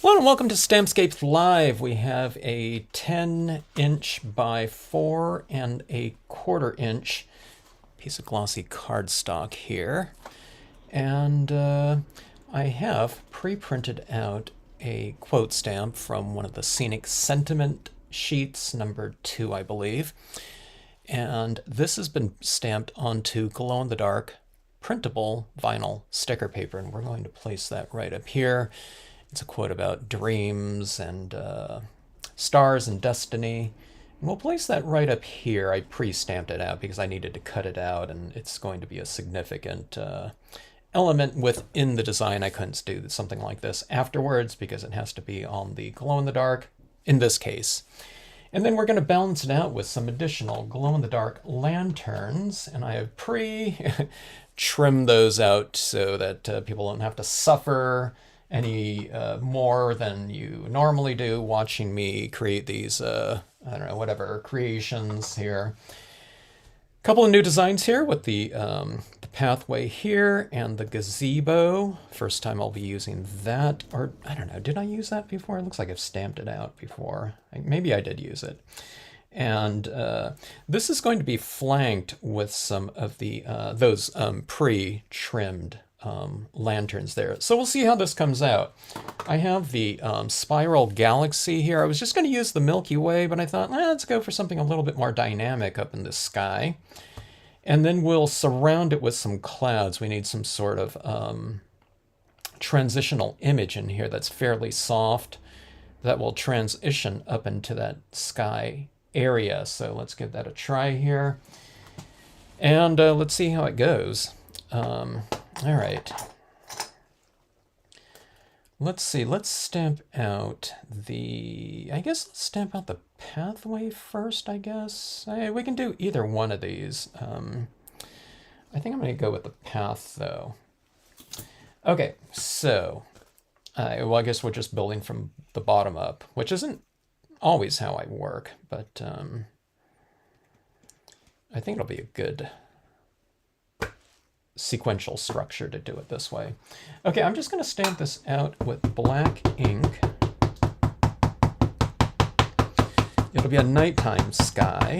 Hello and welcome to Stampscapes Live. We have a 10-inch by 4 and a 1/4 inch piece of glossy cardstock here. And I have pre-printed out a quote stamp from one of the Scenic Sentiment sheets, number 2, I believe. And this has been stamped onto glow-in-the-dark printable vinyl sticker paper, and we're going to place that right up here. It's a quote about dreams and stars and destiny. And we'll place that right up here. I pre-stamped it out because I needed to cut it out, and it's going to be a significant element within the design. I couldn't do something like this afterwards because it has to be on the glow-in-the-dark, in this case. And then we're going to balance it out with some additional glow-in-the-dark lanterns, and I have pre-trimmed those out so that people don't have to suffer any more than you normally do watching me create these, I don't know, whatever creations here. A couple of new designs here with the pathway here and the gazebo. First time I'll be using that, or I don't know, did I use that before? It looks like I've stamped it out before. Maybe I did use it. And this is going to be flanked with some of the those pre-trimmed lanterns there. So we'll see how this comes out. I have the spiral galaxy here. I was just going to use the Milky Way, but I thought, let's go for something a little bit more dynamic up in the sky. And then we'll surround it with some clouds. We need some sort of transitional image in here that's fairly soft that will transition up into that sky area. So let's give that a try here. And let's see how it goes. All right. Let's see. Let's stamp out the... I guess let's stamp out the pathway first, I guess. We can do either one of these. I think I'm going to go with the path, though. Okay, so... well, I guess we're just building from the bottom up, which isn't always how I work, but I think it'll be a good sequential structure to do it this way. Okay, I'm just going to stamp this out with black ink. It'll be a nighttime sky,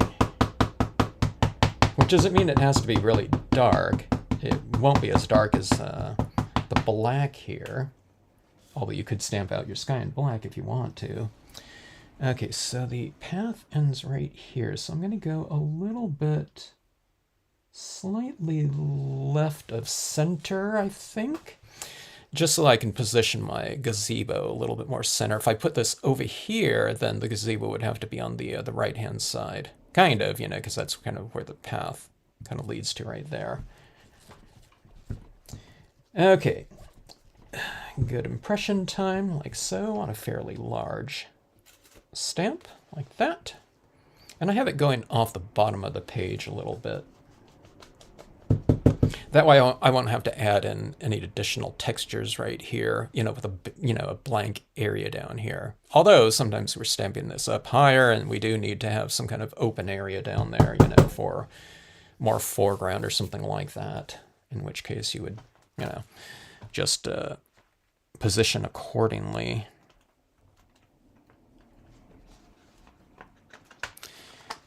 which doesn't mean it has to be really dark. It won't be as dark as the black here, although you could stamp out your sky in black if you want to. Okay, so the path ends right here, so I'm going to go a little bit slightly left of center, I think, just so I can position my gazebo a little bit more center. If I put this over here, then the gazebo would have to be on the right-hand side. Kind of, you know, because that's kind of where the path kind of leads to right there. Okay. Good impression time, like so, on a fairly large stamp, like that. And I have it going off the bottom of the page a little bit. That way I won't have to add in any additional textures right here, you know, with a blank area down here. Although sometimes we're stamping this up higher and we do need to have some kind of open area down there, you know, for more foreground or something like that. In which case you would, you know, just position accordingly.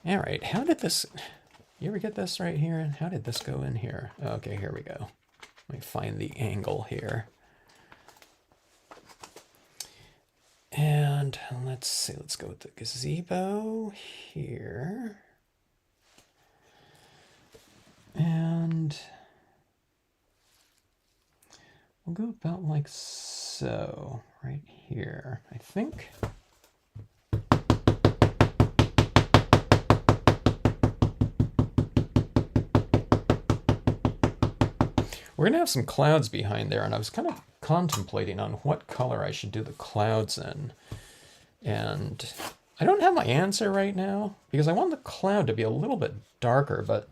All right, how did this... You ever get this right here? How did this go in here? Okay, here we go. Let me find the angle here. And let's see, let's go with the gazebo here. And we'll go about like so, right here, I think. We're going to have some clouds behind there, and I was kind of contemplating on what color I should do the clouds in. And I don't have my answer right now, because I want the cloud to be a little bit darker, but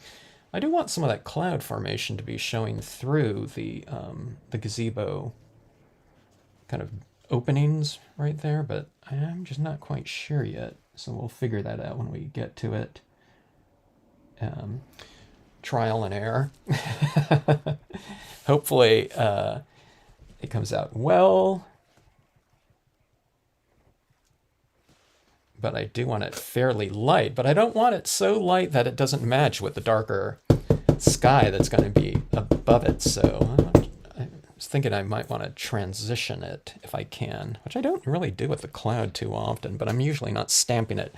I do want some of that cloud formation to be showing through the gazebo kind of openings right there, but I'm just not quite sure yet, so we'll figure that out when we get to it. Trial and error. Hopefully it comes out well. but I do want it fairly light, but I don't want it so light that it doesn't match with the darker sky that's going to be above it. So I was thinking I might want to transition it if I can, which I don't really do with the cloud too often, but I'm usually not stamping it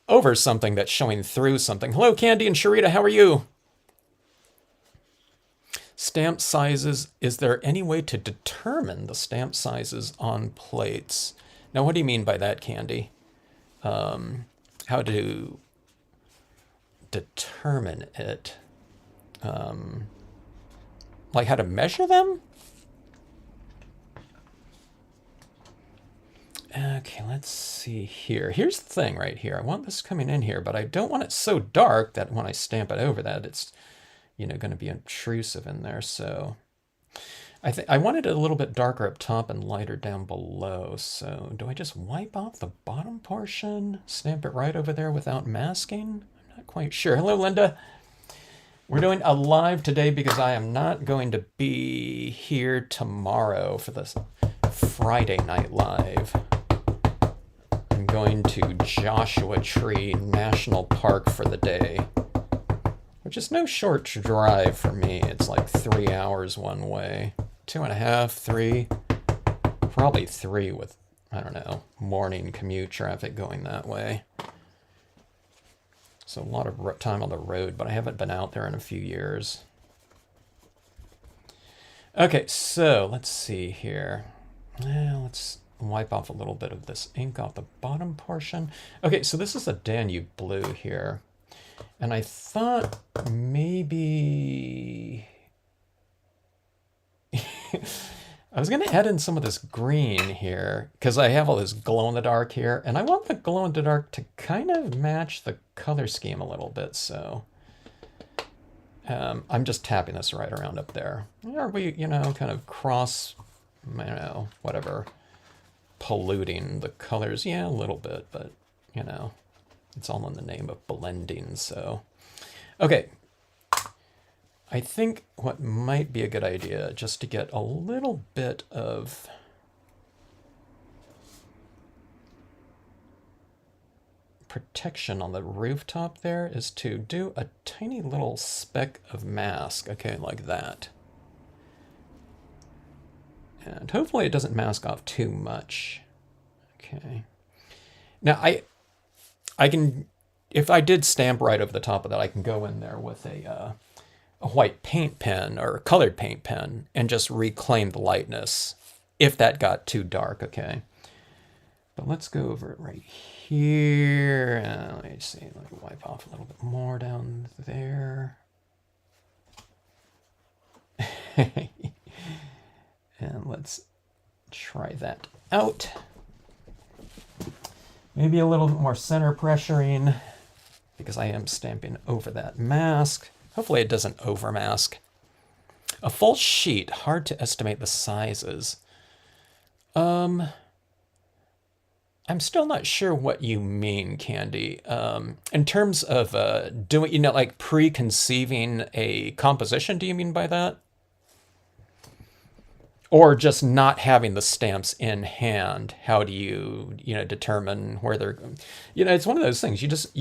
over something that's showing through something. Hello, Candy and Sharita, how are you? Stamp sizes, is there any way to determine the stamp sizes on plates? Now, what do you mean by that, Candy? How to determine it? Like how to measure them? Okay, let's see here. Here's the thing right here. I want this coming in here, but I don't want it so dark that when I stamp it over that, it's, you know, going to be intrusive in there. So I think I wanted it a little bit darker up top and lighter down below. So do I just wipe off the bottom portion, stamp it right over there without masking? I'm not quite sure. Hello, Linda. We're doing a live today because I am not going to be here tomorrow for this Friday night live. I'm going to Joshua Tree National Park for the day, which is no short drive for me. It's like 3 hours one way, 2.5, 3, probably 3 with, I don't know, morning commute traffic going that way. So a lot of time on the road, but I haven't been out there in a few years. Okay, so let's see here. Let's wipe off a little bit of this ink off the bottom portion. Okay, so this is a Danube blue here. And I thought maybe I was going to add in some of this green here because I have all this glow-in-the-dark here, and I want the glow-in-the-dark to kind of match the color scheme a little bit, so I'm just tapping this right around up there. Are we, you know, kind of cross, I don't know, whatever, polluting the colors? Yeah, a little bit, but, you know, it's all in the name of blending, so. Okay. I think what might be a good idea, just to get a little bit of protection on the rooftop there, is to do a tiny little speck of mask, okay, like that. And hopefully it doesn't mask off too much. Okay. Now I can, if I did stamp right over the top of that, I can go in there with a white paint pen or a colored paint pen and just reclaim the lightness if that got too dark, okay? But let's go over it right here. Let me see, let me wipe off a little bit more down there. And let's try that out. Maybe a little bit more center pressuring because I am stamping over that mask. Hopefully it doesn't overmask. A full sheet, hard to estimate the sizes. I'm still not sure what you mean, Candy. In terms of doing, you know, like preconceiving a composition, do you mean by that? Or just not having the stamps in hand? How do you, you know, determine where they're, you know, it's one of those things. You just,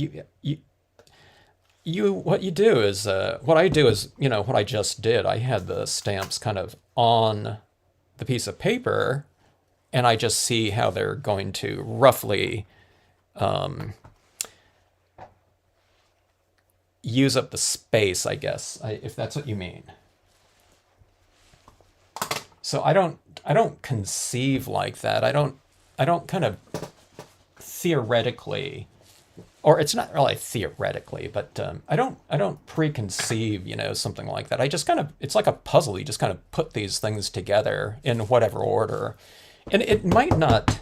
what you do is, what I do is, you know, what I just did, I had the stamps kind of on the piece of paper, and I just see how they're going to roughly use up the space, I guess, if that's what you mean. So I don't conceive like that. I don't kind of theoretically, or it's not really theoretically, but I don't preconceive, you know, something like that. I just kind of, it's like a puzzle. You just kind of put these things together in whatever order. And it might not,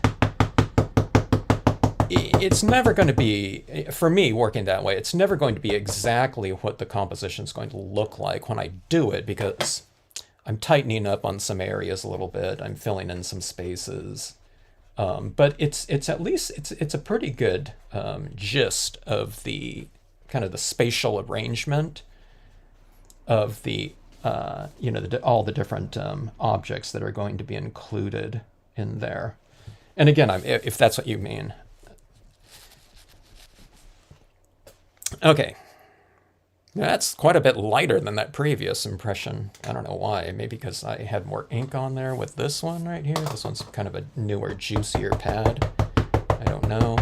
it's never going to be, for me working that way, it's never going to be exactly what the composition is going to look like when I do it, because I'm tightening up on some areas a little bit. I'm filling in some spaces. But it's at least, it's a pretty good gist of the kind of the spatial arrangement of the, you know, all the different objects that are going to be included in there. And again, if that's what you mean. Okay. That's quite a bit lighter than that previous impression. I don't know why. Maybe because I had more ink on there with this one right here. This one's kind of a newer, juicier pad. I don't know.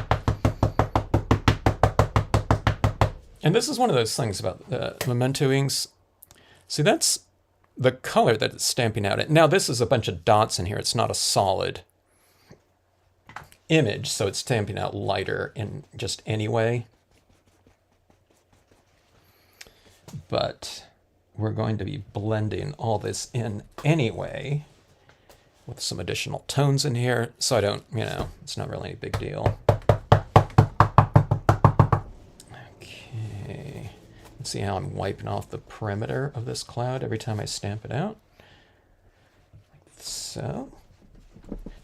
And this is one of those things about the Memento inks. See, that's the color that it's stamping out. Now, this is a bunch of dots in here. It's not a solid image, so it's stamping out lighter in just anyway. But we're going to be blending all this in anyway with some additional tones in here, so I don't, it's not really a big deal. Okay, let's see how I'm wiping off the perimeter of this cloud every time I stamp it out. Like so.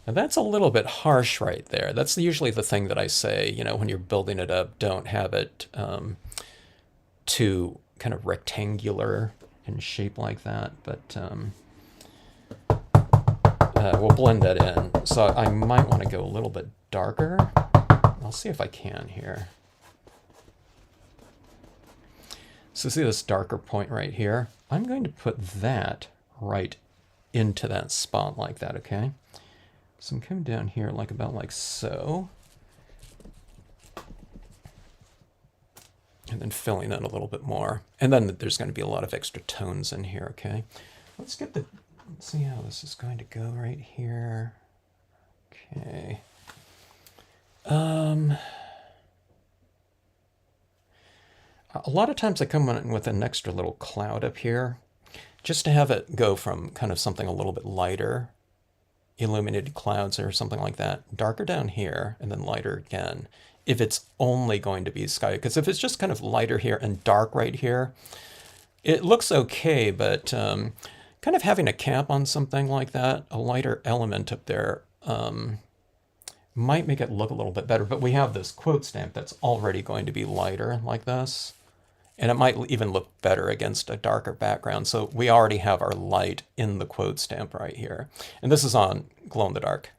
Now that's a little bit harsh right there. That's usually the thing that I say, when you're building it up, don't have it too kind of rectangular in shape like that, but we'll blend that in. So I might want to go a little bit darker. I'll see if I can here. So see this darker point right here? I'm going to put that right into that spot like that, okay? So I'm coming down here about like so. And then filling in a little bit more. And then there's going to be a lot of extra tones in here, okay? Let's see how this is going to go right here. Okay. A lot of times I come in with an extra little cloud up here, just to have it go from kind of something a little bit lighter, illuminated clouds or something like that, darker down here, and then lighter again, if it's only going to be sky. Because if it's just kind of lighter here and dark right here, it looks okay, but kind of having a cap on something like that, a lighter element up there, might make it look a little bit better. But we have this quote stamp that's already going to be lighter like this, and it might even look better against a darker background. So we already have our light in the quote stamp right here. And this is on glow-in-the-dark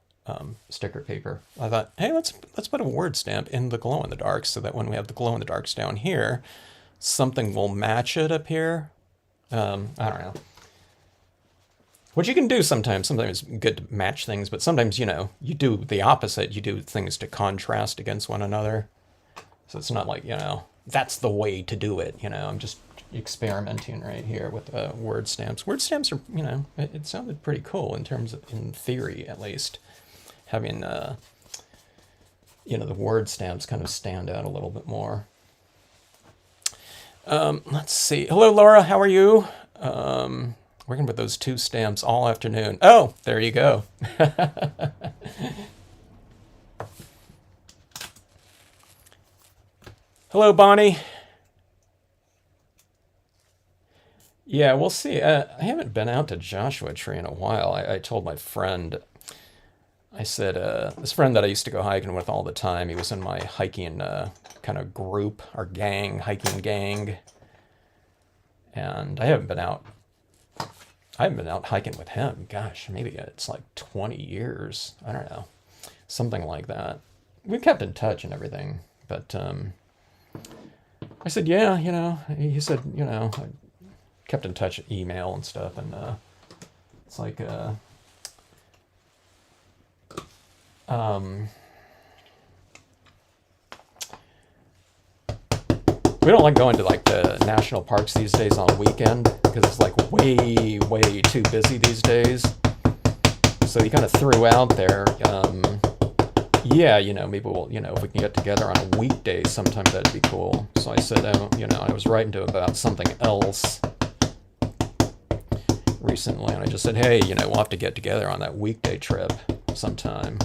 sticker paper. I thought, hey, let's put a word stamp in the glow-in-the-dark so that when we have the glow-in-the-darks down here, something will match it up here. I don't know. Which you can do sometimes. Sometimes it's good to match things, but sometimes, you do the opposite. You do things to contrast against one another. So it's not like, that's the way to do it. I'm just experimenting right here with word stamps. Word stamps are, it sounded pretty cool in terms of, in theory at least, having, the word stamps kind of stand out a little bit more. Let's see. Hello, Laura. How are you? Working with those two stamps all afternoon. Oh, there you go. Hello, Bonnie. Yeah, we'll see. I haven't been out to Joshua Tree in a while. I told my friend, I said, this friend that I used to go hiking with all the time, he was in my hiking kind of group, our gang, hiking gang. And I haven't been out hiking with him. Gosh, maybe it's like 20 years. I don't know. Something like that. We've kept in touch and everything. But I said, yeah, he said, I kept in touch, email and stuff. And it's like, we don't like going to like the national parks these days on a weekend because it's like way, way too busy these days. So he kind of threw out there, yeah, maybe we'll, if we can get together on a weekday sometime, that'd be cool. So I said, I was writing to him about something else recently, and I just said, hey, we'll have to get together on that weekday trip sometime.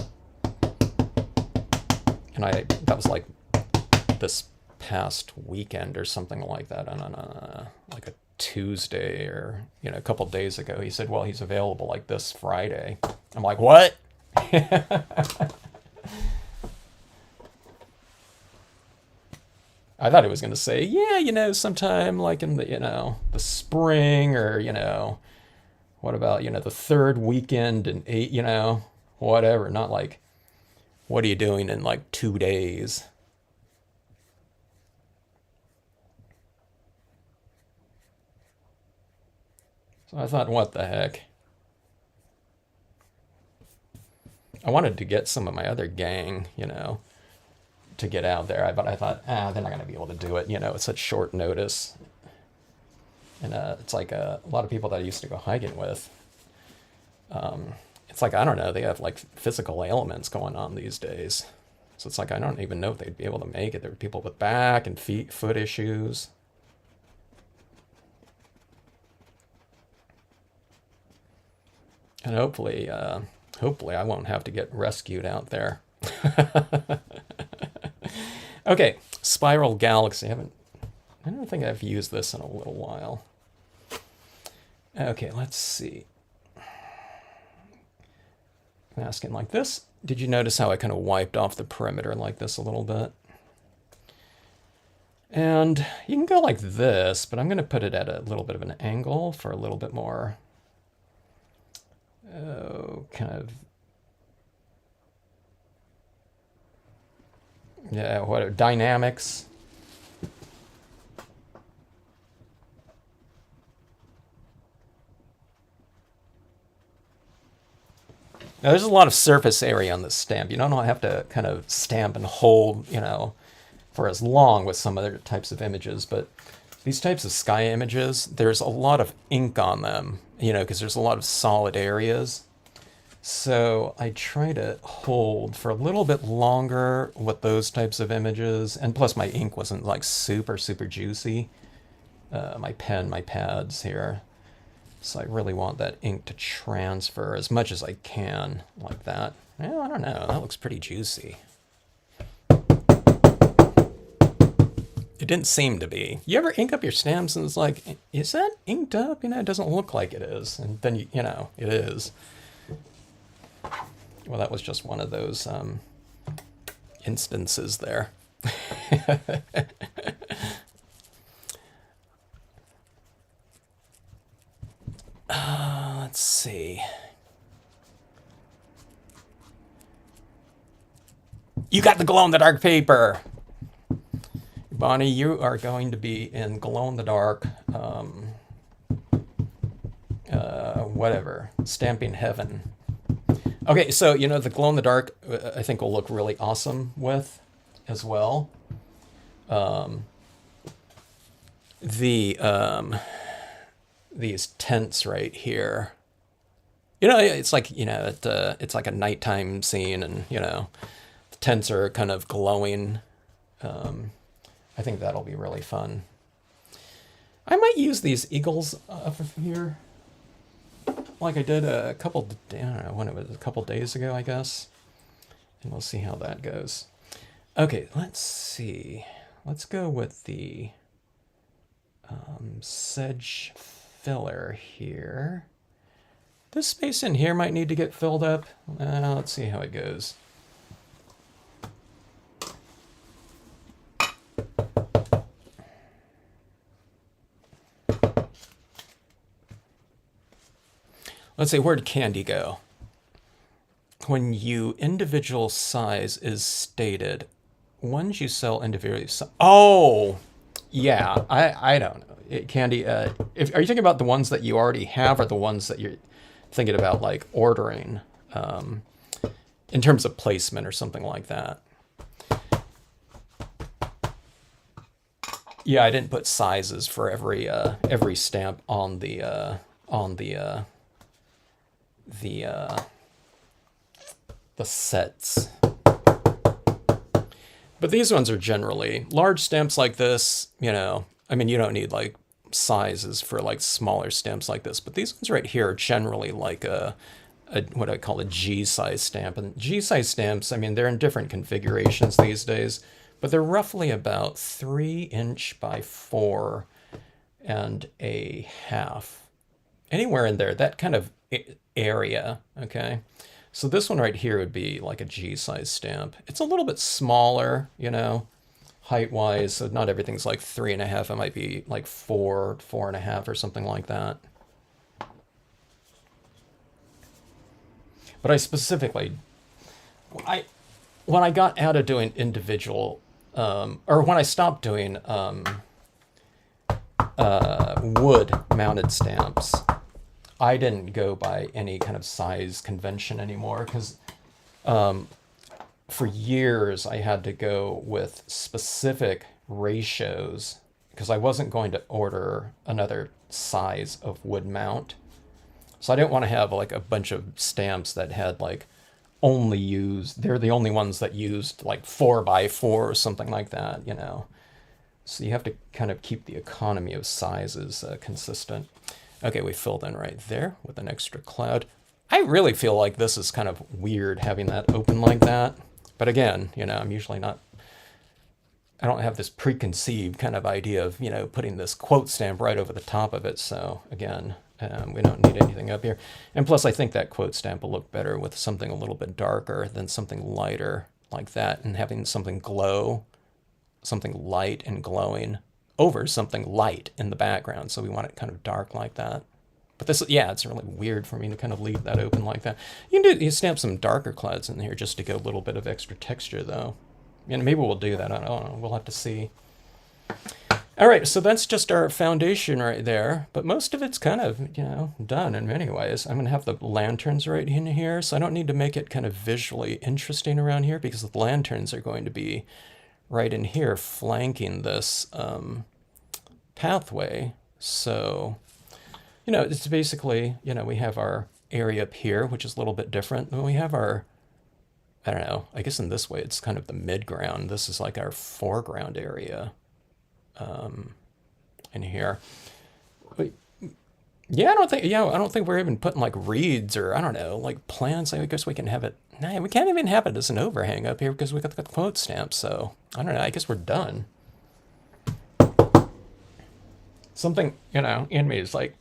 And that was like this past weekend or something like that, on like a Tuesday or a couple days ago. He said, well, he's available like this Friday. I'm like, what? I thought he was going to say, yeah, sometime like in the the spring, or what about the third weekend in 8, whatever. Not like, what are you doing in like 2 days? So I thought, what the heck? I wanted to get some of my other gang, you know, to get out there. But I thought, they're not going to be able to do it, you know, at such short notice. And it's like a lot of people that I used to go hiking with. It's like, I don't know, they have like physical ailments going on these days. So it's like, I don't even know if they'd be able to make it. There were people with back and foot issues. And hopefully I won't have to get rescued out there. Okay, Spiral Galaxy. I don't think I've used this in a little while. Okay, let's see. Masking like this. Did you notice how I kind of wiped off the perimeter like this a little bit? And you can go like this, but I'm going to put it at a little bit of an angle for a little bit more kind of, yeah, what dynamics. Now, there's a lot of surface area on this stamp. You don't have to kind of stamp and hold, you know, for as long with some other types of images, but these types of sky images, there's a lot of ink on them, you know, because there's a lot of solid areas. So I try to hold for a little bit longer with those types of images, and plus my ink wasn't like super juicy. My pen, my pads here. So I really want that ink to transfer as much as I can, like that. Well, I don't know, that looks pretty juicy. It didn't seem to be. You ever ink up your stamps and it's like, is that inked up? You know, it doesn't look like it is. And then, you know, it is. Well, that was just one of those instances there. Let's see. You got the glow-in-the-dark paper! Bonnie, you are going to be in glow-in-the-dark, whatever, stamping heaven. Okay, so, you know, the glow-in-the-dark I think will look really awesome with as well. These tents right here. You know, it's like, you know, it's like a nighttime scene, and, you know, the tents are kind of glowing. I think that'll be really fun. I might use these eagles up here, like I did I don't know when it was, a couple days ago, I guess. And we'll see how that goes. Okay, let's see. Let's go with the sedge filler here. This space in here might need to get filled up. Let's see how it goes. Let's say, where'd candy go? When individual size is stated, ones you sell individually. Oh, yeah. I don't know. Candy. Are you thinking about the ones that you already have, or the ones that you're thinking about like ordering, in terms of placement or something like that? Yeah, I didn't put sizes for every stamp on the sets. But these ones are generally large stamps like this, you know. I mean, you don't need like sizes for like smaller stamps like this, but these ones right here are generally like a what I call a G size stamp. And G size stamps, I mean, they're in different configurations these days, but they're roughly about 3 inch by 4 and a half. Anywhere in there, that kind of area, okay? So this one right here would be like a G size stamp. It's a little bit smaller, you know, height-wise, so not everything's like 3.5. It might be like 4, 4.5 or something like that. But I specifically, when I got out of doing individual, or when I stopped doing wood-mounted stamps, I didn't go by any kind of size convention anymore because for years I had to go with specific ratios because I wasn't going to order another size of wood mount. So I didn't want to have like a bunch of stamps that had like only used, they're the only ones that used like 4x4 or something like that, you know. So you have to kind of keep the economy of sizes consistent. Okay, we filled in right there with an extra cloud. I really feel like this is kind of weird having that open like that. But again, you know, I'm usually not, I don't have this preconceived kind of idea of, you know, putting this quote stamp right over the top of it. So again, we don't need anything up here. And plus, I think that quote stamp will look better with something a little bit darker than something lighter like that, and having something glow, something light and glowing over something light in the background. So we want it kind of dark like that. But this, yeah, it's really weird for me to kind of leave that open like that. You stamp some darker clouds in here just to get a little bit of extra texture, though. And maybe we'll do that. I don't know. We'll have to see. All right, so that's just our foundation right there. But most of it's kind of, you know, done in many ways. I'm going to have the lanterns right in here, so I don't need to make it kind of visually interesting around here because the lanterns are going to be right in here flanking this pathway. So, you know, it's basically, you know, we have our area up here, which is a little bit different. And we have our, I don't know, I guess in this way it's kind of the midground. This is like our foreground area in here. But yeah, I don't think we're even putting like reeds or, I don't know, like plants. I guess we can have it. Nah, we can't even have it as an overhang up here because we got the quote stamp. So I don't know. I guess we're done. Something, you know, in me is like,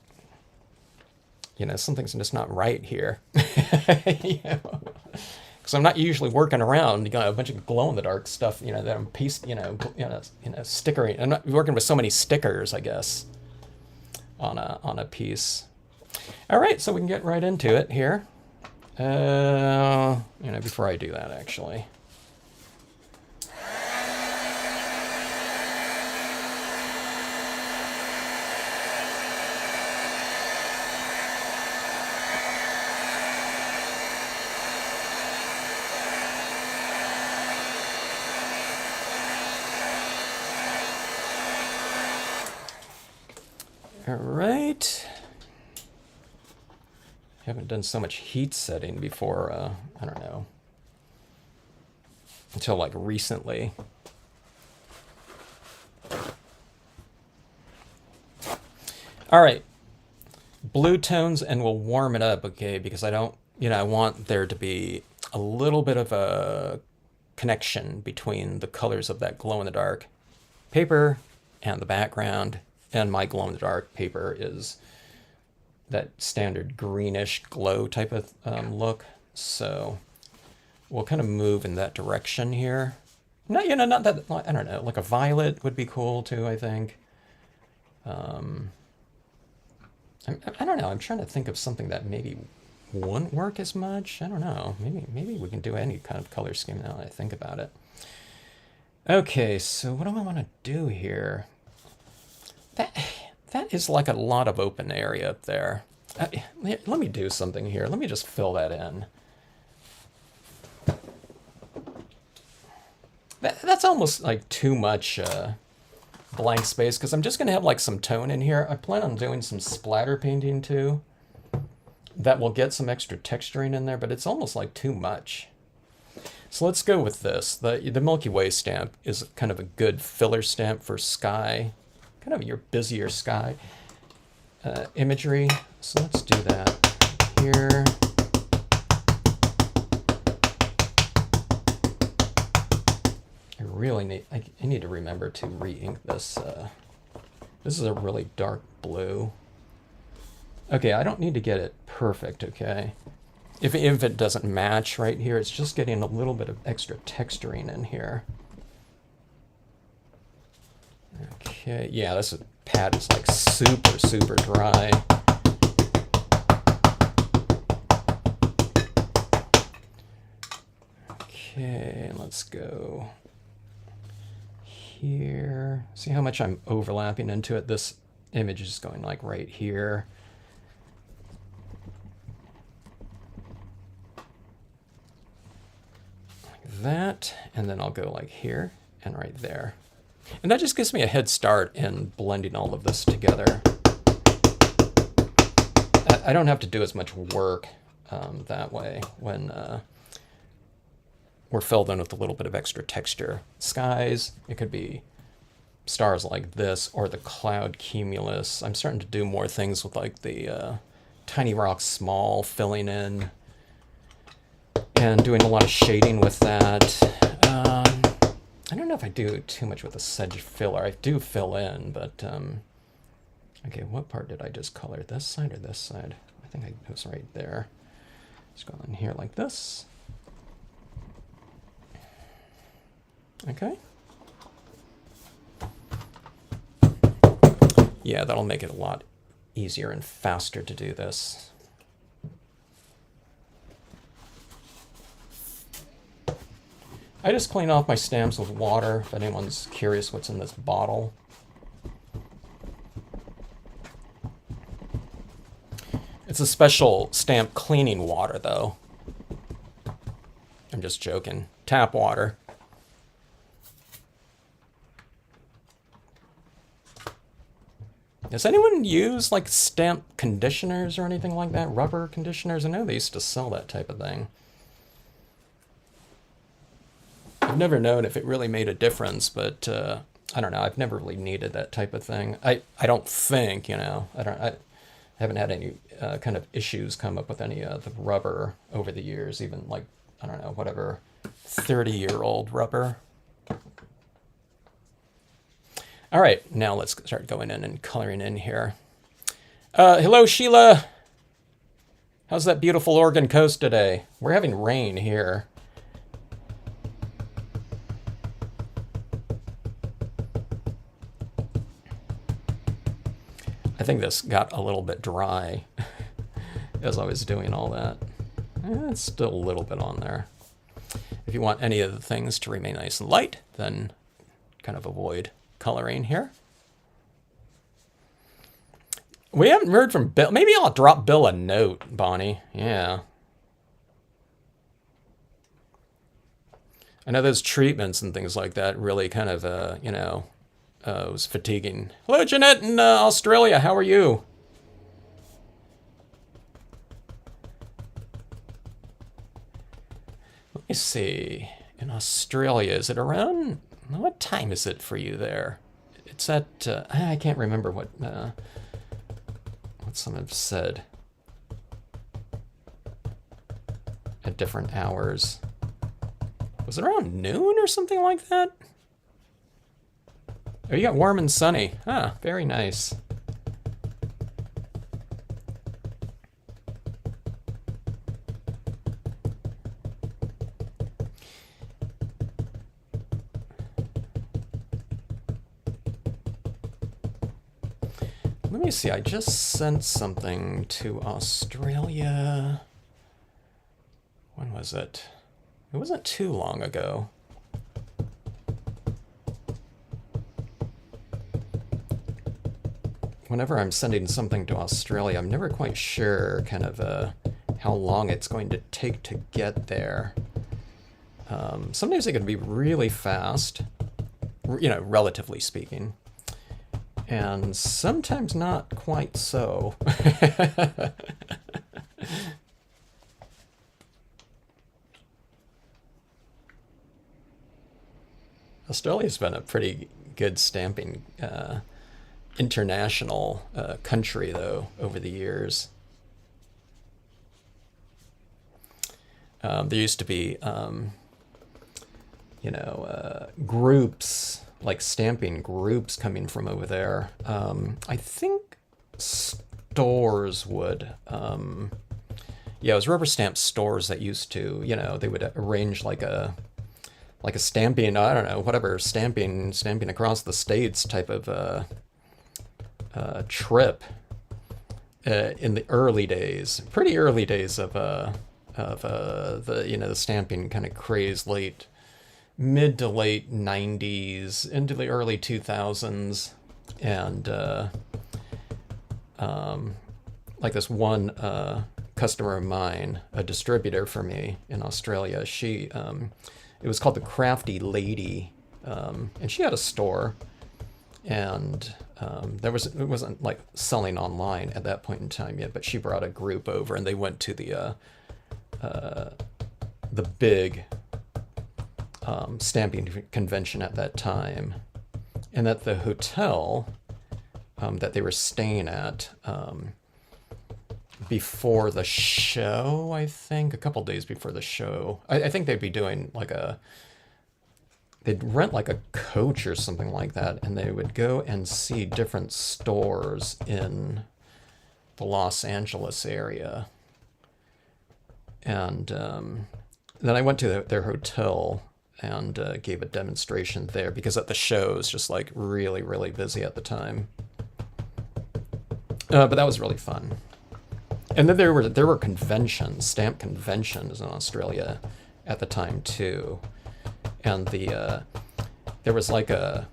you know, something's just not right here. You know? Because I'm not usually working around, you know, a bunch of glow-in-the-dark stuff, you know, that I'm stickering. I'm not working with so many stickers, I guess, on a piece. All right, so we can get right into it here. You know, before I do that, actually. All right. Haven't done so much heat setting before, I don't know, until like recently. All right, blue tones, and we'll warm it up, okay, because I don't, you know, I want there to be a little bit of a connection between the colors of that glow-in-the-dark paper and the background. And my glow-in-the-dark paper is that standard greenish glow type of look. So we'll kind of move in that direction here. No, you know, not that, I don't know, like a violet would be cool too, I think. I don't know, I'm trying to think of something that maybe wouldn't work as much. I don't know, maybe we can do any kind of color scheme now that I think about it. Okay, so what do I want to do here? That is like a lot of open area up there. Let me do something here. Let me just fill that in. That's almost like too much blank space because I'm just going to have like some tone in here. I plan on doing some splatter painting too. That will get some extra texturing in there, but it's almost like too much. So let's go with this. The Milky Way stamp is kind of a good filler stamp for sky. Kind of your busier sky imagery. So let's do that here. I really need, I need to remember to re-ink this. This is a really dark blue. Okay, I don't need to get it perfect, okay? If it doesn't match right here, it's just getting a little bit of extra texturing in here. Okay, yeah, this pad is like super, super dry. Okay, let's go here. See how much I'm overlapping into it? This image is going like right here. that, and then I'll go like here and right there. And that just gives me a head start in blending all of this together. I don't have to do as much work that way when we're filled in with a little bit of extra texture. Skies, it could be stars like this, or the cloud cumulus. I'm starting to do more things with like the tiny rock small filling in and doing a lot of shading with that. I don't know if I do too much with the sedge filler. I do fill in, but okay, what part did I just color? This side or this side? I think it was right there. Just go in here like this. Okay. Yeah, that'll make it a lot easier and faster to do this. I just clean off my stamps with water, if anyone's curious what's in this bottle. It's a special stamp cleaning water, though. I'm just joking. Tap water. Does anyone use like stamp conditioners or anything like that? Rubber conditioners? I know they used to sell that type of thing. I've never known if it really made a difference, but I don't know. I've never really needed that type of thing. I don't think, you know, I haven't had any kind of issues come up with any of the rubber over the years, even like, I don't know, whatever, 30-year-old rubber. All right, now let's start going in and coloring in here. Hello, Sheila. How's that beautiful Oregon coast today? We're having rain here. I think this got a little bit dry as I was doing all that. It's still a little bit on there. If you want any of the things to remain nice and light, then kind of avoid coloring here. We haven't heard from Bill. Maybe I'll drop Bill a note, Bonnie. Yeah. I know those treatments and things like that really kind of, you know, was fatiguing. Hello, Jeanette in Australia. How are you? Let me see. In Australia, is it around? What time is it for you there? It's at, I can't remember what someone said. At different hours. Was it around noon or something like that? Oh, you got warm and sunny. Ah, very nice. Let me see, I just sent something to Australia. When was it? It wasn't too long ago. Whenever I'm sending something to Australia, I'm never quite sure kind of how long it's going to take to get there. Sometimes it can be really fast, you know, relatively speaking. And sometimes not quite so. Australia's been a pretty good stamping international country, though, over the years. There used to be, you know, groups, like stamping groups coming from over there. I think stores would, yeah, it was rubber stamp stores that used to, you know, they would arrange like a stamping, I don't know, whatever, stamping across the states type of trip in the early days, pretty early days of the, you know, the stamping kind of craze, mid to late 90s into the early 2000s. And like this one customer of mine, a distributor for me in Australia. She, it was called the Crafty Lady, and she had a store, and it wasn't like selling online at that point in time yet, but she brought a group over, and they went to the big stamping convention at that time, and at the hotel that they were staying at before the show, I think, a couple days before the show, I think they'd be doing like they'd rent like a coach or something like that, and they would go and see different stores in the Los Angeles area. And then I went to their hotel and gave a demonstration there, because at the show it was just like really, really busy at the time. But that was really fun. And then there were conventions, stamp conventions in Australia at the time too. And there was like a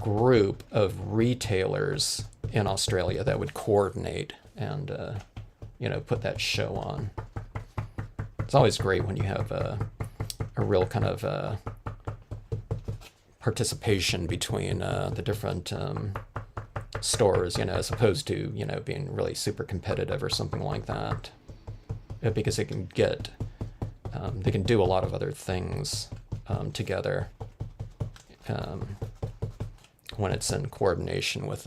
group of retailers in Australia that would coordinate and put that show on. It's always great when you have a real kind of participation between the different stores, as opposed to, being really super competitive or something like that. Because they can do a lot of other things together when it's in coordination with,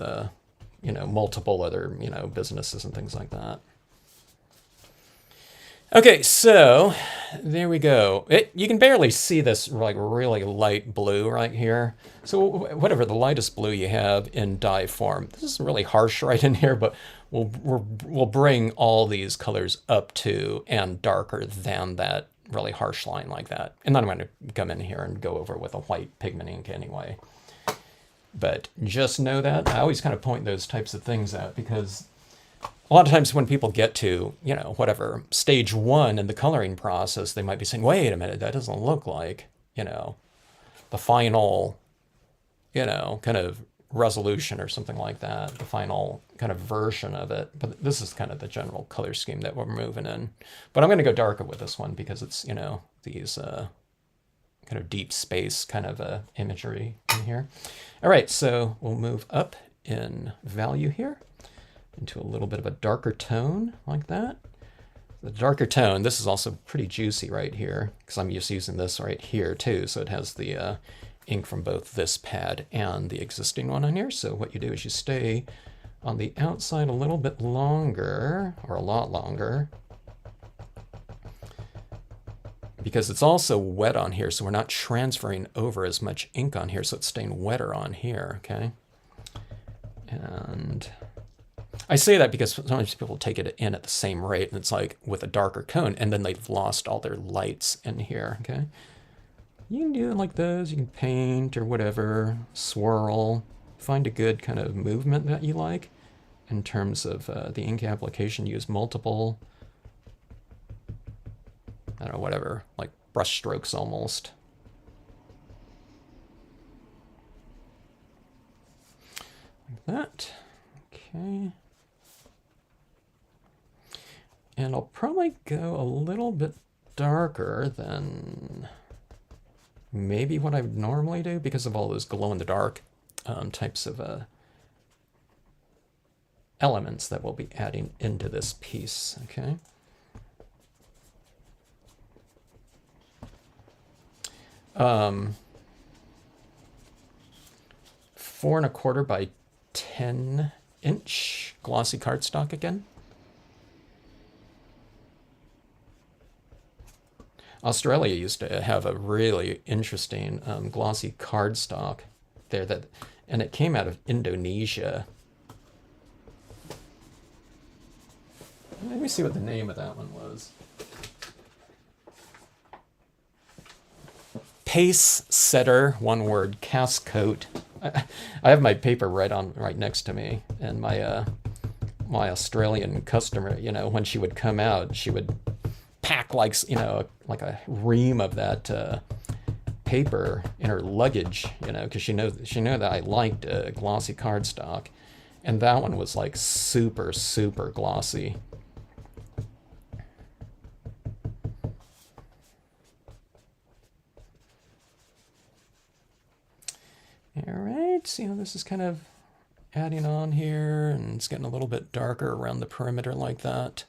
multiple other, businesses and things like that. Okay, so there we go. You can barely see this like really light blue right here. So whatever the lightest blue you have in dye form, this is really harsh right in here, but we'll bring all these colors up to and darker than that really harsh line like that. And then I'm going to come in here and go over with a white pigment ink anyway. But just know that I always kind of point those types of things out, because a lot of times when people get to, whatever, stage 1 in the coloring process, they might be saying, wait a minute, that doesn't look like, the final, kind of resolution or something like that, the final kind of version of it. But this is kind of the general color scheme that we're moving in. But I'm going to go darker with this one because it's, these kind of deep space kind of imagery in here. All right, so we'll move up in value here into a little bit of a darker tone like that. The darker tone, this is also pretty juicy right here, because I'm just using this right here too, so it has the ink from both this pad and the existing one on here. So what you do is you stay on the outside a little bit longer, or a lot longer, because it's also wet on here, so we're not transferring over as much ink on here, so it's staying wetter on here, okay? And I say that because sometimes people take it in at the same rate, and it's like with a darker cone, and then they've lost all their lights in here, okay? You can do it like this, you can paint or whatever, swirl, find a good kind of movement that you like. In terms of the ink application, use multiple, I don't know, whatever, like brush strokes almost. Like that, okay. And I'll probably go a little bit darker than maybe what I would normally do because of all those glow-in-the-dark types of elements that we'll be adding into this piece, okay? Um, 4 1/4 by 10-inch glossy cardstock again. Australia used to have a really interesting glossy cardstock there, and it came out of Indonesia. Let me see what the name of that one was. Pace Setter, one word, cast coat. I have my paper right next to me, and my my Australian customer, when she would come out, she would pack like a ream of that paper in her luggage, because she knew that I liked glossy cardstock, and that one was like super, super glossy. All right, see how this is kind of adding on here, and it's getting a little bit darker around the perimeter like that.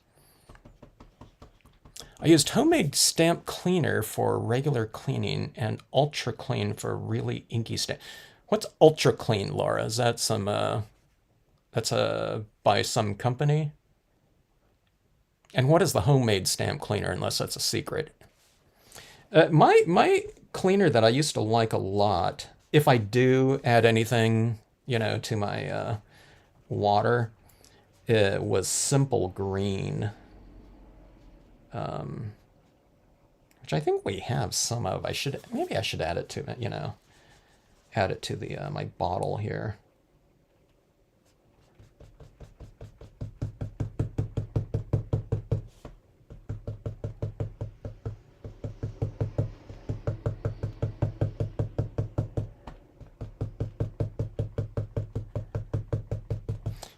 I used homemade stamp cleaner for regular cleaning and ultra clean for really inky stamp. What's ultra clean, Laura? Is that some that's by some company? And what is the homemade stamp cleaner, unless that's a secret? My cleaner that I used to like a lot, if I do add anything, you know, to my water, it was Simple Green, which I think we have some of. Maybe I should add it to it, you know, add it to the my bottle here.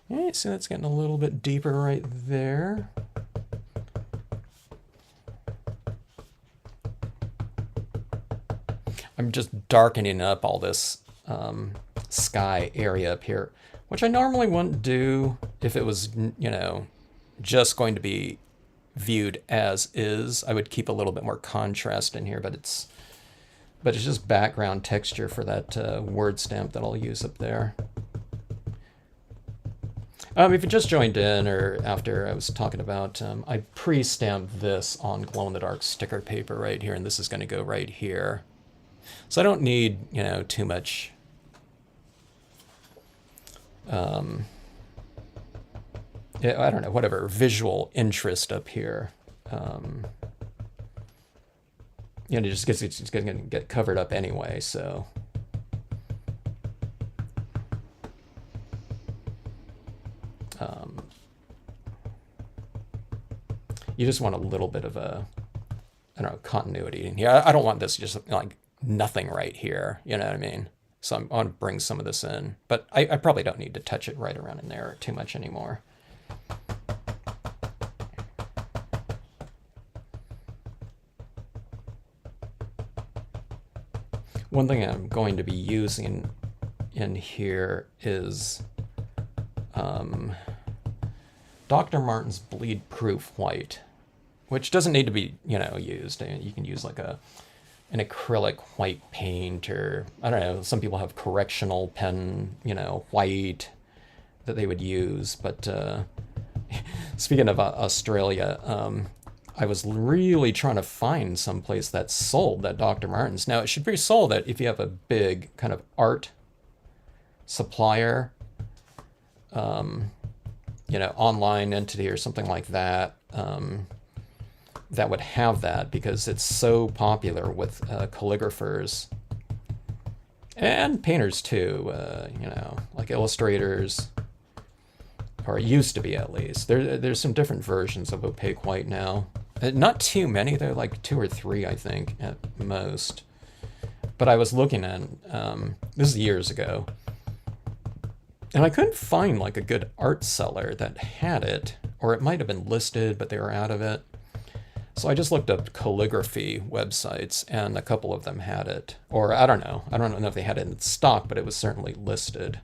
All right, so that's getting a little bit deeper right there. I'm just darkening up all this sky area up here, which I normally wouldn't do if it was, you know, just going to be viewed as is. I would keep a little bit more contrast in here, but it's just background texture for that word stamp that I'll use up there. If you just joined in, or after I was talking about, I pre-stamped this on glow-in-the-dark sticker paper right here, and this is going to go right here. So I don't need, you know, too much I don't know, whatever visual interest up here. You know, it's going to get covered up anyway, so. You just want a little bit of a, I don't know, continuity in here. I don't want this just like nothing right here, you know what I mean? So I'm going to bring some of this in, but I probably don't need to touch it right around in there too much anymore. One thing I'm going to be using in here is Dr. Martin's Bleed Proof White, which doesn't need to be, you know, used. You can use like an acrylic white paint, or I don't know, some people have correctional pen, you know, white that they would use. But speaking of Australia, I was really trying to find some place that sold that Dr. Martin's. Now, it should be sold that if you have a big kind of art supplier, you know, online entity or something like that, that would have that, because it's so popular with calligraphers and painters too, you know, like illustrators, or it used to be at least. There's some different versions of opaque white now. Not too many, they're like 2 or 3, I think, at most. But I was looking at, this is years ago, and I couldn't find like a good art seller that had it, or it might have been listed, but they were out of it. So I just looked up calligraphy websites, and a couple of them had it. Or I don't know if they had it in stock, but it was certainly listed.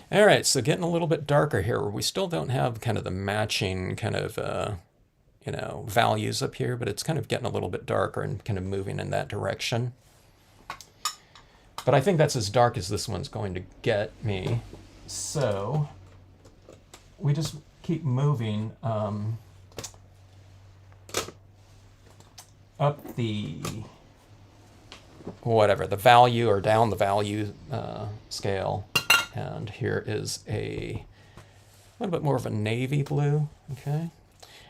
All right, so getting a little bit darker here. We still don't have kind of the matching kind of, you know, values up here, but it's kind of getting a little bit darker and kind of moving in that direction. But I think that's as dark as this one's going to get me. So we just keep moving up the, whatever, the value, or down the value scale. And here is a little bit more of a navy blue, okay?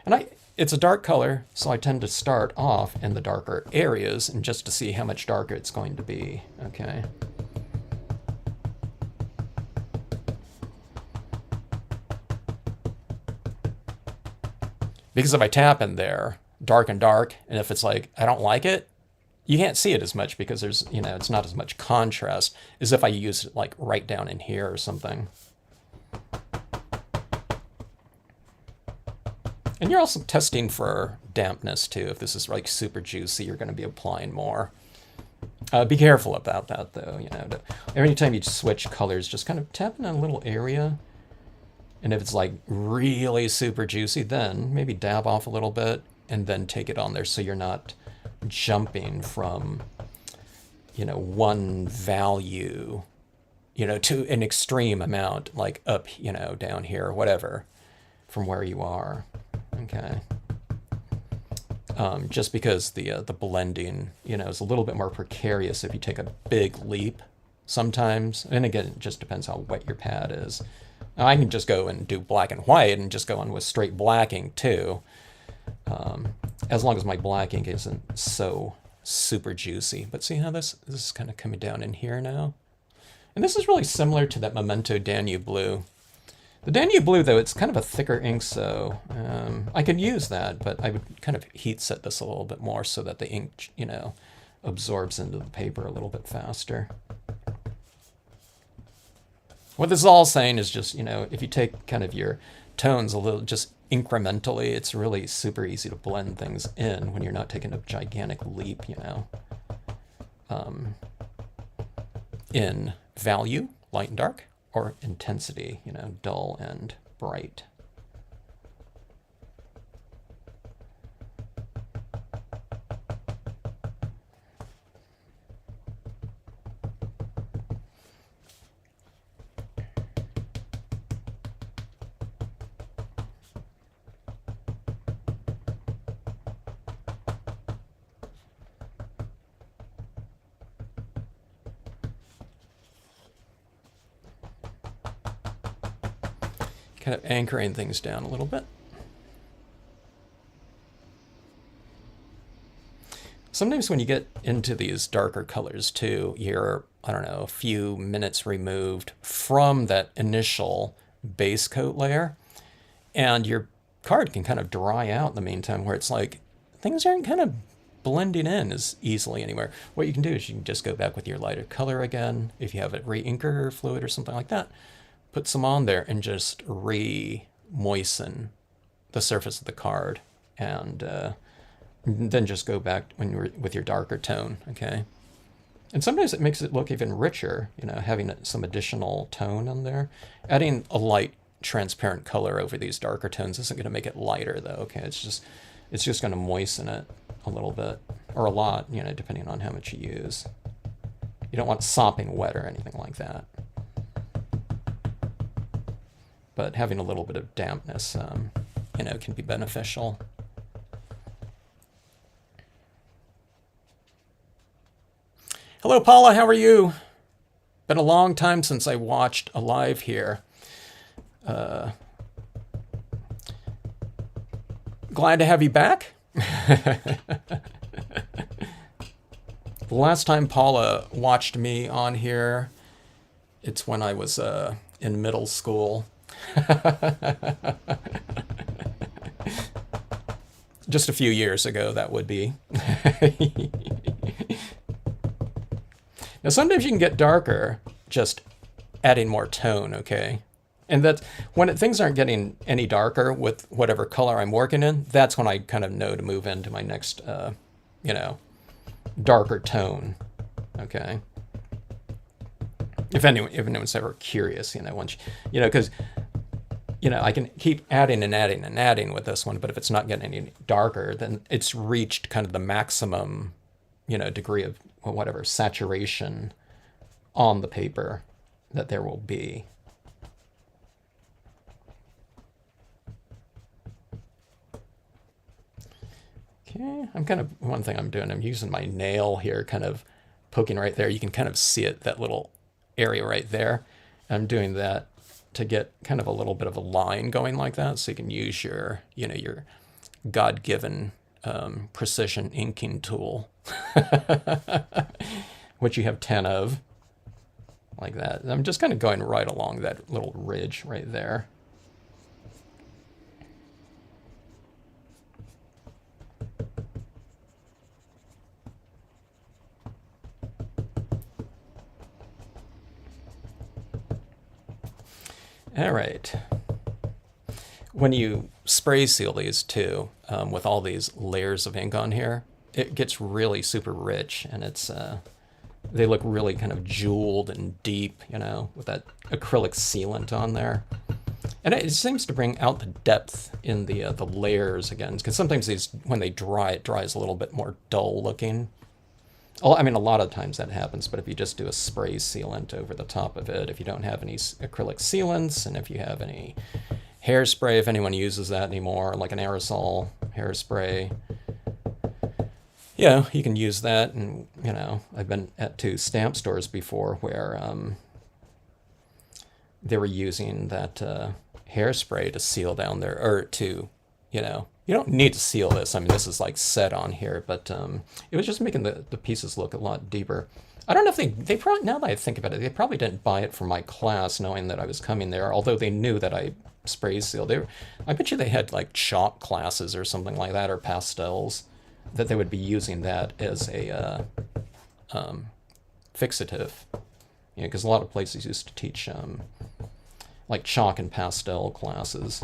And it's a dark color, so I tend to start off in the darker areas, and just to see how much darker it's going to be, okay? Because if I tap in there, dark and dark, and if it's like, I don't like it, you can't see it as much, because there's, you know, it's not as much contrast as if I use it like right down in here or something. And you're also testing for dampness too. If this is like super juicy, you're going to be applying more. Be careful about that though. You know, every time you switch colors, just kind of tap in a little area. And if it's like really super juicy, then maybe dab off a little bit and then take it on there so you're not jumping from, you know, one value, you know, to an extreme amount, like up, you know, down here, whatever, from where you are. Okay. Just because the blending, you know, is a little bit more precarious if you take a big leap sometimes. And again, it just depends how wet your pad is. Now, I can just go and do black and white and just go on with straight blacking too, as long as my blacking isn't so super juicy. But see how this is kind of coming down in here now? And this is really similar to that Memento Danube Blue. The Danube Blue, though, it's kind of a thicker ink, so I could use that, but I would kind of heat set this a little bit more so that the ink, you know, absorbs into the paper a little bit faster. What this is all saying is just, you know, if you take kind of your tones a little, just incrementally, it's really super easy to blend things in when you're not taking a gigantic leap, you know, in value, light and dark, or intensity, you know, dull and bright. Kind of anchoring things down a little bit. Sometimes when you get into these darker colors too, you're, I don't know, a few minutes removed from that initial base coat layer, and your card can kind of dry out in the meantime, where it's like things aren't kind of blending in as easily anywhere. What you can do is you can just go back with your lighter color again, if you have a re-inker fluid or something like that. Put some on there and just re-moisten the surface of the card, and then just go back when you're with your darker tone, okay? And sometimes it makes it look even richer, you know, having some additional tone on there. Adding a light transparent color over these darker tones isn't going to make it lighter though, okay? It's just going to moisten it a little bit, or a lot, you know, depending on how much you use. You don't want sopping wet or anything like that. But having a little bit of dampness, you know, can be beneficial. Hello, Paula, how are you? Been a long time since I watched a live here. Glad to have you back. The last time Paula watched me on here, it's when I was in middle school. Just a few years ago, that would be. Now, sometimes you can get darker just adding more tone, okay? And that's when things aren't getting any darker with whatever color I'm working in, that's when I kind of know to move into my next, you know, darker tone, okay? If anyone's ever curious, you know, once, you know, because, you know, I can keep adding and adding and adding with this one, but if it's not getting any darker, then it's reached kind of the maximum, you know, degree of whatever saturation on the paper that there will be. Okay, I'm kind of, one thing I'm doing, I'm using my nail here, kind of poking right there. You can kind of see it, that little area right there. I'm doing that to get kind of a little bit of a line going like that, so you can use your, you know, your God-given precision inking tool, which you have 10 of, like that. And I'm just kind of going right along that little ridge right there. All right. When you spray seal these too, with all these layers of ink on here. It gets really super rich, and it's they look really kind of jeweled and deep, you know, with that acrylic sealant on there. And it seems to bring out the depth in the layers again, because sometimes these, when they dry, it dries a little bit more dull looking. I mean, a lot of times that happens, but if you just do a spray sealant over the top of it, if you don't have any acrylic sealants, and if you have any hairspray, if anyone uses that anymore, like an aerosol hairspray, yeah, you can use that. And, you know, I've been at 2 stamp stores before where they were using that hairspray to seal down there, or to, you know, you don't need to seal this. I mean, this is like set on here, but it was just making the pieces look a lot deeper. I don't know if they probably, now that I think about it, they probably didn't buy it for my class knowing that I was coming there, although they knew that I spray sealed. I bet you they had like chalk classes or something like that, or pastels, that they would be using that as a fixative. You know, because a lot of places used to teach like chalk and pastel classes.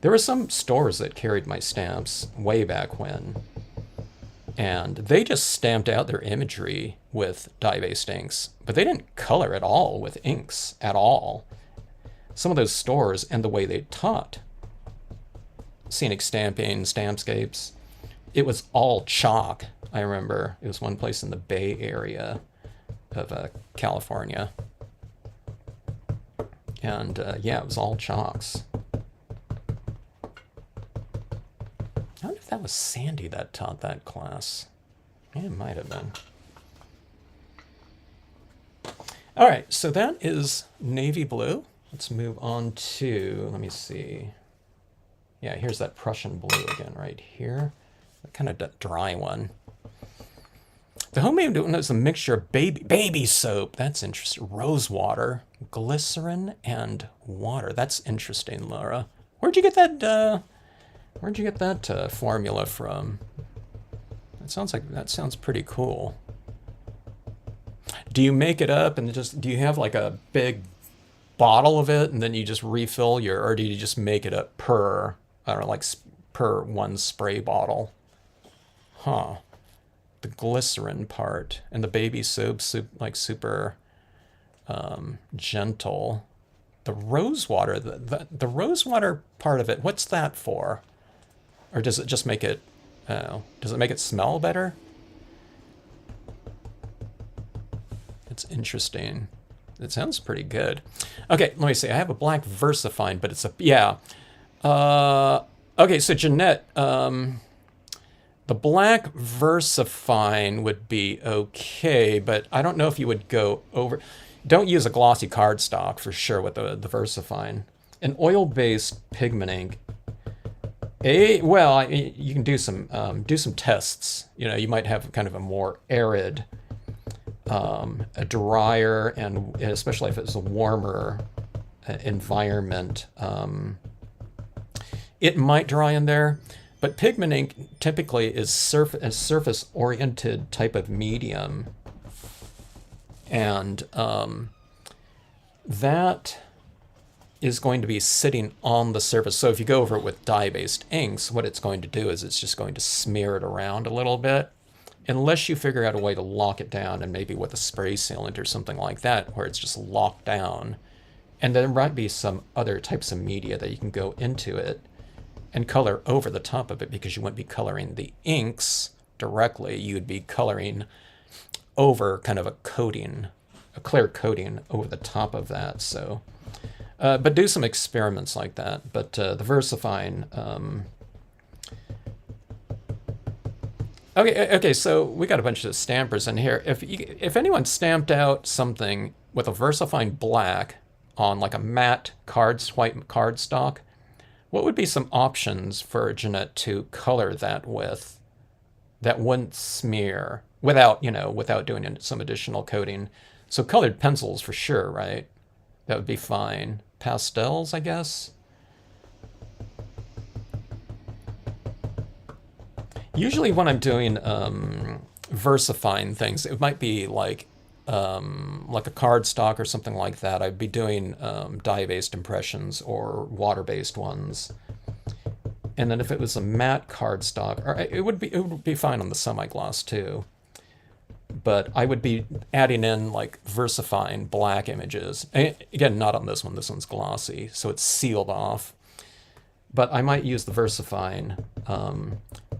There were some stores that carried my stamps way back when, and they just stamped out their imagery with dye-based inks, but they didn't color at all with inks at all. Some of those stores, and the way they taught scenic stamping, Stampscapes, it was all chalk. I remember it was one place in the Bay Area of California, and yeah, it was all chalks. I wonder if that was Sandy that taught that class. Yeah, it might have been. All right, so that is navy blue. Let's move on to, let me see. Yeah, here's that Prussian blue again right here. That kind of dry one. The homemade one is a mixture of baby soap. That's interesting. Rose water, glycerin, and water. That's interesting, Laura. Where'd you get that? Where'd you get that formula from? That sounds pretty cool. Do you make it up and do you have like a big bottle of it and then you just refill or do you just make it up per, I don't know, like per one spray bottle? Huh. The glycerin part and the baby soap, like super gentle. The rose water, the rose water part of it, what's that for? Or does it just make it, does it make it smell better? It's interesting. It sounds pretty good. Okay, let me see. I have a black VersaFine, but it's a, yeah. Okay, so Jeanette, the black VersaFine would be okay, but I don't know if you would go over. Don't use a glossy cardstock for sure with the VersaFine. An oil-based pigment ink. Well, you can do some tests. You know, you might have kind of a more arid, a drier, and especially if it's a warmer environment, it might dry in there. But pigment ink typically is a surface-oriented type of medium, and that is going to be sitting on the surface. So if you go over it with dye-based inks, what it's going to do is it's just going to smear it around a little bit, unless you figure out a way to lock it down, and maybe with a spray sealant or something like that, where it's just locked down. And there might be some other types of media that you can go into it and color over the top of it, because you wouldn't be coloring the inks directly. You'd be coloring over kind of a coating, a clear coating over the top of that. So, but do some experiments like that. But the VersaFine. Okay. So we got a bunch of stampers in here. If anyone stamped out something with a VersaFine black on like a matte white cardstock, what would be some options for Jeanette to color that with that wouldn't smear without doing some additional coating? So colored pencils for sure, right? That would be fine. Pastels, I guess. Usually when I'm doing VersaFine things, it might be like like a cardstock or something like that, I'd be doing dye-based impressions or water-based ones. And then if it was a matte cardstock, or it would be fine on the semi-gloss too. But I would be adding in like VersaFine black images. Again, not on this one. This one's glossy, so it's sealed off. But I might use the VersaFine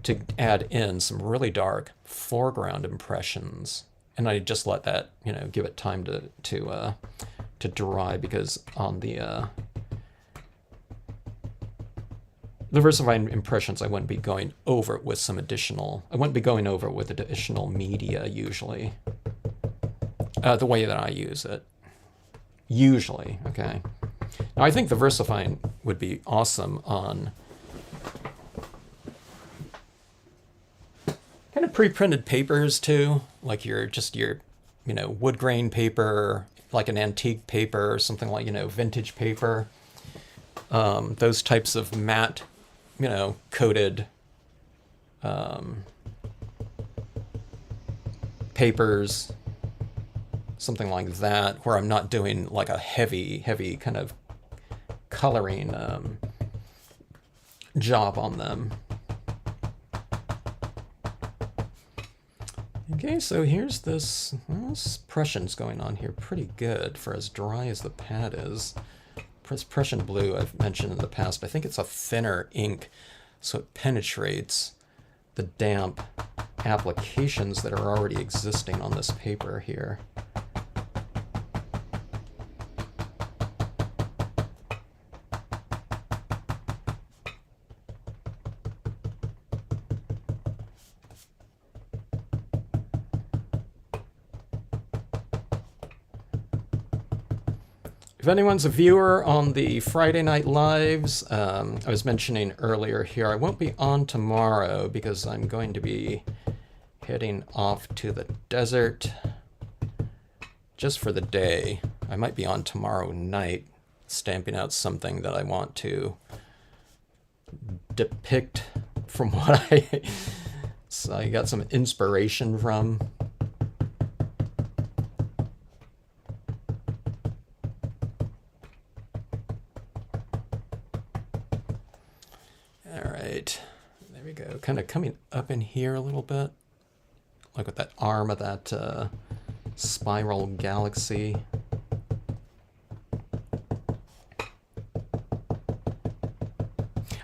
to add in some really dark foreground impressions, and I just let that, give it time to dry, because on the VersaFine impressions, I wouldn't be going over it with I wouldn't be going over it with additional media usually. The way that I use it. Usually, okay. Now I think the VersaFine would be awesome on kind of pre-printed papers too, like your wood grain paper, like an antique paper, or something like, vintage paper. Those types of matte, coated papers, something like that, where I'm not doing like a heavy kind of coloring job on them. Okay, so here's this Prussian's going on here pretty good for as dry as the pad is. Prussian blue, I've mentioned in the past, I think it's a thinner ink, so it penetrates the damp applications that are already existing on this paper here. If anyone's a viewer on the Friday Night Lives, I was mentioning earlier here, I won't be on tomorrow because I'm going to be heading off to the desert just for the day. I might be on tomorrow night, stamping out something that I want to depict from what so I got some inspiration from. There we go. Kind of coming up in here a little bit, like with that arm of that spiral galaxy.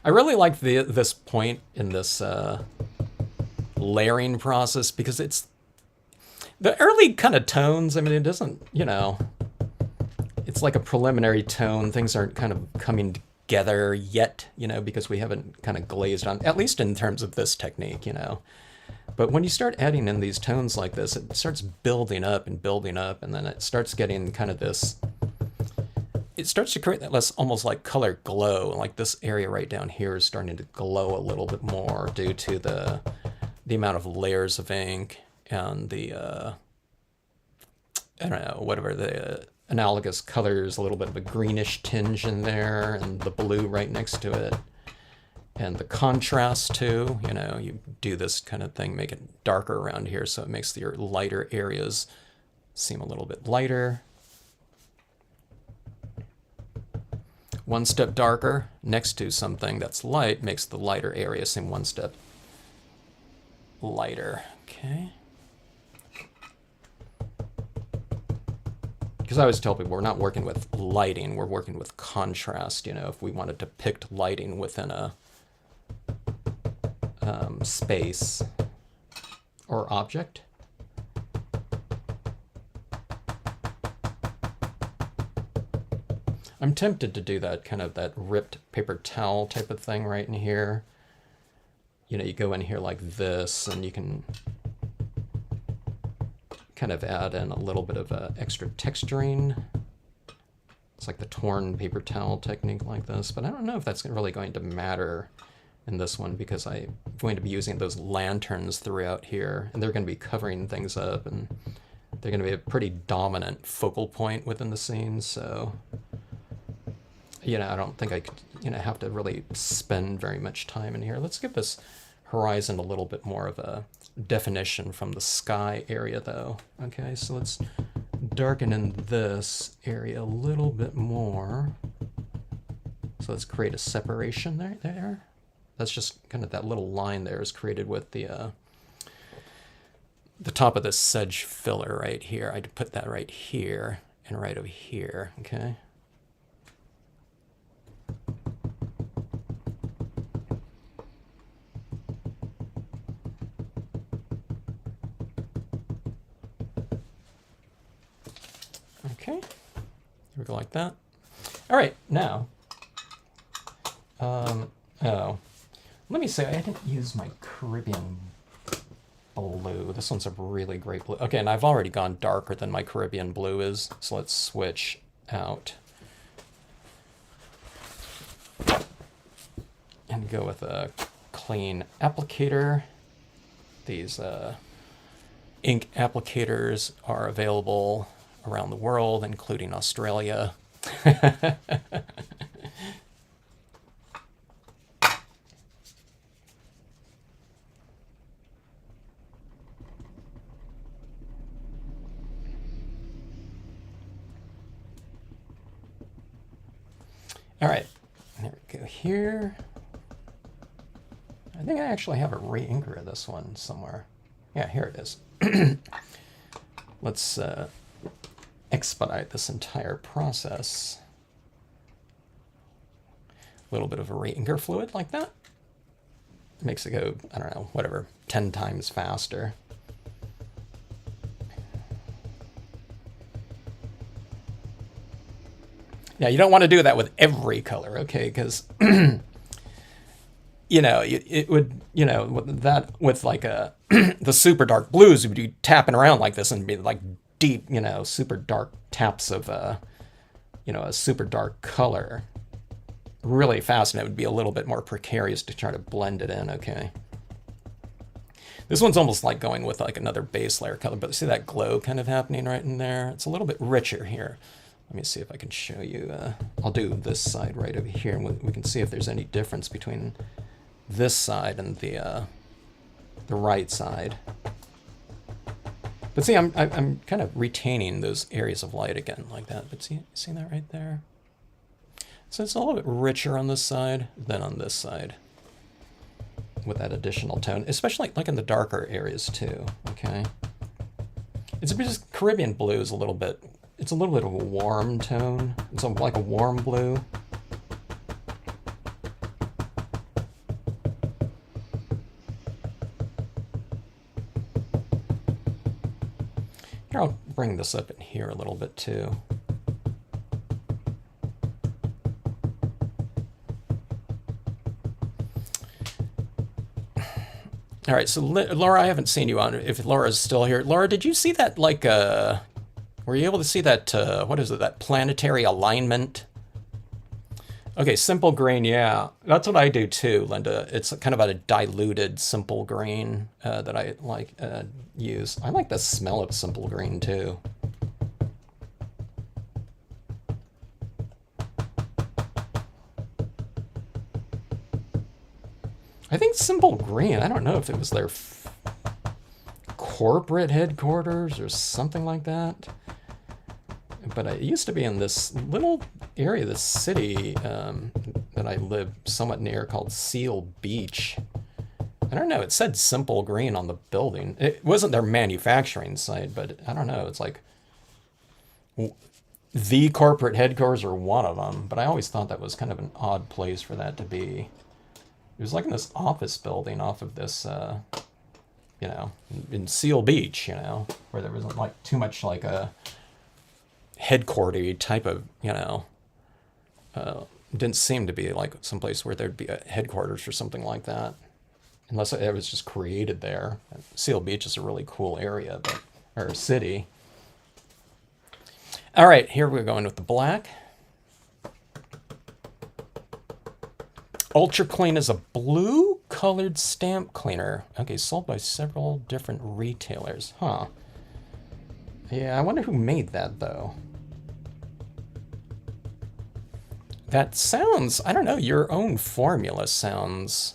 I really like this point in this layering process, because it's the early kind of tones. I mean, it doesn't, it's like a preliminary tone. Things aren't kind of coming together yet, because we haven't kind of glazed on, at least in terms of this technique, But when you start adding in these tones like this, it starts building up, and then it starts getting kind of this, it starts to create that less almost like color glow. Like this area right down here is starting to glow a little bit more due to the amount of layers of ink and the, I don't know, whatever the analogous colors, a little bit of a greenish tinge in there, and the blue right next to it. And the contrast too, you do this kind of thing, make it darker around here so it makes your lighter areas seem a little bit lighter. One step darker next to something that's light makes the lighter area seem one step lighter. Okay. Because I always tell people we're not working with lighting, we're working with contrast. If we wanted to depict lighting within a space or object. I'm tempted to do that kind of that ripped paper towel type of thing right in here. You go in here like this, and you can kind of add in a little bit of extra texturing. It's like the torn paper towel technique like this, but I don't know if that's really going to matter in this one, because I'm going to be using those lanterns throughout here, and they're going to be covering things up, and they're going to be a pretty dominant focal point within the scene. So, I don't think I could, have to really spend very much time in here. Let's give this horizon a little bit more of a definition from the sky area though. Okay, so let's darken in this area a little bit more. So let's create a separation there. That's just kind of that little line there is created with the top of the sedge filler right here. I'd put that right here and right over here, okay? Okay, here we go like that. All right, now, oh, let me say I didn't use my Caribbean blue. This one's a really great blue. Okay, and I've already gone darker than my Caribbean blue is, so let's switch out and go with a clean applicator. These ink applicators are available around the world, including Australia. All right, there we go here. I think I actually have a re-inker of this one somewhere. Yeah, here it is. Let's expedite this entire process. A little bit of a re-inker fluid like that. Makes it go, I don't know, whatever, 10 times faster. Now, you don't want to do that with every color, okay? Because, you know, it would, you know, with like the super dark blues, you'd be tapping around like this and be like deep, you know, super dark taps of, you know, a super dark color really fast, and it would be a little bit more precarious to try to blend it in, okay? This one's almost like going with like another base layer color, but see that glow kind of happening right in there? It's a little bit richer here. Let me see if I can show you. I'll do this side right over here, and we can see if there's any difference between this side and the right side. But see, I'm kind of retaining those areas of light again like that. But see that right there? So it's a little bit richer on this side than on this side with that additional tone, especially like in the darker areas too, okay? It's just Caribbean blue is a little bit, it's a little bit of a warm tone. It's like a warm blue. Here, I'll bring this up in here a little bit too. All right, so Laura, I haven't seen you on, if Laura's still here. Laura, did you see that, like, were you able to see that, what is it, that planetary alignment? Okay, simple green, yeah. That's what I do too, Linda. It's kind of a diluted simple green that I like use. I like the smell of simple green too. I think simple green, I don't know if it was their corporate headquarters or something like that. But it used to be in this little area of the city that I live somewhat near called Seal Beach. I don't know, it said simple green on the building. It wasn't their manufacturing site, but I don't know, it's like the corporate headquarters or one of them. But I always thought that was kind of an odd place for that to be. It was like in this office building off of this, you know, in Seal Beach, you know, where there wasn't like too much like a headquarter type of, you know, didn't seem to be like someplace where there'd be a headquarters or something like that, unless it was just created there. Seal Beach is a really cool area, but, or city. All right, here we're going with the black. Ultra Clean is a blue colored stamp cleaner. Okay, sold by several different retailers. Huh. Yeah, I wonder who made that though. That sounds, I don't know, your own formula sounds.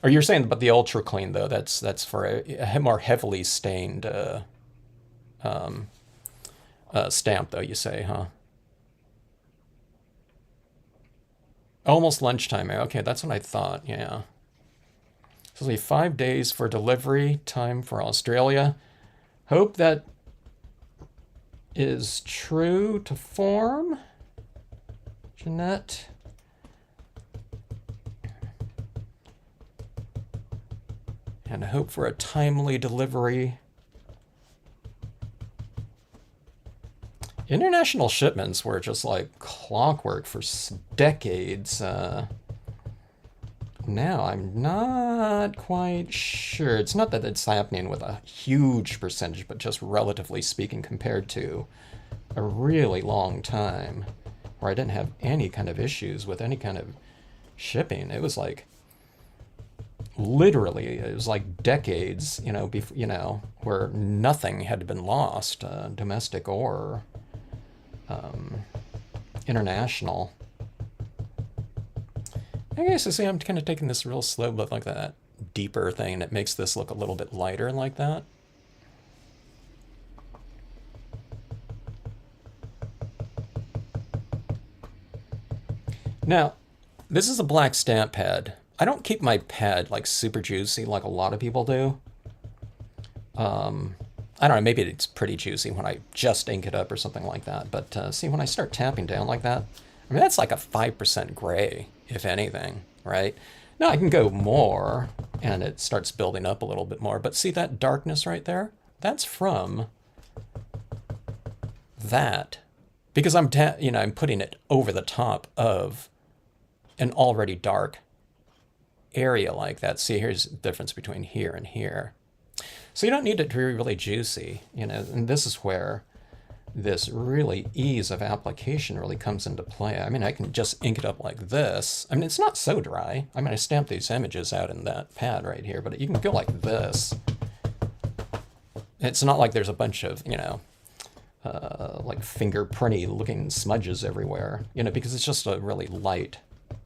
Or you're saying about the ultra clean though? That's for a more heavily stained stamp though. You say, huh? Almost lunchtime. Okay, that's what I thought. Yeah. So it'll be 5 days for delivery time for Australia. Hope that is true to form, Jeanette. And hope for a timely delivery. International shipments were just like clockwork for decades. Now I'm not quite sure. It's not that it's happening with a huge percentage, but just relatively speaking compared to a really long time where I didn't have any kind of issues with any kind of shipping. It was like literally, it was like decades, where nothing had been lost, domestic or international. I guess I see I'm kind of taking this real slow, but like that deeper thing, and it makes this look a little bit lighter like that. Now, this is a black stamp pad. I don't keep my pad like super juicy like a lot of people do. I don't know, maybe it's pretty juicy when I just ink it up or something like that. But see, when I start tapping down like that, I mean, that's like a 5% gray, if anything, right? Now I can go more and it starts building up a little bit more. But see that darkness right there? That's from that. Because I'm putting it over the top of an already dark area like that. See, here's the difference between here and here. So you don't need it to be really juicy, and this is where this really ease of application really comes into play. I mean, I can just ink it up like this. I mean, it's not so dry. I mean, I stamped these images out in that pad right here, but you can go like this. It's not like there's a bunch of, like fingerprinty looking smudges everywhere, because it's just a really light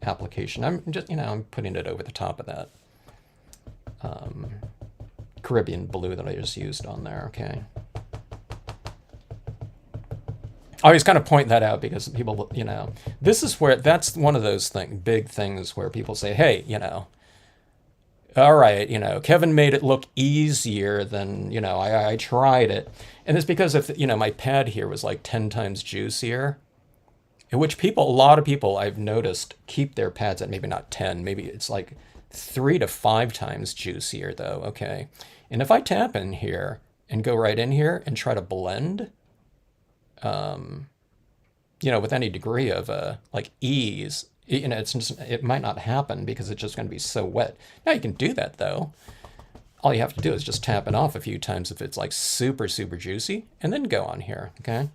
application. I'm just, I'm putting it over the top of that Caribbean blue that I just used on there, okay? I always kind of point that out because people, this is where, that's one of those big things where people say, hey, all right, Kevin made it look easier than, I tried it. And it's because if, my pad here was like 10 times juicier, in which a lot of people I've noticed keep their pads at maybe not 10, maybe it's like 3 to 5 times juicier though, okay? And if I tap in here and go right in here and try to blend, with any degree of like ease, it might not happen because it's just going to be so wet. Now you can do that though. All you have to do is just tap it off a few times if it's like super, super juicy, and then go on here, okay?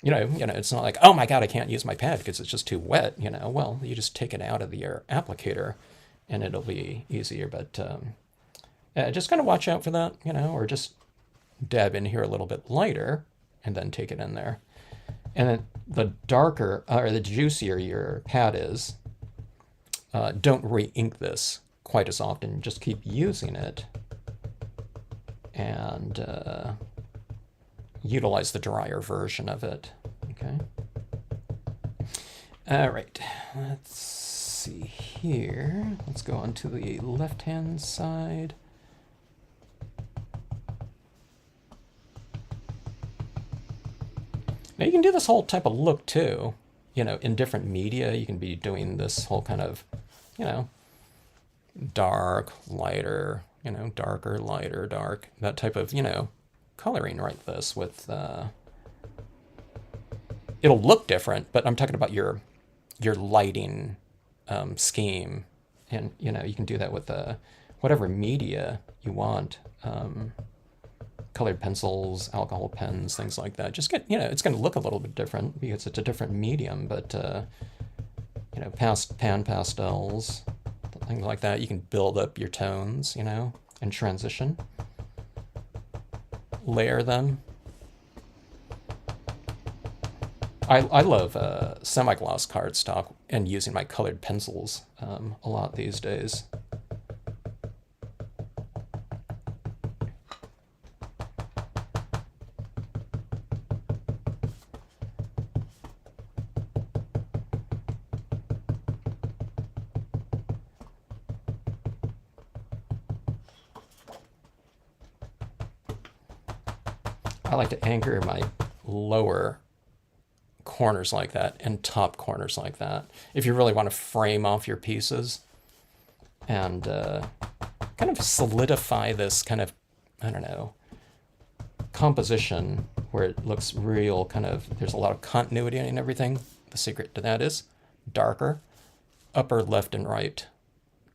It's not like, oh my God, I can't use my pad because it's just too wet, Well, you just take it out of your applicator and it'll be easier, but just kind of watch out for that, or just dab in here a little bit lighter and then take it in there. And then the darker, or the juicier your pad is, don't re-ink this quite as often. Just keep using it and utilize the drier version of it, okay? All right, let's see here. Let's go on to the left-hand side. Now you can do this whole type of look too, in different media. You can be doing this whole kind of, dark, lighter, darker, lighter, dark, that type of, coloring like this with, it'll look different, but I'm talking about your lighting scheme. And, you can do that with whatever media you want. Colored pencils, alcohol pens, things like that. Just get, it's going to look a little bit different because it's a different medium, but, pan pastels, things like that. You can build up your tones, and transition. Layer them. I love semi-gloss cardstock and using my colored pencils a lot these days. I like to anchor my lower corners like that and top corners like that. If you really want to frame off your pieces and kind of solidify this kind of, I don't know, composition where it looks real kind of, there's a lot of continuity and everything. The secret to that is darker upper left and right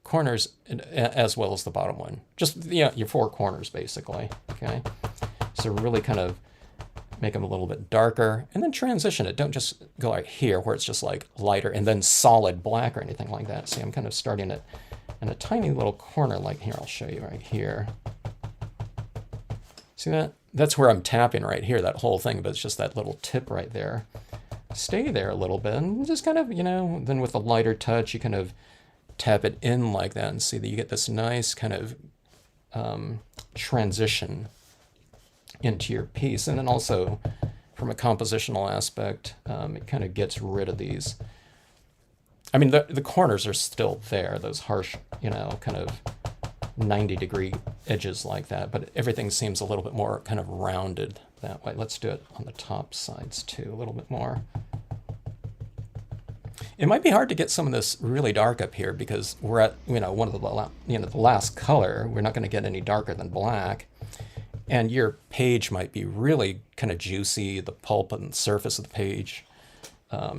corners as well as the bottom one. Just, yeah, your four corners basically, okay? So really kind of make them a little bit darker and then transition it. Don't just go like here where it's just like lighter and then solid black or anything like that. See, I'm kind of starting it in a tiny little corner like here. I'll show you right here. See that? That's where I'm tapping right here, that whole thing, but it's just that little tip right there. Stay there a little bit and just kind of, you know, then with a lighter touch, you kind of tap it in like that and see that you get this nice kind of transition into your piece. And then also from a compositional aspect, it kind of gets rid of these. I mean, the corners are still there, those harsh, you know, kind of 90-degree edges like that, but everything seems a little bit more kind of rounded that way. Let's do it on the top sides too, a little bit more. It might be hard to get some of this really dark up here because we're at, you know, one of the last color. We're not going to get any darker than black. And your page might be really kind of juicy. The pulp and the surface of the page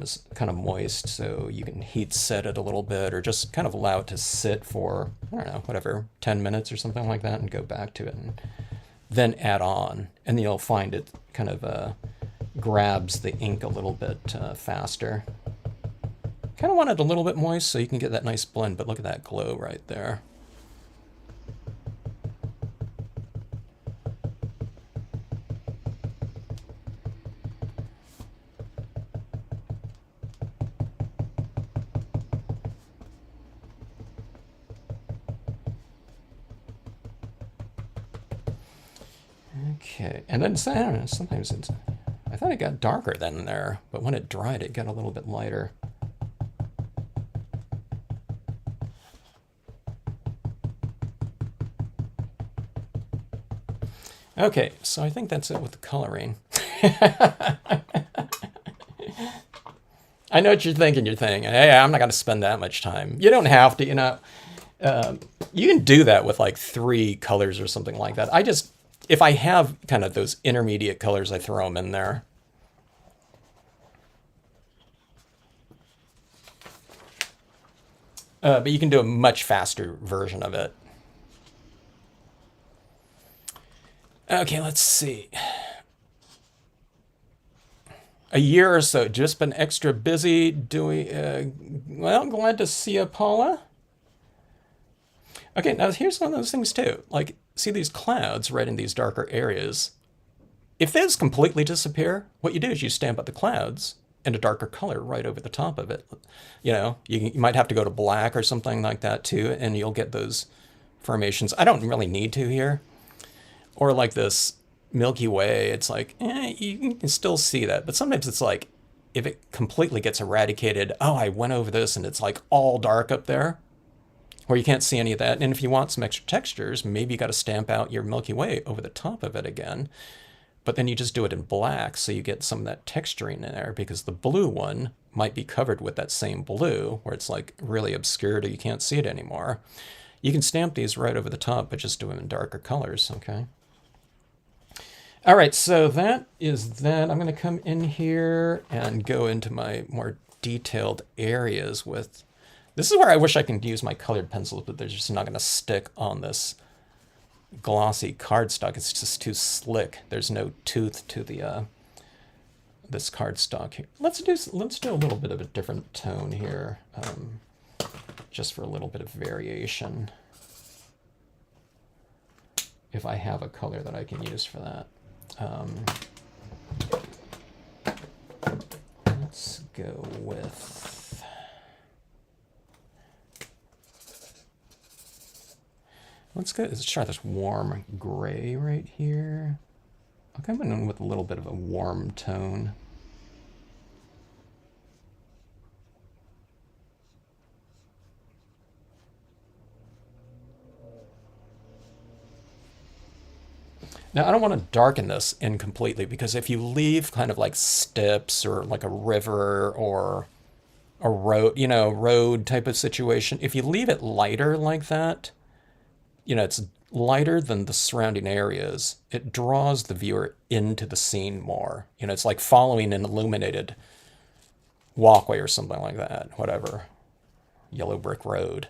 is kind of moist, so you can heat set it a little bit or just kind of allow it to sit for, I don't know, whatever, 10 minutes or something like that and go back to it and then add on. And then you'll find it kind of grabs the ink a little bit faster. Kind of want it a little bit moist so you can get that nice blend, but look at that glow right there. Okay, and then I don't know, sometimes it's, I thought it got darker than there, but when it dried, it got a little bit lighter. Okay, so I think that's it with the coloring. I know what you're thinking. You're thinking, hey, I'm not going to spend that much time. You don't have to, you know. You can do that with like 3 colors or something like that. I just, if I have kind of those intermediate colors, I throw them in there. But you can do a much faster version of it. Okay, let's see. A year or so, just been extra busy doing, well, glad to see you, Paula. Okay, now here's one of those things too. Like, see these clouds right in these darker areas. If those completely disappear, what you do is you stamp out the clouds and a darker color right over the top of it. You know, you might have to go to black or something like that too, and you'll get those formations. I don't really need to here. Or like this Milky Way, it's like, you can still see that. But sometimes it's like, if it completely gets eradicated, oh, I went over this and it's like all dark up there, or you can't see any of that. And if you want some extra textures, maybe you got to stamp out your Milky Way over the top of it again. But then you just do it in black, so you get some of that texturing in there, because the blue one might be covered with that same blue, where it's like really obscured or you can't see it anymore. You can stamp these right over the top, but just do them in darker colors, okay? All right, so that is that. I'm going to come in here and go into my more detailed areas with... This is where I wish I could use my colored pencils, but they're just not going to stick on this glossy cardstock. It's just too slick. There's no tooth to the this cardstock here. Let's do a little bit of a different tone here, just for a little bit of variation. If I have a color that I can use for that. Let's go with, let's try this warm gray right here. I'll come in with a little bit of a warm tone. Now, I don't want to darken this in completely because if you leave kind of like steps or like a river or a road, road type of situation, if you leave it lighter like that, it's lighter than the surrounding areas. It draws the viewer into the scene more. It's like following an illuminated walkway or something like that, whatever. Yellow brick road.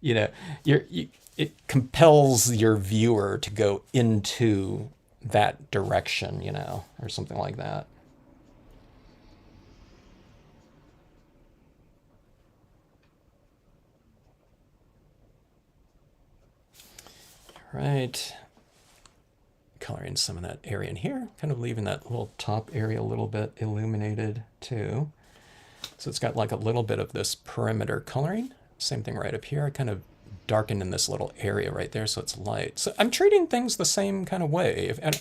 you know, it compels your viewer to go into that direction, or something like that. Right. Coloring some of that area in here, kind of leaving that little top area a little bit illuminated too. So it's got like a little bit of this perimeter coloring. Same thing right up here. I kind of darkened in this little area right there so it's light. So I'm treating things the same kind of way. I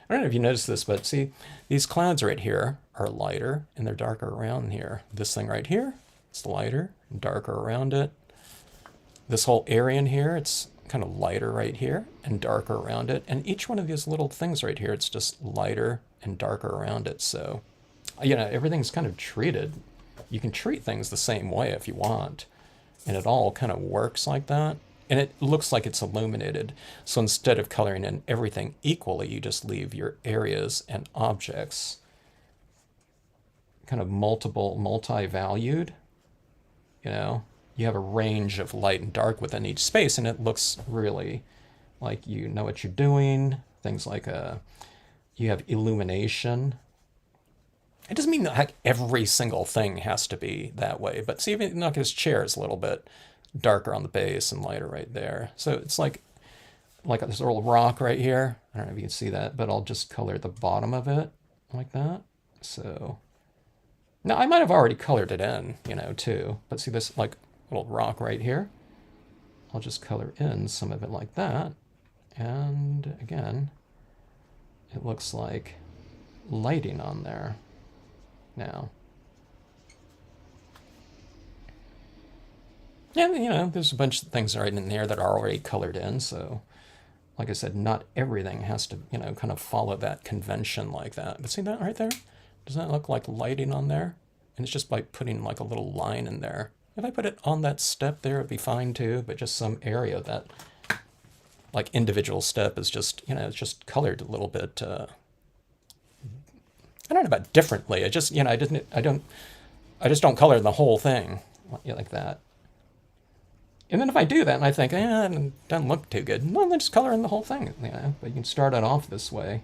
don't know if you noticed this, but see, these clouds right here are lighter and they're darker around here. This thing right here, it's lighter and darker around it. This whole area in here, it's kind of lighter right here and darker around it. And each one of these little things right here, it's just lighter and darker around it. So, everything's kind of treated. You can treat things the same way if you want. And it all kind of works like that. And it looks like it's illuminated. So instead of coloring in everything equally, you just leave your areas and objects kind of multi-valued. You have a range of light and dark within each space, and it looks really like you know what you're doing. Things like you have illumination. It doesn't mean that like every single thing has to be that way, but see, even like his chair is a little bit darker on the base and lighter right there. So it's like this little rock right here. I don't know if you can see that, but I'll just color the bottom of it like that. So now I might have already colored it in, too. But see this like little rock right here? I'll just color in some of it like that. And again, it looks like lighting on there now. And, there's a bunch of things right in there that are already colored in. So, like I said, not everything has to, kind of follow that convention like that. But see that right there? Doesn't that look like lighting on there? And it's just by putting like a little line in there. If I put it on that step there, it'd be fine too, but just some area that like individual step is just, it's just colored a little bit. I don't know about differently. I just, I just don't color the whole thing like that. And then if I do that and I think, it doesn't look too good, well, then just color in the whole thing, But you can start it off this way.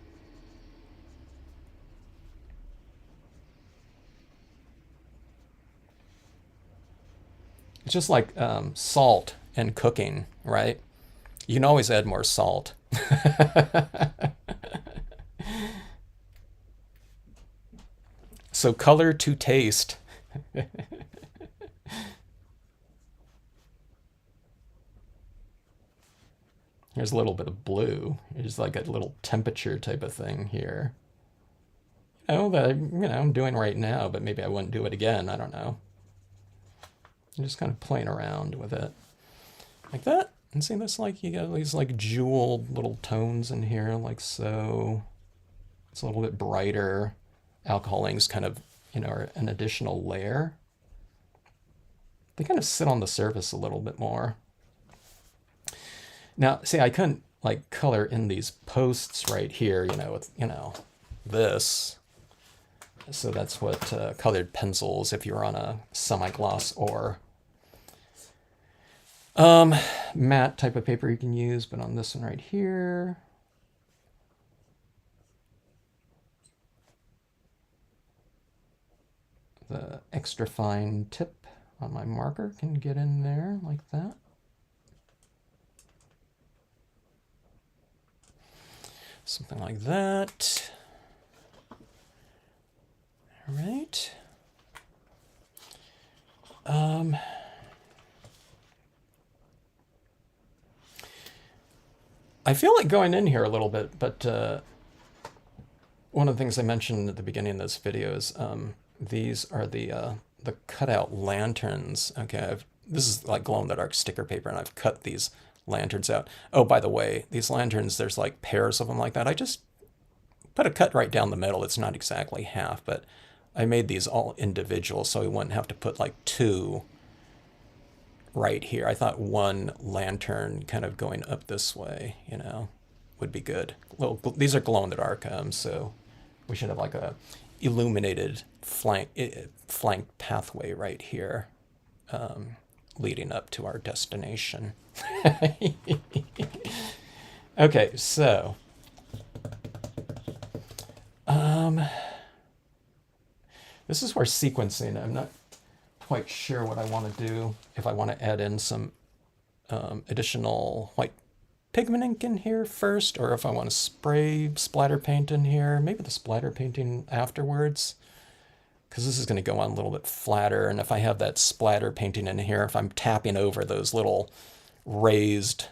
It's just like salt and cooking, right? You can always add more salt. So color to taste. Here's a little bit of blue. It's like a little temperature type of thing here. That I'm doing right now, but maybe I wouldn't do it again. I don't know. I'm just kind of playing around with it like that. And see this, like you got these like jeweled little tones in here, like so. It's a little bit brighter. Alcohol inks kind of, are an additional layer. They kind of sit on the surface a little bit more. Now, see, I couldn't like color in these posts right here, with, this. So that's what colored pencils, if you're on a semi-gloss or matte type of paper you can use, but on this one right here, the extra fine tip on my marker can get in there like that. Something like that. All right. I feel like going in here a little bit, but one of the things I mentioned at the beginning of this video is these are the cutout lanterns. Okay, this is like glow-in-the-dark sticker paper, and I've cut these lanterns out. Oh, by the way, these lanterns, there's like pairs of them like that. I just put a cut right down the middle. It's not exactly half, but I made these all individual so we wouldn't have to put like two right here. I thought one lantern kind of going up this way, you know, would be good. These are glow in the dark, so we should have like a illuminated flank pathway right here, leading up to our destination. Okay, so this is where sequencing, I'm not quite sure what I want to do, if I want to add in some additional white pigment ink in here first, or if I want to spray splatter paint in here, maybe the splatter painting afterwards, because this is going to go on a little bit flatter, and if I have that splatter painting in here, if I'm tapping over those little raised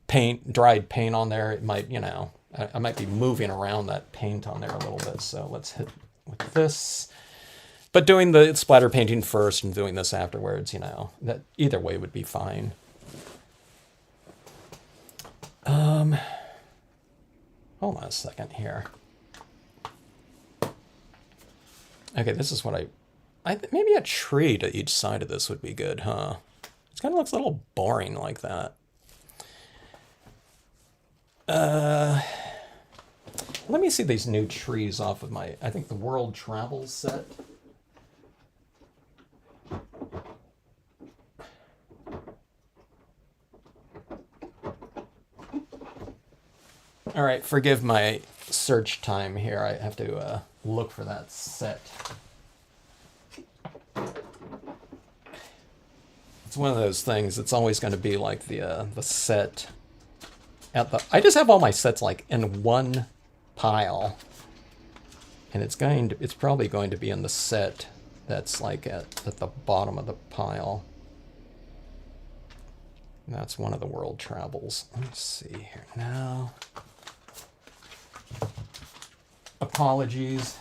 paint, dried paint on there, it might, you know, I might be moving around that paint on there a little bit, so let's hit with this. But doing the splatter painting first and doing this afterwards, you know, that either way would be fine. Hold on a second here. Okay, this is what maybe a tree to each side of this would be good, huh? It kind of looks a little boring like that. Let me see these new trees off of my, I think the World Travel set. All right, forgive my search time here. I have to look for that set. It's one of those things. It's always going to be like the set at the. I just have all my sets like in one pile, and it's probably going to be in the set that's like at the bottom of the pile. And that's one of the World Travels. Let's see here now. Apologies.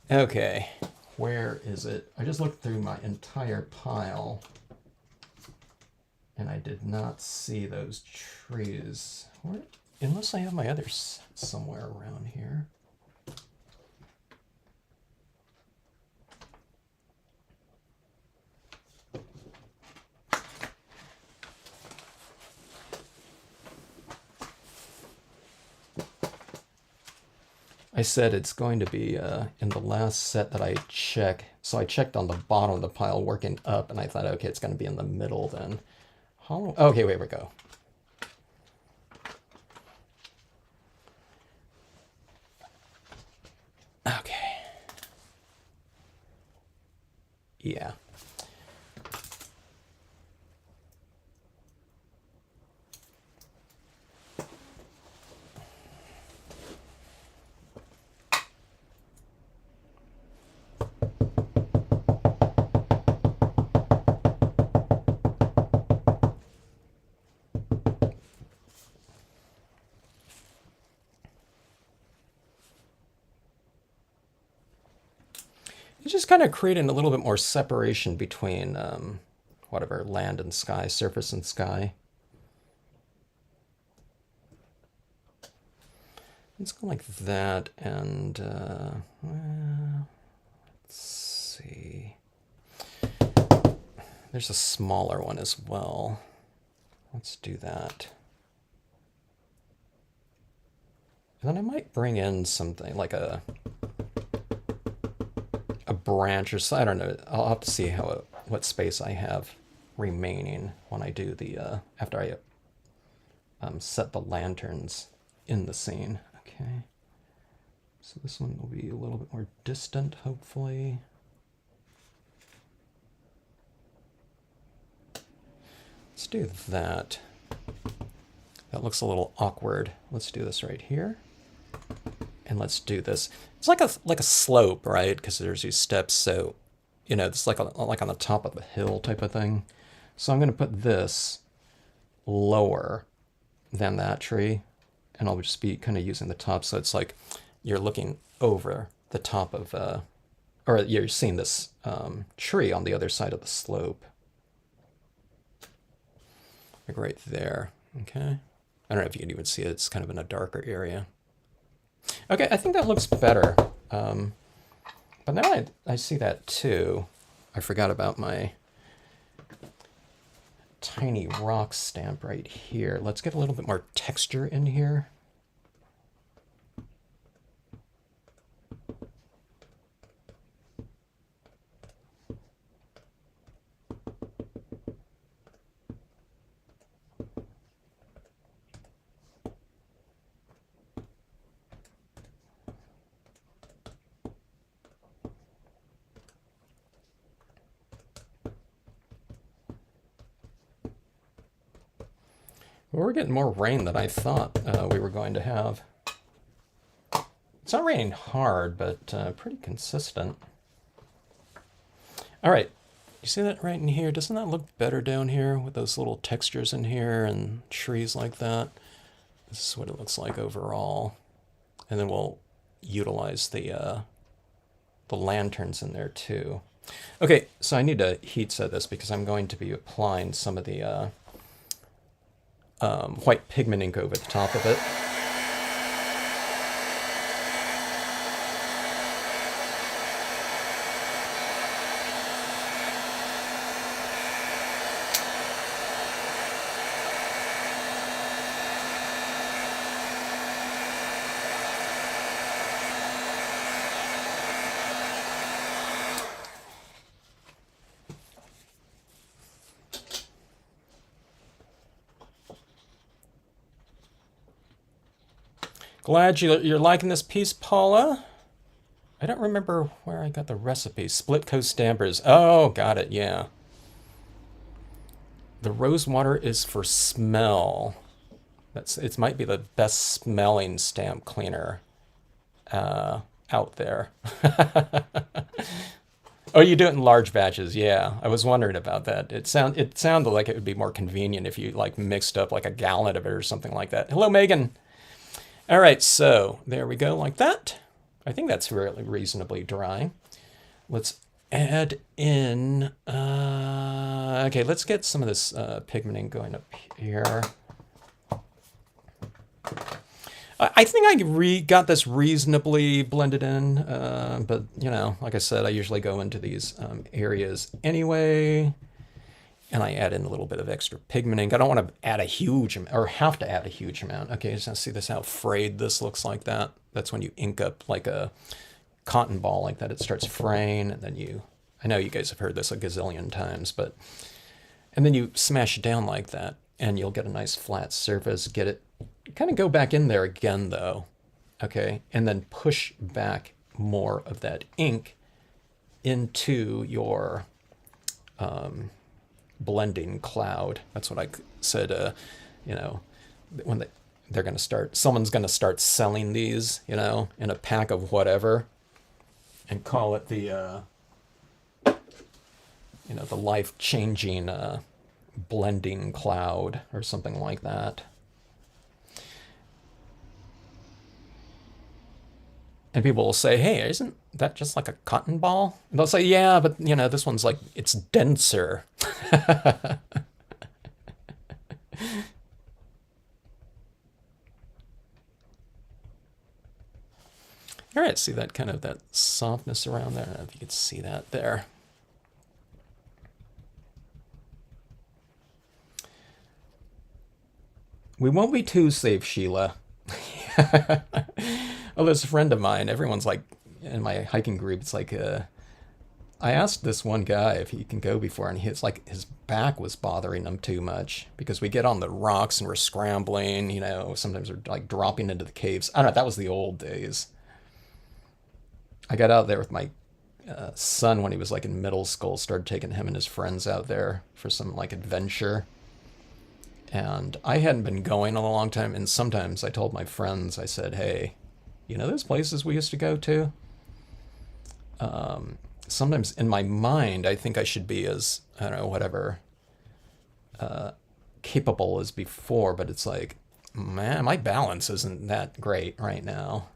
Okay, where is it? I just looked through my entire pile and I did not see those trees. Where, unless I have my other set somewhere around here. I said it's going to be in the last set that I check. So I checked on the bottom of the pile working up, and I thought, okay, it's going to be in the middle then. Okay, wait, we go. Okay. Yeah. It's just kind of creating a little bit more separation between whatever, land and sky, surface and sky. Let's go like that, and let's see. There's a smaller one as well. Let's do that. And then I might bring in something like a branch or so. I don't know. I'll have to see what space I have remaining when I do the after I set the lanterns in the scene. Okay. So this one will be a little bit more distant, hopefully. Let's do that. That looks a little awkward. Let's do this right here. And let's do this. It's like a slope, right? Because there's these steps, so it's like on the top of a hill type of thing. So I'm going to put this lower than that tree, and I'll just be kind of using the top, so it's like you're looking over the top of, or you're seeing this tree on the other side of the slope. Like right there, okay? I don't know if you can even see it, it's kind of in a darker area. Okay, I think that looks better. But now I see that too. I forgot about my tiny rock stamp right here. Let's get a little bit more texture in here. Well, we're getting more rain than I thought we were going to have. It's not raining hard, but pretty consistent. All right, you see that right in here? Doesn't that look better down here with those little textures in here and trees like that? This is what it looks like overall. And then we'll utilize the lanterns in there too. Okay, so I need to heat set this because I'm going to be applying some of the white pigment ink over the top of it. Glad you're liking this piece, Paula. I don't remember where I got the recipe. Split coat stampers. Oh, got it, yeah. The rose water is for smell. It might be the best smelling stamp cleaner out there. Oh, you do it in large batches, yeah. I was wondering about that. It sounded like it would be more convenient if you like mixed up like a gallon of it or something like that. Hello, Megan. All right, so there we go, like that. I think that's really reasonably dry. Let's add in, okay, let's get some of this pigmenting going up here. I think I got this reasonably blended in, but like I said, I usually go into these areas anyway. And I add in a little bit of extra pigment ink. I don't want to add a huge amount, or have to add a huge amount. Okay, so see this, how frayed this looks like that? That's when you ink up like a cotton ball like that. It starts fraying, and then I know you guys have heard this a gazillion times, and then you smash it down like that, and you'll get a nice flat surface. Get it, kind of go back in there again though, okay? And then push back more of that ink into your, blending cloud. That's what I said, when they're going to start, someone's going to start selling these, in a pack of whatever, and call it the, the life-changing blending cloud or something like that. And people will say, hey, isn't that just like a cotton ball? And they'll say, yeah, but this one's like, it's denser. All right, see that kind of that softness around there? I don't know if you could see that there. We won't be too safe, Sheila. Oh, there's a friend of mine. Everyone's like, in my hiking group, it's like, I asked this one guy if he can go before, and his back was bothering him too much because we get on the rocks and we're scrambling, sometimes we're like dropping into the caves. I don't know, that was the old days. I got out there with my son when he was like in middle school, started taking him and his friends out there for some like adventure. And I hadn't been going in a long time, and sometimes I told my friends, I said, hey, You know those places we used to go to? Sometimes in my mind, I think I should be as, I don't know, whatever, capable as before, but it's like, man, my balance isn't that great right now.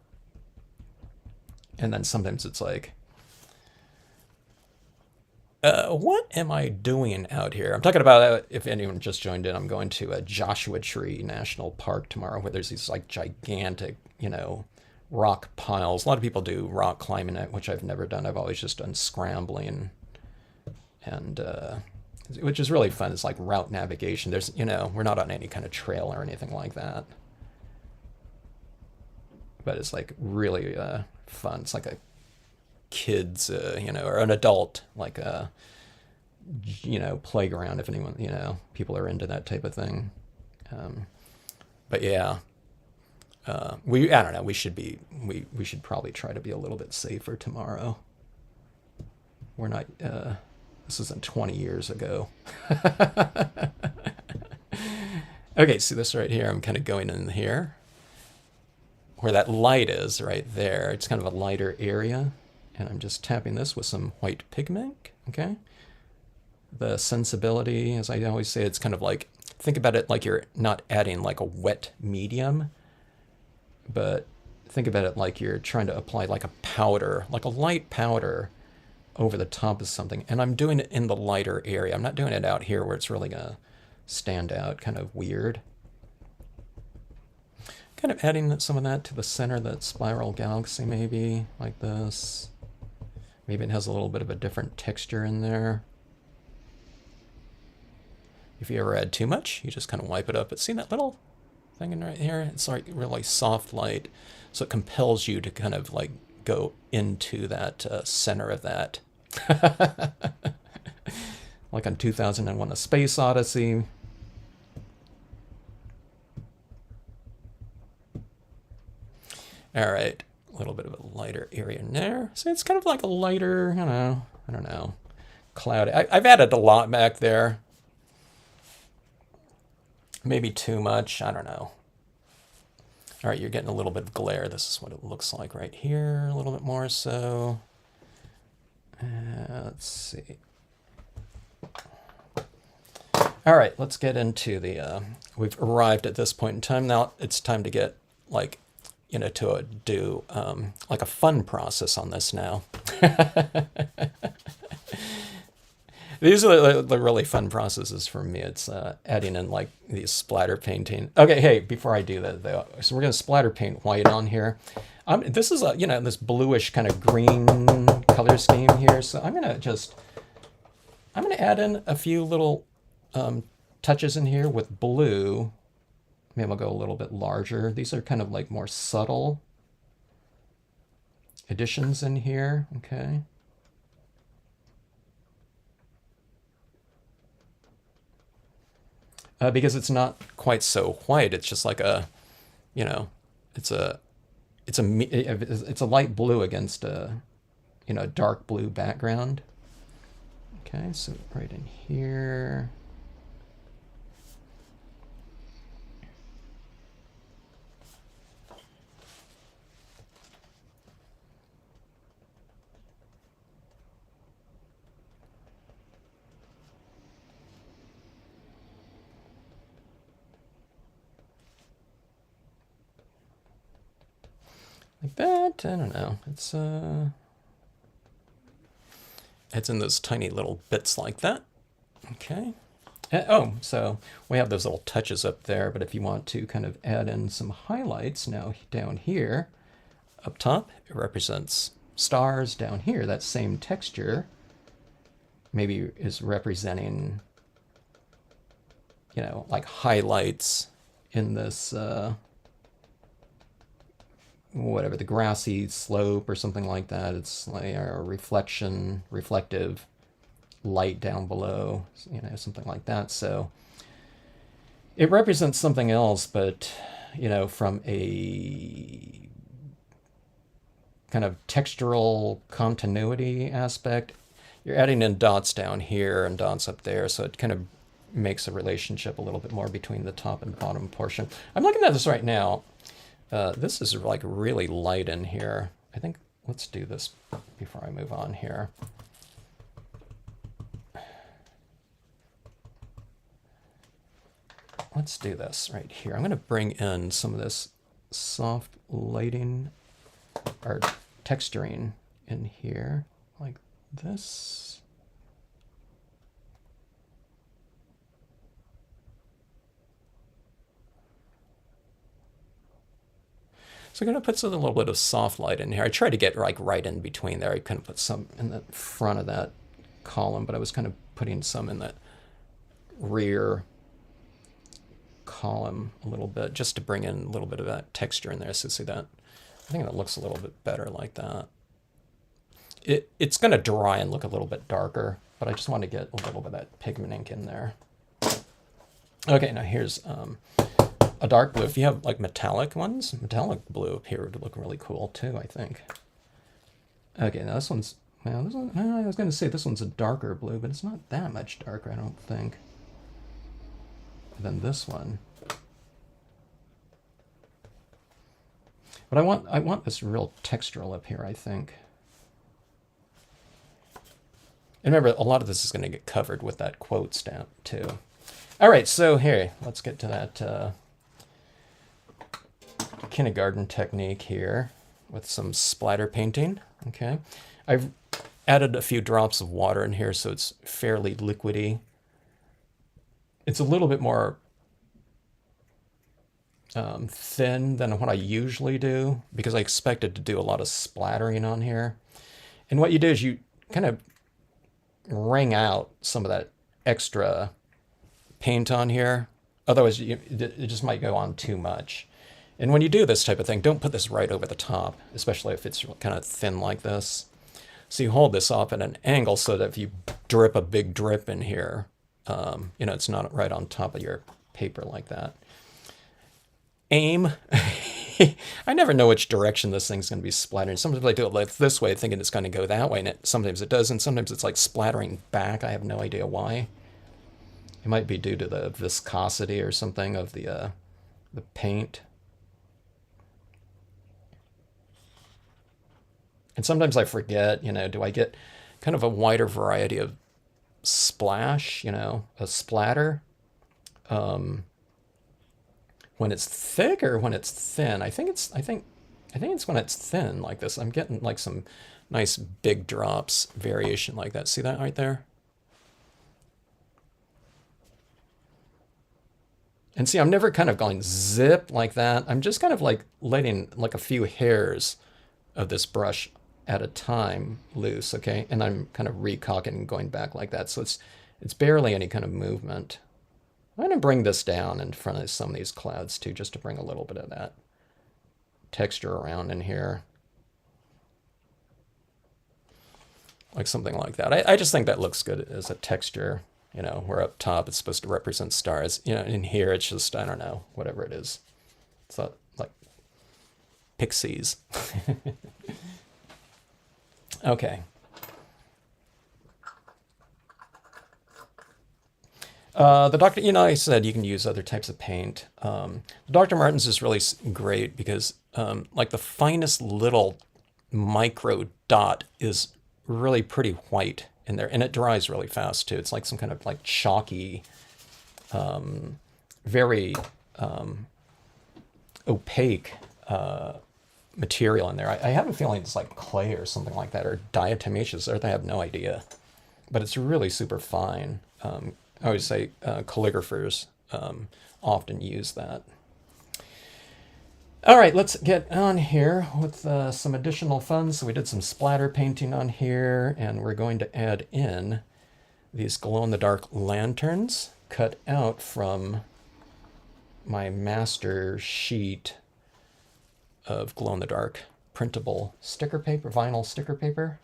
And then sometimes it's like, what am I doing out here? I'm talking about, if anyone just joined in, I'm going to a Joshua Tree National Park tomorrow where there's these like gigantic, you know, rock piles. A lot of people do rock climbing, which I've never done. I've always just done scrambling, and which is really fun. It's like route navigation. There's, you know, we're not on any kind of trail or anything like that, but it's like really fun. It's like a kid's, you know, or an adult, like a, you know, playground, if anyone, you know, people are into that type of thing. But yeah, I don't know, we should probably try to be a little bit safer tomorrow. We're not, this isn't 20 years ago. Okay, see this right here? I'm kind of going in here where that light is right there. It's kind of a lighter area. And I'm just tapping this with some white pigment, okay? The sensibility, as I always say, it's kind of like, think about it like you're not adding like a wet medium, but think about it like you're trying to apply like a powder, like a light powder over the top of something. And I'm doing it in the lighter area. I'm not doing it out here where it's really gonna stand out kind of weird. Kind of adding some of that to the center of that spiral galaxy, maybe like this. Maybe it has a little bit of a different texture in there. If you ever add too much, you just kind of wipe it up. But see that little thing in right here? It's like really soft light. So it compels you to kind of like go into that center of that. Like on 2001: A Space Odyssey. All right. A little bit of a lighter area in there. So it's kind of like a lighter, I don't know, cloudy. I've added a lot back there. Maybe too much, I don't know. All right, you're getting a little bit of glare. This is what it looks like right here, a little bit more so. Let's see. All right, let's get into the, we've arrived at this point in time. Now it's time to get like, you know, to do like a fun process on this now. These are the really fun processes for me. It's adding in like these splatter painting. Okay, hey, before I do that though, so we're gonna splatter paint white on here. This is a, you know, this bluish kind of green color scheme here. So I'm gonna add in a few little touches in here with blue. Maybe I'll go a little bit larger. These are kind of like more subtle additions in here, okay? Because it's not quite so white. It's just like a, you know, it's a light blue against a, you know, dark blue background. Okay, so right in here. Like that, I don't know. It's in those tiny little bits like that. Okay. Oh, so we have those little touches up there, but if you want to kind of add in some highlights now down here, up top, it represents stars. Down here, that same texture maybe is representing, you know, like highlights in this, whatever, the grassy slope or something like that. It's like a reflective light down below, you know, something like that. So it represents something else, but, you know, from a kind of textural continuity aspect, you're adding in dots down here and dots up there, so it kind of makes a relationship a little bit more between the top and bottom portion. I'm looking at this right now This is like really light in here. I think let's do this before I move on here. Let's do this right here. I'm going to bring in some of this soft lighting or texturing in here like this. So I'm going to put a little bit of soft light in here. I tried to get like right in between there. I kind of put some in the front of that column, but I was kind of putting some in the rear column a little bit just to bring in a little bit of that texture in there. So see that? I think that looks a little bit better like that. It's going to dry and look a little bit darker, but I just want to get a little bit of that pigment ink in there. Okay, now here's a dark blue. If you have like metallic ones, metallic blue up here would look really cool too, I think. Okay, now this one's, well, this one, I was going to say this one's a darker blue, but it's not that much darker, I don't think, than this one. But I want this real textural up here, I think. And remember, a lot of this is going to get covered with that quote stamp too. All right, so here, let's get to that kindergarten technique here with some splatter painting. Okay, I've added a few drops of water in here, so it's fairly liquidy. It's a little bit more thin than what I usually do because I expected to do a lot of splattering on here. And what you do is you kind of wring out some of that extra paint on here. Otherwise, it just might go on too much. And when you do this type of thing, don't put this right over the top, especially if it's kind of thin like this. So you hold this off at an angle so that if you drip a big drip in here, you know, it's not right on top of your paper like that. Aim. I never know which direction this thing's going to be splattering. Sometimes I do it like this way, thinking it's going to go that way, and sometimes it does, and sometimes it's like splattering back. I have no idea why. It might be due to the viscosity or something of the paint. And sometimes I forget, you know, do I get kind of a wider variety of splash, you know, a splatter? When it's thick or when it's thin? I think it's when it's thin like this. I'm getting like some nice big drops variation like that. See that right there? And see, I'm never kind of going zip like that. I'm just kind of like letting like a few hairs of this brush at a time loose, okay? And I'm kind of recocking and going back like that. So it's barely any kind of movement. I'm going to bring this down in front of some of these clouds too, just to bring a little bit of that texture around in here. Like something like that. I just think that looks good as a texture, you know, where up top it's supposed to represent stars. You know, in here it's just, I don't know, whatever it is. It's like pixies. Okay. The Dr. You know, I said you can use other types of paint. Dr. Martin's is really great because like the finest little micro dot is really pretty white in there, and it dries really fast too. It's like some kind of like chalky, very opaque material in there. I have a feeling it's like clay or something like that, or diatomaceous earth. I have no idea, but it's really super fine. I always say calligraphers often use that. All right, let's get on here with some additional fun. So we did some splatter painting on here, and we're going to add in these glow-in-the-dark lanterns cut out from my master sheet of glow-in-the-dark printable sticker paper, vinyl sticker paper.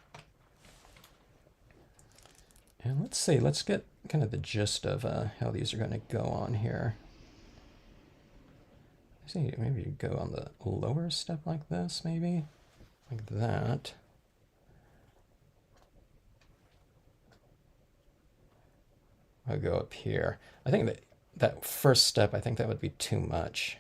And let's see, let's get kind of the gist of how these are going to go on here. See, maybe you go on the lower step like this, maybe like that. I'll go up here. I think that first step, I think that would be too much.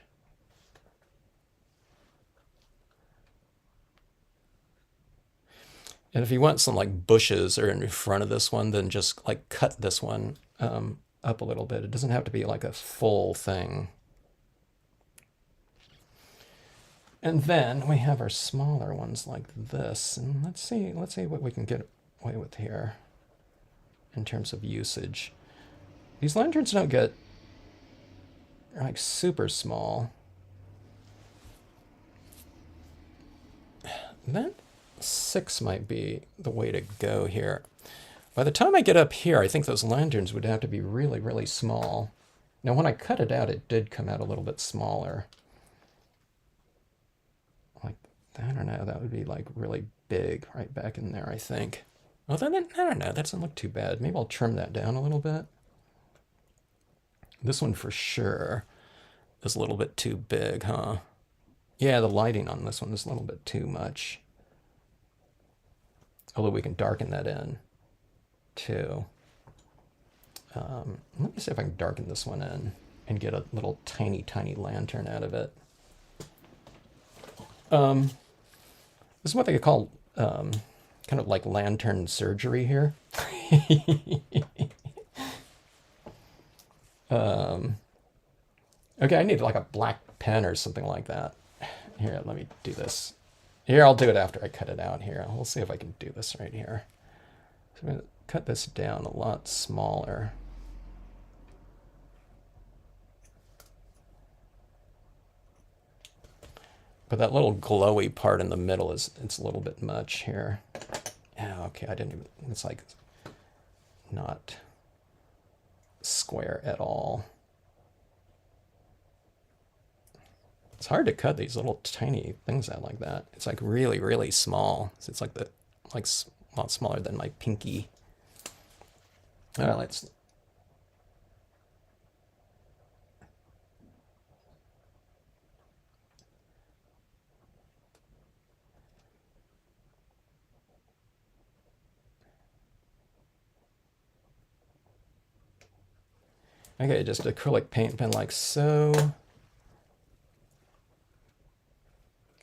And if you want some like bushes or in front of this one, then just like cut this one up a little bit. It doesn't have to be like a full thing. And then we have our smaller ones like this. And let's see what we can get away with here in terms of usage. These lanterns don't get like super small. That 6 might be the way to go here. By the time I get up here, I think those lanterns would have to be really, really small. Now, when I cut it out, it did come out a little bit smaller. Like, I don't know, that would be like really big right back in there, I think. Although, I don't know, that doesn't look too bad. Maybe I'll trim that down a little bit. This one for sure is a little bit too big, huh? Yeah, the lighting on this one is a little bit too much. Although we can darken that in, too. Let me see if I can darken this one in and get a little tiny, tiny lantern out of it. This is what they call kind of like lantern surgery here. Okay, I need like a black pen or something like that. Here, let me do this. Here, I'll do it after I cut it out here. We'll see if I can do this right here. So I'm going to cut this down a lot smaller. But that little glowy part in the middle it's a little bit much here. Yeah, okay, I didn't even, it's like not square at all. It's hard to cut these little tiny things out like that. It's like really, really small. So it's like a lot smaller than my pinky. All right, let's. Okay, just acrylic paint pen like so.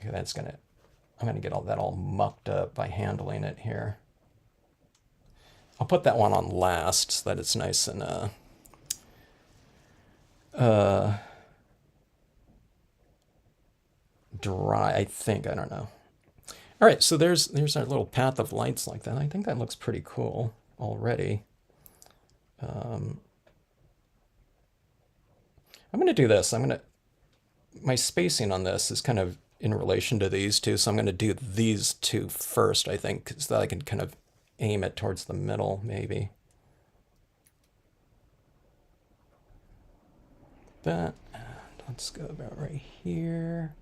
Okay, I'm gonna get all that all mucked up by handling it here. I'll put that one on last so that it's nice and dry, I think. I don't know. All right, so there's our little path of lights like that. I think that looks pretty cool already. I'm going to do this. My spacing on this is kind of in relation to these two, so I'm going to do these two first, I think, so that I can kind of aim it towards the middle, maybe. That, and let's go about right here,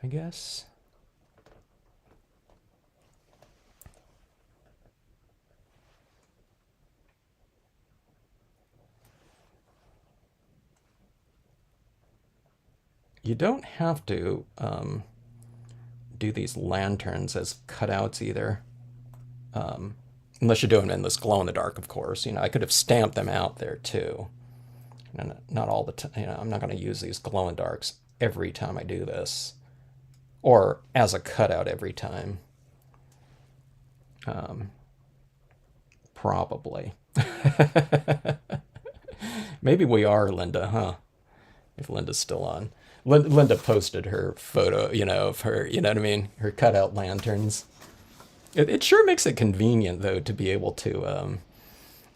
I guess. You don't have to do these lanterns as cutouts either, unless you're doing them in this glow-in-the-dark, of course. You know, I could have stamped them out there too. And not all the time. You know, I'm not going to use these glow-in-darks every time I do this, or as a cutout every time. Probably. Maybe we are, Linda, huh? If Linda's still on. Linda posted her photo, you know, of her, you know what I mean? Her cutout lanterns. It sure makes it convenient, though, to be able to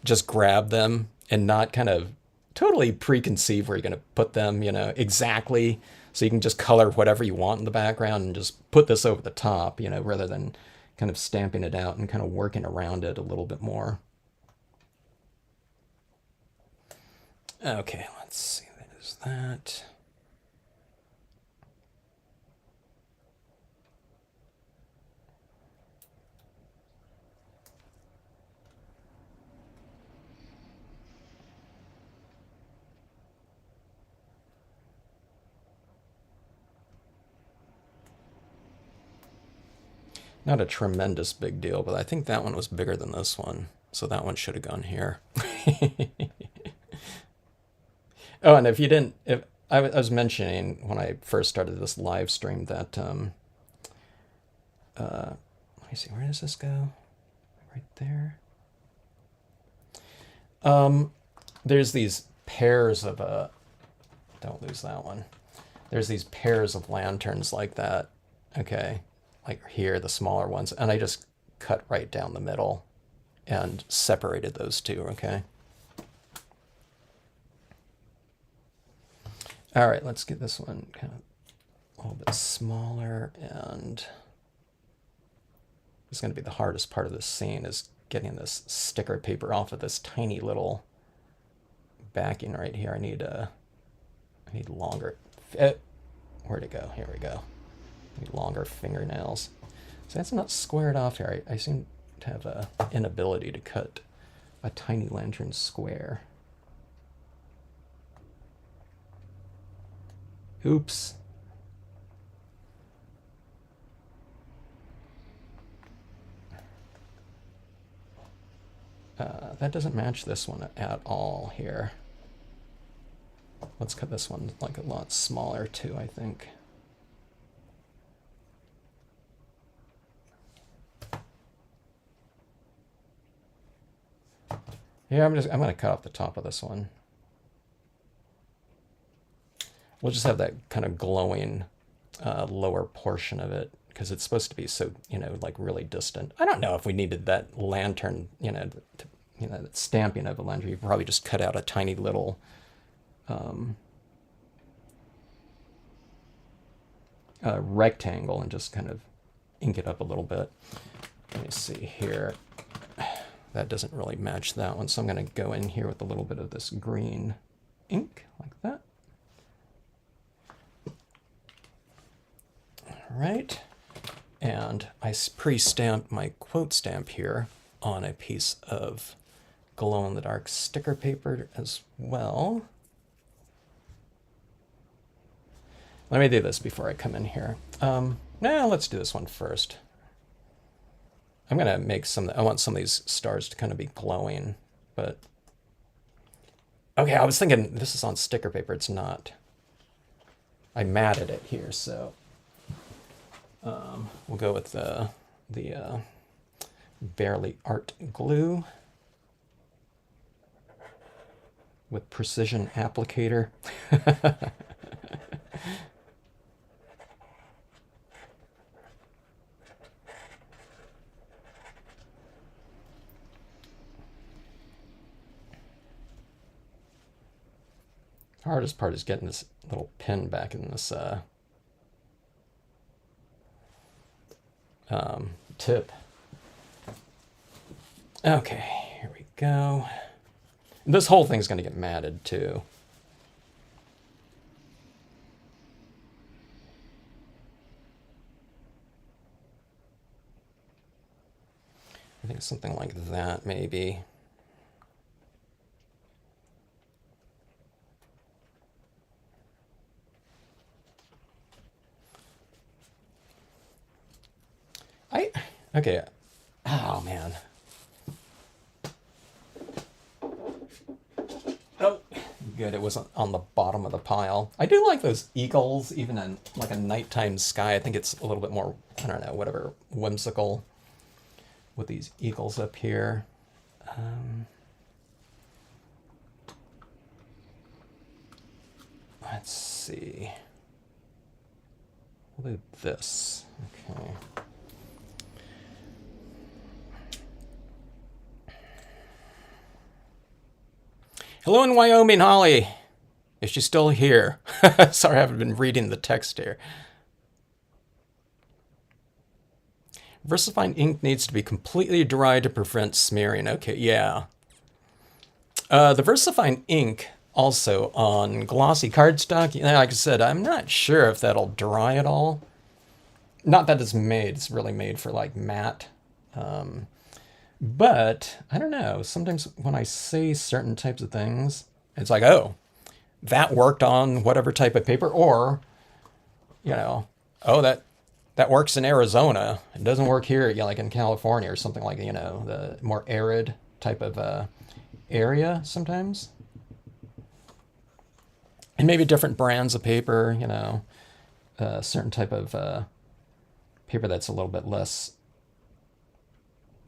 just grab them and not kind of totally preconceive where you're going to put them, you know, exactly. So you can just color whatever you want in the background and just put this over the top, you know, rather than kind of stamping it out and kind of working around it a little bit more. Okay, let's see. That is that. Not a tremendous big deal, but I think that one was bigger than this one. So that one should have gone here. Oh, and if you didn't, if I was mentioning when I first started this live stream that, me see, where does this go? Right there. There's these pairs of don't lose that one. There's these pairs of lanterns like that. Okay, like here, the smaller ones, and I just cut right down the middle and separated those two. Okay. All right, let's get this one kind of a little bit smaller, and this is going to be the hardest part of this scene, is getting this sticker paper off of this tiny little backing right here. I need longer. Where'd it go? Here we go. I need longer fingernails. So that's not squared off here. I seem to have an inability to cut a tiny lantern square. Oops. That doesn't match this one at all here. Let's cut this one like a lot smaller too, I think. Yeah, I'm gonna cut off the top of this one. We'll just have that kind of glowing lower portion of it, because it's supposed to be so, like really distant. I don't know if we needed that lantern, that stamping of a lantern. You could probably just cut out a tiny little rectangle and just kind of ink it up a little bit. Let me see here. That doesn't really match that one, so I'm going to go in here with a little bit of this green ink, like that. All right, and I pre-stamped my quote stamp here on a piece of glow-in-the-dark sticker paper as well. Let me do this before I come in here. No, let's do this one first. I'm gonna make I want some of these stars to kind of be glowing, but okay, I was thinking this is on sticker paper. It's not. I matted it here, so we'll go with the Barely Art glue with precision applicator. The hardest part is getting this little pin back in this tip. Okay, here we go. This whole thing's going to get matted too. I think something like that, maybe. Okay. Oh, man. Oh, good. It wasn't on the bottom of the pile. I do like those eagles, even in like a nighttime sky. I think it's a little bit more, I don't know, whatever, whimsical with these eagles up here. Let's see. We'll do this. Okay. Hello in Wyoming, Holly. Is she still here? Sorry, I haven't been reading the text here. VersaFine ink needs to be completely dry to prevent smearing. Okay, yeah. The VersaFine ink also on glossy cardstock, like I said, I'm not sure if that'll dry at all. Not that it's made, it's really made for like matte. But I don't know, sometimes when I say certain types of things, it's like, oh, that worked on whatever type of paper, or, oh, that works in Arizona. It doesn't work here, like in California or something like, the more arid type of area sometimes. And maybe different brands of paper, a certain type of paper that's a little bit less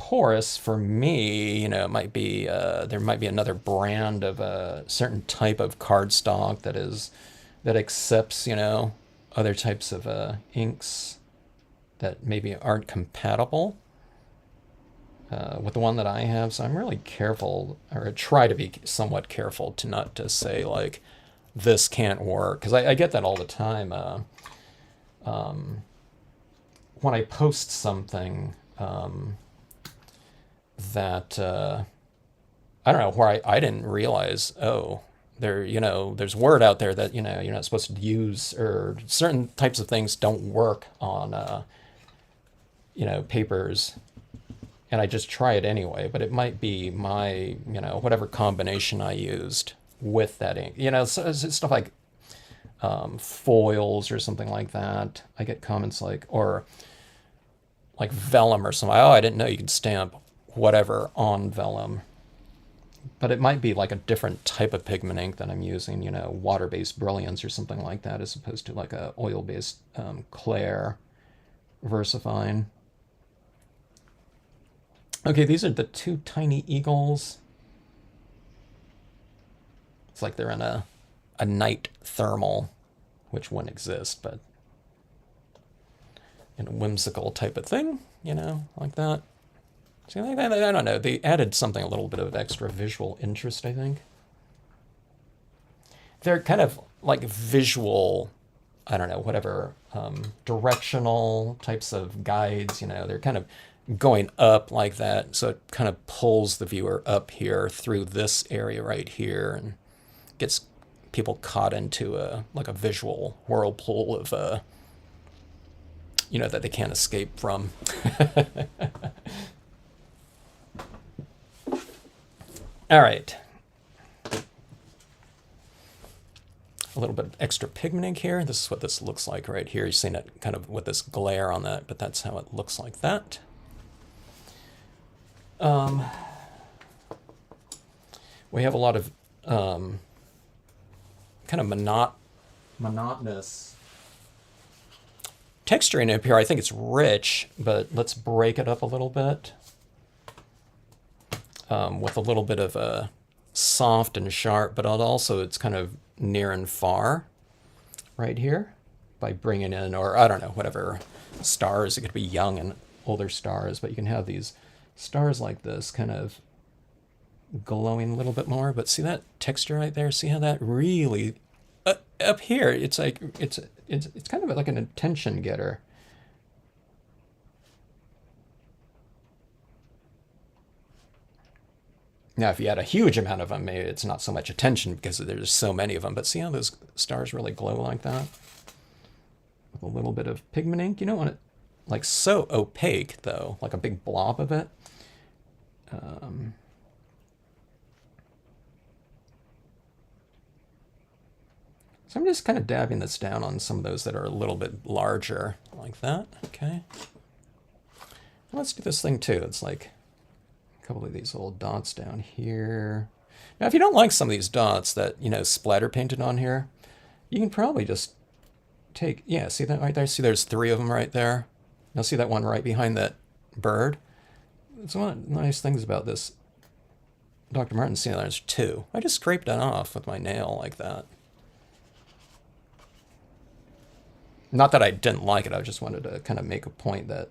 porous for me, you know, it might be there might be another brand of a certain type of cardstock that accepts, you know, other types of inks that maybe aren't compatible with the one that I have. So I'm really careful, or try to be somewhat careful to not to say like this can't work, because I get that all the time. When I post something that I don't know, where I didn't realize, oh, there, you know, there's word out there that, you know, you're not supposed to use, or certain types of things don't work on you know, papers, and I just try it anyway. But it might be my, you know, whatever combination I used with that ink, you know, so it's stuff like foils or something like that. I get comments like, or like vellum or something. Oh, I didn't know you could stamp whatever on vellum. But it might be like a different type of pigment ink that I'm using, you know, water-based brilliance or something like that, as opposed to like a oil-based Claire VersaFine. Okay, these are the two tiny eagles. It's like they're in a night thermal, which wouldn't exist, but in a whimsical type of thing, you know, like that. See, I don't know. They added something, a little bit of extra visual interest, I think. They're kind of like visual, I don't know, whatever, directional types of guides, you know. They're kind of going up like that, so it kind of pulls the viewer up here through this area right here and gets people caught into a like a visual whirlpool of you know, that they can't escape from. All right, a little bit of extra pigment ink here. This is what this looks like right here. You've seen it kind of with this glare on that, but that's how it looks like that. We have a lot of kind of monotonous texturing up here. I think it's rich, but let's break it up a little bit with a little bit of a soft and sharp, but also it's kind of near and far right here by bringing in, or I don't know, whatever stars. It could be young and older stars, but you can have these stars like this kind of glowing a little bit more. But see that texture right there? See how that really up here, it's like it's kind of like an attention getter. Now, if you had a huge amount of them, maybe it's not so much attention because there's so many of them. But see how those stars really glow like that? With a little bit of pigment ink. You don't want it like so opaque, though, like a big blob of it. So I'm just kind of dabbing this down on some of those that are a little bit larger, like that. Okay. Let's do this thing too. It's like a couple of these little dots down here. Now, if you don't like some of these dots that, you know, splatter painted on here, you can probably just take, yeah, see that right there? See, there's 3 of them right there. Now see that one right behind that bird? It's one of the nice things about this Dr. Martin. See, there's 2. I just scraped that off with my nail like that. Not that I didn't like it, I just wanted to kind of make a point that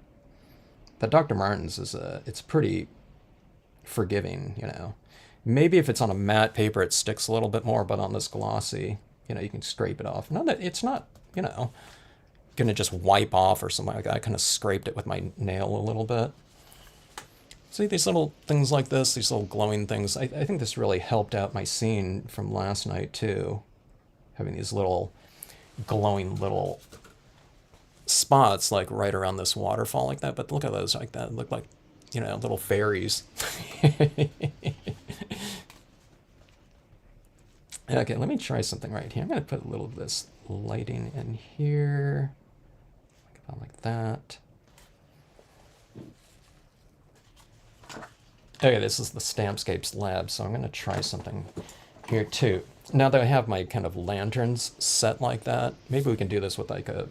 Dr. Martin's is it's pretty forgiving, you know. Maybe if it's on a matte paper, it sticks a little bit more, but on this glossy, you know, you can scrape it off. Not that it's not, you know, gonna just wipe off or something like that. I kind of scraped it with my nail a little bit. See these little things like this, these little glowing things. I think this really helped out my scene from last night too. Having these little glowing little spots like right around this waterfall like that. But look at those like that. Look like, you know, little fairies. Okay, let me try something right here. I'm going to put a little of this lighting in here. About like that. Okay, this is the Stampscapes lab, so I'm going to try something here too. Now that I have my kind of lanterns set like that, maybe we can do this with like a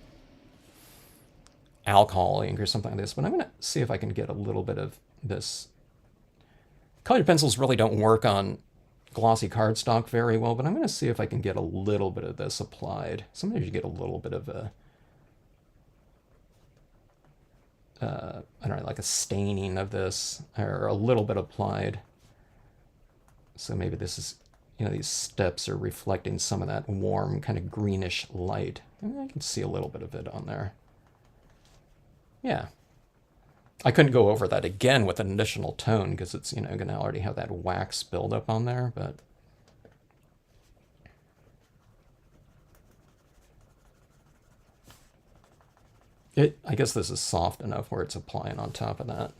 alcohol ink or something like this, but I'm going to see if I can get a little bit of this. Colored pencils really don't work on glossy cardstock very well, but I'm going to see if I can get a little bit of this applied. Sometimes you get a little bit of a, I don't know, like a staining of this, or a little bit applied. So maybe this is, you know, these steps are reflecting some of that warm kind of greenish light. I can see a little bit of it on there. Yeah. I couldn't go over that again with an additional tone because it's, you know, going to already have that wax buildup on there, but I guess this is soft enough where it's applying on top of that.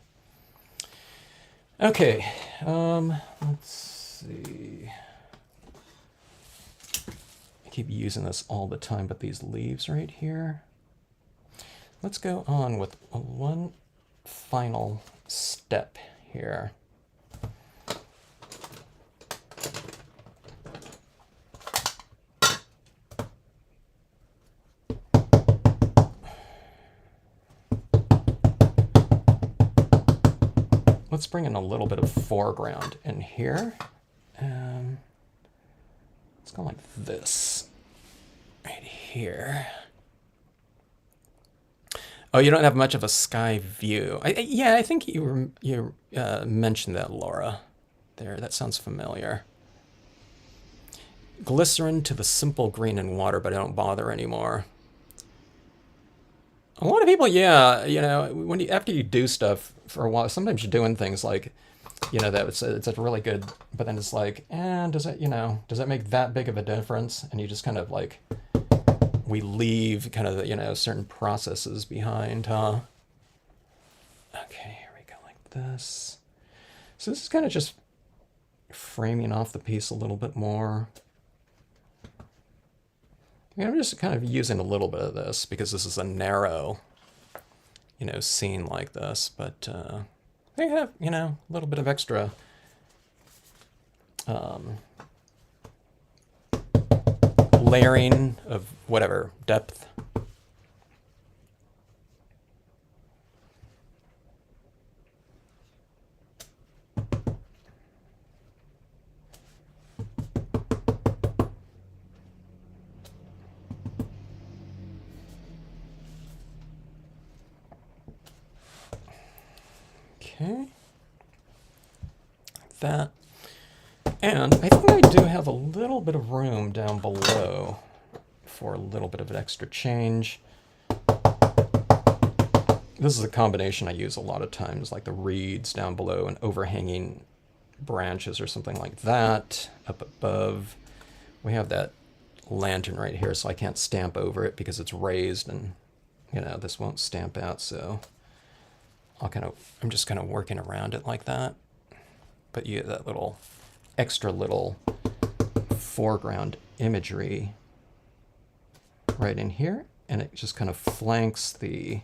Okay, let's see. I keep using this all the time, but these leaves right here. Let's go on with one final step here. Let's bring in a little bit of foreground in here. Let's go like this right here. Oh, you don't have much of a sky view. Yeah, I think you mentioned that, Laura. There, that sounds familiar. Glycerin to the simple green in water, but I don't bother anymore. A lot of people, yeah, you know, when after you do stuff for a while, sometimes you're doing things like, you know, that it's a really good, but then it's like, does it, you know, does that make that big of a difference? And you just kind of like, we leave kind of, you know, certain processes behind, huh? Okay, here we go like this. So this is kind of just framing off the piece a little bit more. I'm just kind of using a little bit of this because this is a narrow, you know, scene like this, but they have, you know, a little bit of extra layering of whatever depth. Okay, like that. And I think I do have a little bit of room down below for a little bit of an extra change. This is a combination I use a lot of times, like the reeds down below and overhanging branches or something like that. Up above, we have that lantern right here, so I can't stamp over it because it's raised and, you know, this won't stamp out, so I'm just kind of working around it like that. But you get that little extra little foreground imagery right in here, and it just kind of flanks the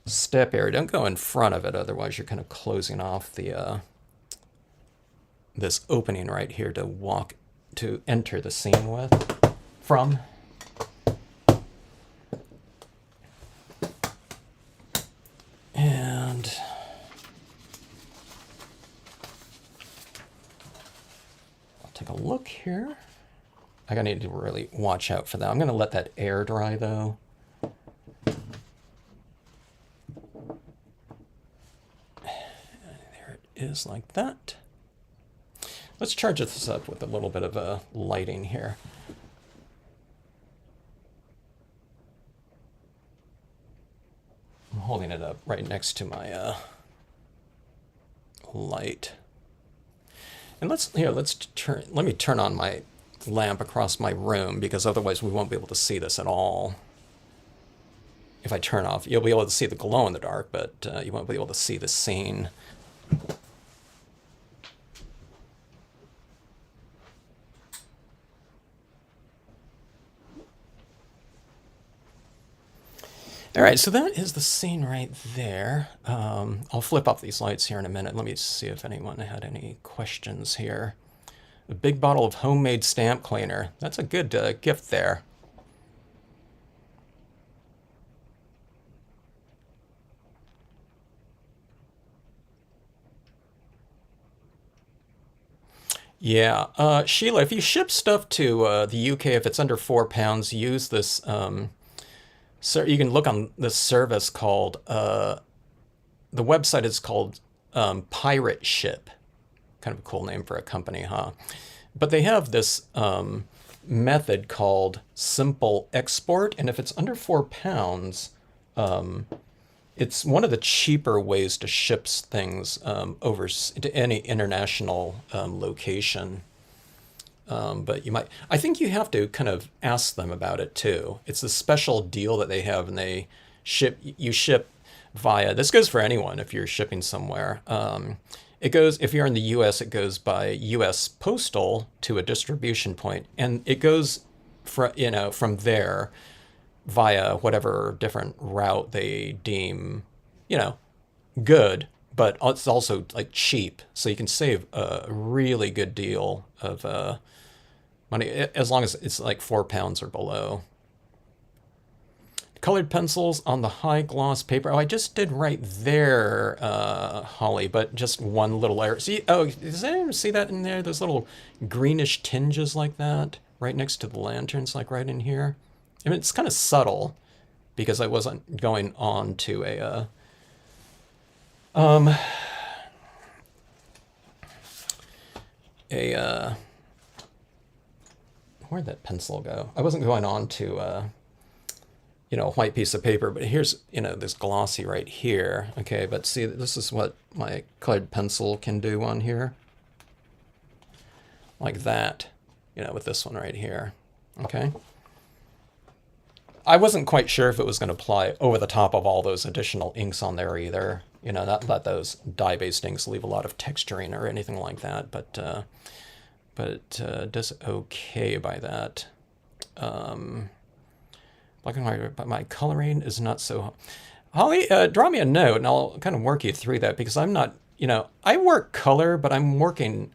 step area. Don't go in front of it, otherwise you're kind of closing off the this opening right here to enter the scene from. And I'll take a look here. I need to really watch out for that. I'm going to let that air dry though. There it is like that. Let's charge this up with a little bit of lighting here. I'm holding it up right next to my light. And let me turn on my lamp across my room, because otherwise we won't be able to see this at all. If I turn off, you'll be able to see the glow in the dark, but you won't be able to see the scene. All right, so that is the scene right there. I'll flip up these lights here in a minute. Let me see if anyone had any questions here. A big bottle of homemade stamp cleaner. That's a good gift there. Yeah, Sheila, if you ship stuff to the UK, if it's under £4, use this. So you can look on this service called. The website is called Pirate Ship. Kind of a cool name for a company, huh? But they have this method called Simple Export, and if it's under £4, it's one of the cheaper ways to ship things over to any international location. But you might, I think you have to kind of ask them about it too. It's a special deal that they have, and you ship via, this goes for anyone if you're shipping somewhere. It goes, if you're in the US, it goes by US Postal to a distribution point, and it goes from there via whatever different route they deem, you know, good, but it's also like cheap. So you can save a really good deal of money as long as it's like £4 or below. Colored pencils on the high gloss paper. Oh, I just did right there, Holly, but just one little layer. See, oh, does anyone see that in there? Those little greenish tinges like that right next to the lanterns, like right in here. I mean, it's kind of subtle because I wasn't going on to where'd that pencil go? I wasn't going on to a white piece of paper, but here's, this glossy right here. Okay, but see, this is what my colored pencil can do on here. Like that, with this one right here. Okay. I wasn't quite sure if it was going to apply over the top of all those additional inks on there either. Not let those dye-based inks leave a lot of texturing or anything like that, but it does okay by that. Black and white, but my coloring is not so. Holly, draw me a note, and I'll kind of work you through that because I'm not. I work color, but I'm working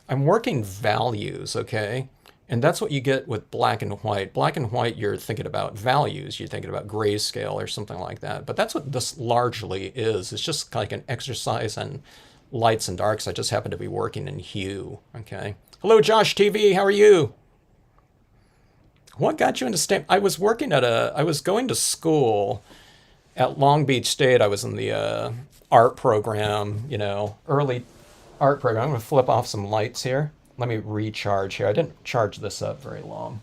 values. Okay. And that's what you get with black and white. Black and white, you're thinking about values. You're thinking about grayscale or something like that. But that's what this largely is. It's just like an exercise in lights and darks. I just happen to be working in hue. Okay. Hello, Josh TV. How are you? What got you into stamp? I was going to school at Long Beach State. I was in the art program, early art program. I'm going to flip off some lights here. Let me recharge here. I didn't charge this up very long.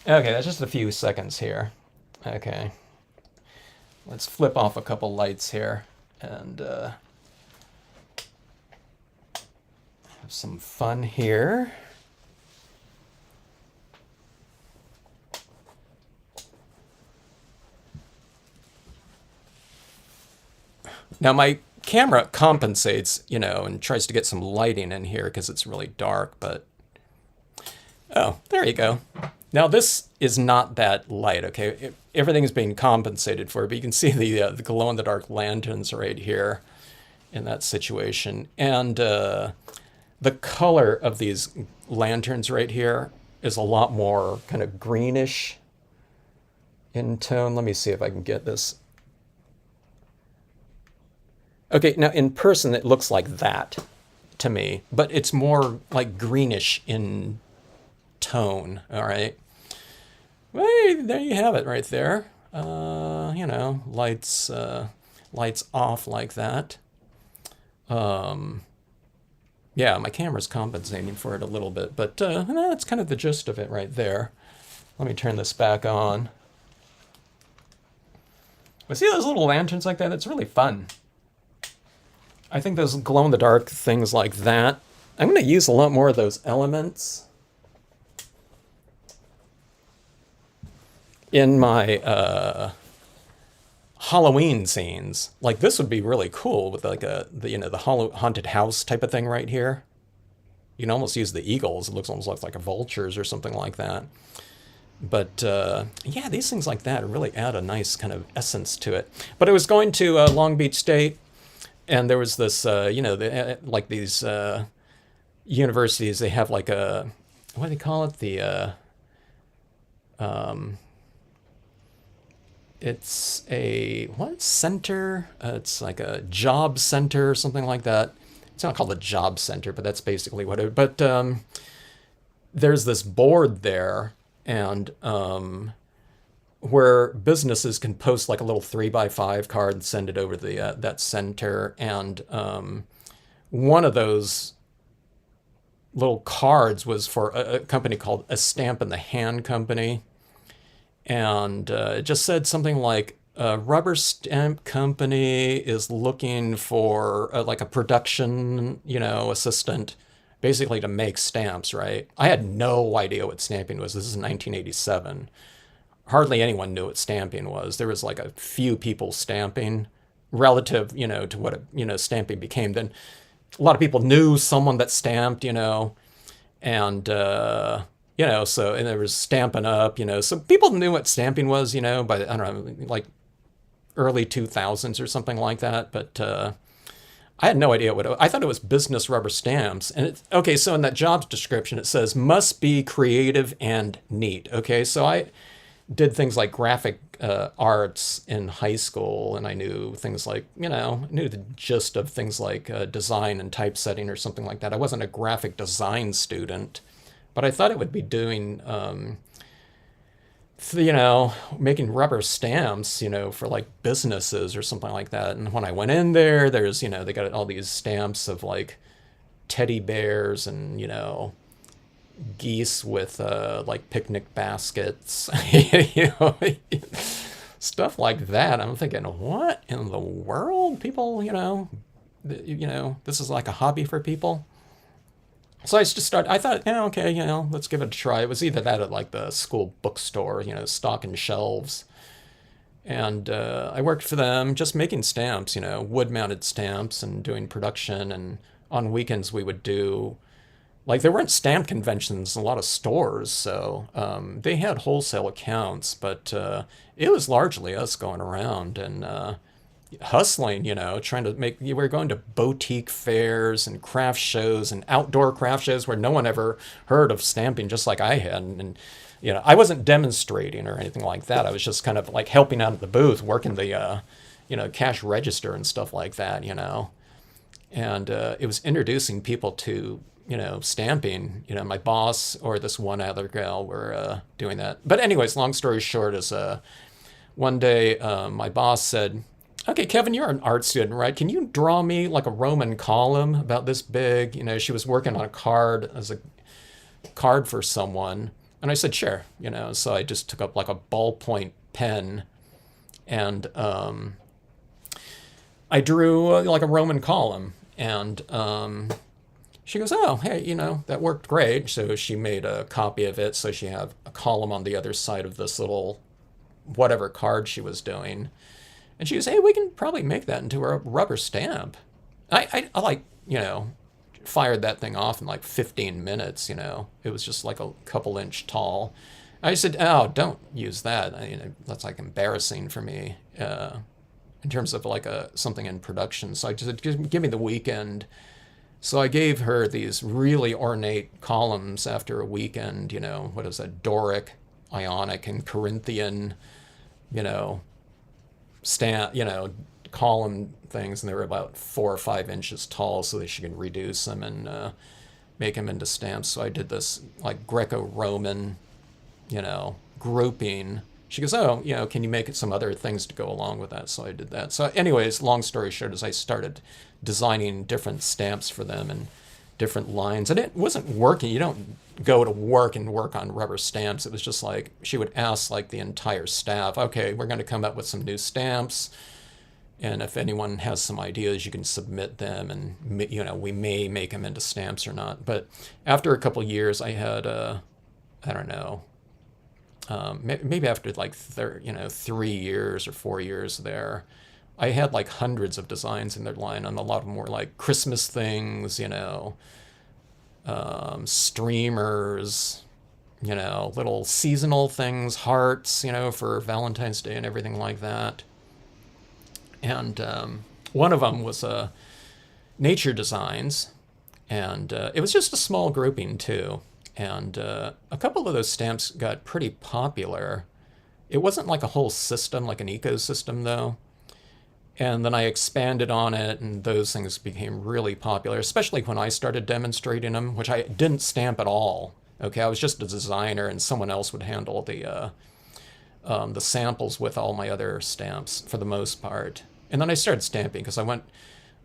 Okay, that's just a few seconds here. Okay. Let's flip off a couple lights here and have some fun here. Now my camera compensates, and tries to get some lighting in here because it's really dark, but... Oh, there you go. Now this is not that light, okay? Everything is being compensated for, but you can see the glow-in-the-dark lanterns right here in that situation. And the color of these lanterns right here is a lot more kind of greenish in tone. Let me see if I can get this. Okay, now in person it looks like that to me, but it's more like greenish in tone, all right? Well, there you have it right there. Lights off like that. Yeah, my camera's compensating for it a little bit, but that's kind of the gist of it right there. Let me turn this back on. But see those little lanterns like that? It's really fun. I think those glow-in-the-dark things like that, I'm going to use a lot more of those elements in my Halloween scenes. Like this would be really cool with like the haunted house type of thing right here. You can almost use the eagles. It looks almost like a vultures or something like that. But yeah, these things like that really add a nice kind of essence to it. But I was going to Long Beach State, and there was this, like these universities, they have like a, what do they call it? It's a what center? It's like a job center or something like that. It's not called a job center, but that's basically what it. But there's this board there, and where businesses can post like a little 3x5 card and send it over the that center. And one of those little cards was for a company called A Stamp in the Hand Company, and it just said something like a rubber stamp company is looking for like a production, assistant, basically to make stamps, right? I had no idea what stamping was. This is 1987. Hardly anyone knew what stamping was. There was like a few people stamping relative, to what, stamping became. Then a lot of people knew someone that stamped, and, so, and there was Stampin' Up, so people knew what stamping was, by, I don't know, like early 2000s or something like that. But I had no idea I thought it was business rubber stamps. And okay, so in that job description, it says must be creative and neat. Okay, so I did things like graphic arts in high school, and I knew things like, knew the gist of things like design and typesetting or something like that. I wasn't a graphic design student, but I thought it would be doing, making rubber stamps, for like businesses or something like that. And when I went in there, there's, they got all these stamps of like teddy bears and, geese with like picnic baskets, stuff like that. I'm thinking, what in the world? People, this is like a hobby for people. So I just started. I thought, okay, let's give it a try. It was either that or like the school bookstore, stocking shelves. And I worked for them, just making stamps, wood-mounted stamps, and doing production. And on weekends we would do, like, there weren't stamp conventions in a lot of stores, so they had wholesale accounts, but it was largely us going around and hustling, trying to make. We were going to boutique fairs and craft shows and outdoor craft shows where no one ever heard of stamping, just like I had. And I wasn't demonstrating or anything like that. I was just kind of like helping out at the booth, working the cash register and stuff like that, And it was introducing people to stamping. My boss or this one other gal were doing that. But anyways, long story short is one day my boss said, okay, Kevin, you're an art student, right? Can you draw me like a Roman column about this big? She was working on a card as a card for someone. And I said, sure, so I just took up like a ballpoint pen and I drew like a Roman column. And she goes, oh, hey, that worked great. So she made a copy of it. So she had a column on the other side of this little whatever card she was doing. And she goes, hey, we can probably make that into a rubber stamp. I like, fired that thing off in like 15 minutes, It was just like a couple inch tall. I said, oh, don't use that. That's like embarrassing for me in terms of like something in production. So I just said, give me the weekend. So I gave her these really ornate columns after a weekend, what is that, Doric, Ionic, and Corinthian, column things, and they were about 4 or 5 inches tall so that she could reduce them and make them into stamps. So I did this like Greco-Roman, grouping. She goes, oh, can you make some other things to go along with that? So I did that. So anyways, long story short is I started designing different stamps for them and different lines. And it wasn't working. You don't go to work and work on rubber stamps. It was just like she would ask like the entire staff, okay, we're going to come up with some new stamps. And if anyone has some ideas, you can submit them and, we may make them into stamps or not. But after a couple of years, I had, I don't know, maybe after like 3 years or 4 years there, I had like hundreds of designs in their line, and a lot of them were like Christmas things, streamers, little seasonal things, hearts, for Valentine's Day and everything like that. And one of them was nature designs, and it was just a small grouping too. And a couple of those stamps got pretty popular It wasn't like a whole system, like an ecosystem though. And then I expanded on it, and those things became really popular, especially when I started demonstrating them, which I didn't stamp at all. Okay, I was just a designer, and someone else would handle the samples with all my other stamps for the most part. And then I started stamping because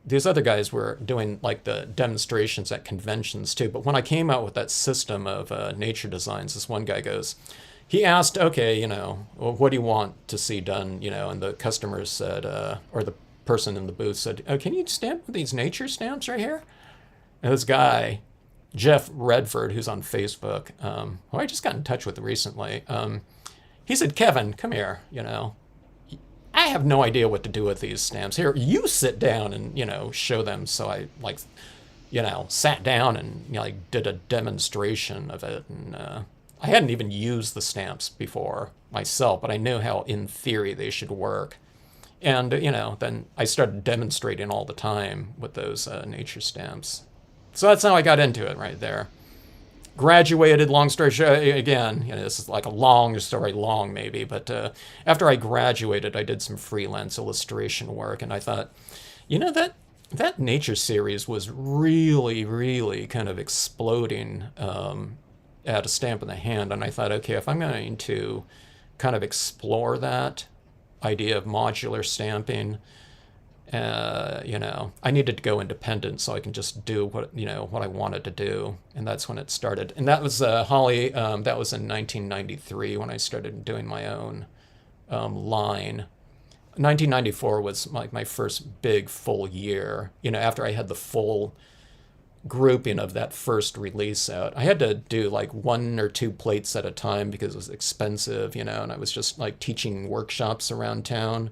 these other guys were doing like the demonstrations at conventions too. But when I came out with that system of nature designs, this one guy he asked, okay, well, what do you want to see done, and the customers said, or the person in the booth said, oh, can you stamp these nature stamps right here? And this guy, Jeff Redford, who's on Facebook, who I just got in touch with recently, he said, Kevin, come here, I have no idea what to do with these stamps. Here, you sit down and, show them. So I, sat down and, did a demonstration of it. And I hadn't even used the stamps before myself, but I knew how, in theory, they should work. And, then I started demonstrating all the time with those nature stamps. So that's how I got into it right there. Graduated, long story short, again, this is like a long story, maybe, but after I graduated, I did some freelance illustration work, and I thought, that nature series was really, really kind of exploding at a stamp in the hand, and I thought, okay, if I'm going to kind of explore that idea of modular stamping, I needed to go independent so I can just do what I wanted to do. And that's when it started. And that was, Holly, that was in 1993 when I started doing my own line. 1994 was my first big full year, after I had the full grouping of that first release out. I had to do like 1 or 2 plates at a time because it was expensive, and I was just like teaching workshops around town.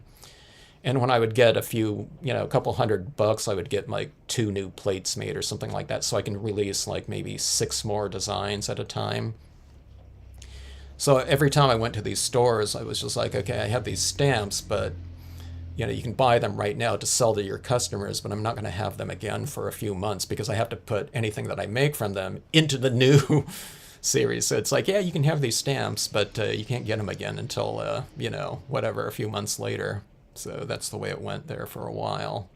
And when I would get a couple $100, I would get like 2 new plates made or something like that, so I can release like maybe 6 more designs at a time. So every time I went to these stores, I was just like, okay, I have these stamps, but you can buy them right now to sell to your customers, but I'm not going to have them again for a few months because I have to put anything that I make from them into the new series. So it's like, yeah, you can have these stamps, but you can't get them again until, a few months later. So that's the way it went there for a while.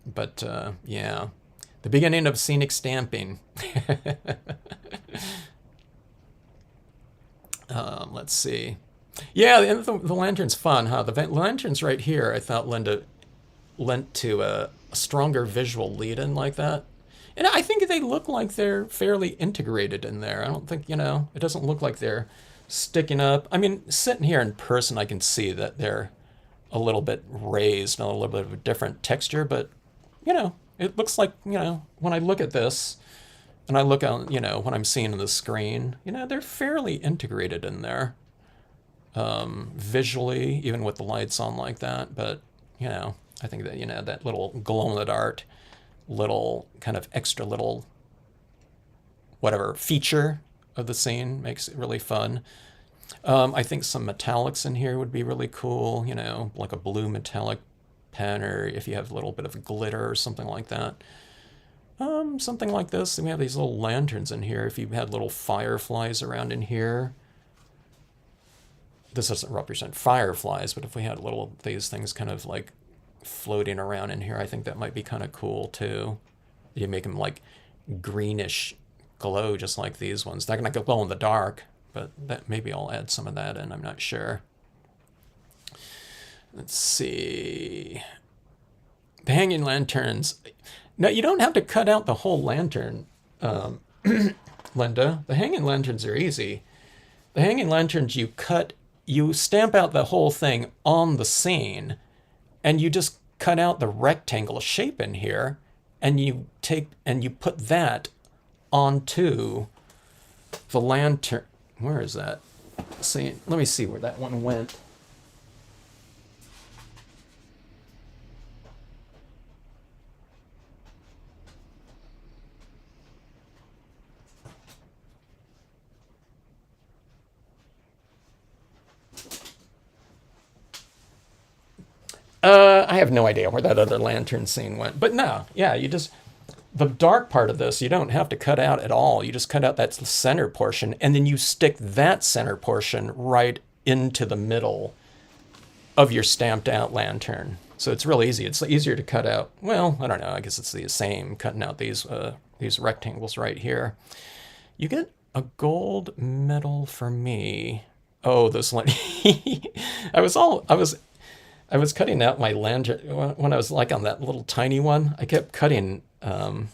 But, yeah, the beginning of scenic stamping. Let's see. Yeah, the lantern's fun, huh? The lanterns right here, I thought lent to a stronger visual lead-in like that. And I think they look like they're fairly integrated in there. I don't think, it doesn't look like they're sticking up. I mean, sitting here in person, I can see that they're a little bit raised and a little bit of a different texture, but it looks like, when I look at this and I look at, what I'm seeing on the screen, they're fairly integrated in there, visually, even with the lights on like that. But, I think that, that little glow in the dark, little kind of extra little whatever feature of the scene makes it really fun. I think some metallics in here would be really cool, like a blue metallic pen, or if you have a little bit of glitter or something like that. Something like this. And we have these little lanterns in here. If you had little fireflies around in here. This doesn't represent fireflies, but if we had these things kind of like floating around in here, I think that might be kind of cool too. You make them like greenish glow, just like these ones. They're not going to glow in the dark. But that maybe I'll add some of that in, I'm not sure. Let's see. The hanging lanterns. Now, you don't have to cut out the whole lantern, Linda. The hanging lanterns are easy. The hanging lanterns, you stamp out the whole thing on the scene, and you just cut out the rectangle shape in here, and you put that onto the lantern. Where is that? See, let me see where that one went. I have no idea where that other lantern scene went. But no, yeah, the dark part of this, you don't have to cut out at all. You just cut out that center portion, and then you stick that center portion right into the middle of your stamped out lantern. So it's real easy. It's easier to cut out. Well, I don't know. I guess it's the same, cutting out these rectangles right here. You get a gold medal for me. Oh, those I was cutting out my lantern when I was like on that little tiny one. I kept cutting. It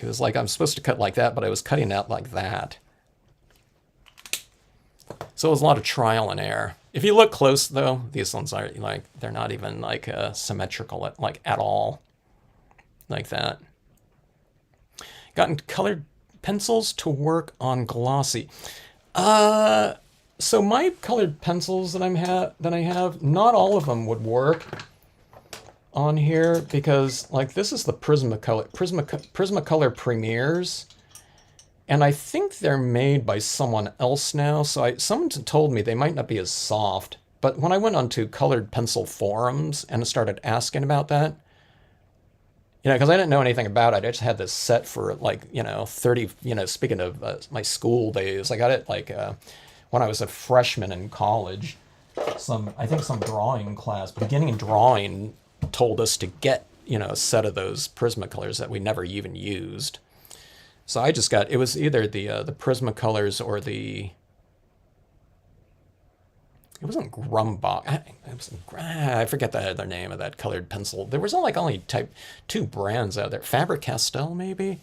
was like I'm supposed to cut like that, but I was cutting out like that. So it was a lot of trial and error. If you look close, though, these ones are like, they're not even like symmetrical like at all, like that. Gotten colored pencils to work on glossy. So my colored pencils that I have, not all of them would work on here because like this is the Prismacolor Premieres. And I think they're made by someone else now. So someone told me they might not be as soft. But when I went onto colored pencil forums and started asking about that, because I didn't know anything about it. I just had this set for like, 30, speaking of my school days, I got it like when I was a freshman in college. I think some drawing class, beginning drawing, told us to get, a set of those Prismacolors that we never even used. So I just got, it was either the Prismacolors or it wasn't Grumbach. I forget the other name of that colored pencil. There was only two brands out there. Faber-Castell, maybe?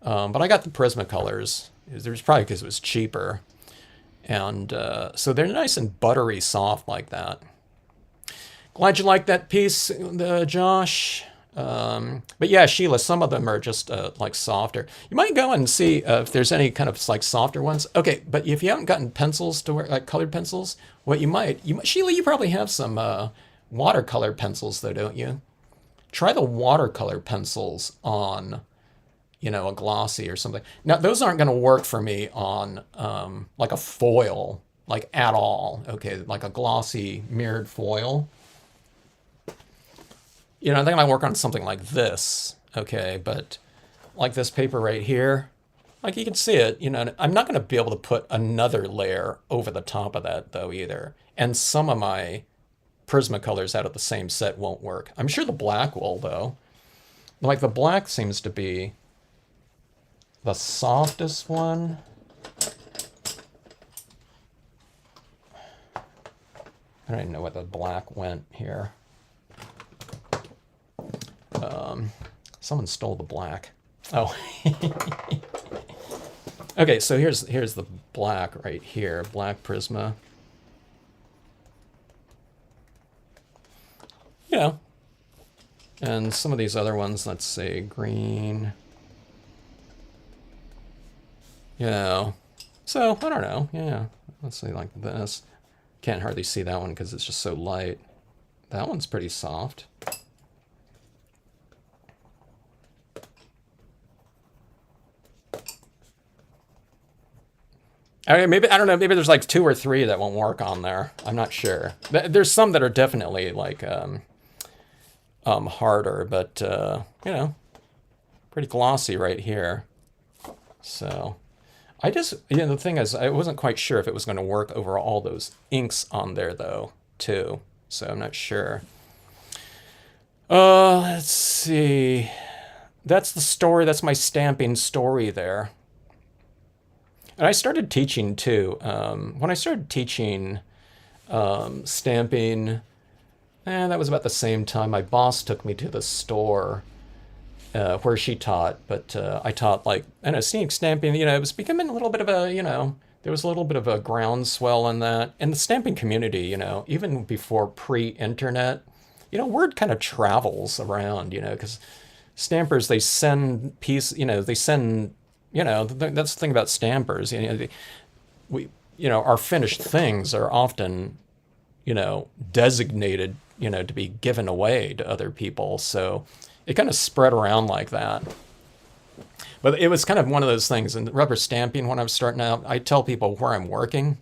But I got the Prismacolors. It was probably because it was cheaper. And so they're nice and buttery soft like that. Glad you liked that piece, Josh. But yeah, Sheila, some of them are just like softer. You might go and see if there's any kind of like softer ones. Okay, but if you haven't gotten pencils to wear, like colored pencils, what you might Sheila, you probably have some watercolor pencils though, don't you? Try the watercolor pencils on, a glossy or something. Now, those aren't going to work for me on like a foil, like at all. Okay, like a glossy mirrored foil. I think I might work on something like this, okay, but like this paper right here, like you can see it, I'm not going to be able to put another layer over the top of that though either. And some of my Prismacolors out of the same set won't work. I'm sure the black will though. Like the black seems to be the softest one. I don't even know where the black went here. Someone stole the black. Oh. Okay, so here's the black right here. Black Prisma. And some of these other ones, let's say green. So I don't know. Yeah, let's say like this. Can't hardly see that one because it's just so light. That one's pretty soft. Maybe, I don't know, maybe there's like 2 or 3 that won't work on there. I'm not sure. There's some that are definitely like harder, but pretty glossy right here. So I just, the thing is, I wasn't quite sure if it was going to work over all those inks on there though, too. So I'm not sure. Let's see. That's the story. That's my stamping story there. And I started teaching too. When I started teaching stamping, that was about the same time my boss took me to the store where she taught. But I taught like, scenic stamping, it was becoming a little bit of a, there was a little bit of a groundswell in that. And the stamping community, even before pre-internet, word kind of travels around, because stampers, they send that's the thing about stampers. Our finished things are often, designated, to be given away to other people. So it kind of spread around like that. But it was kind of one of those things. And rubber stamping, when I was starting out, I tell people where I'm working,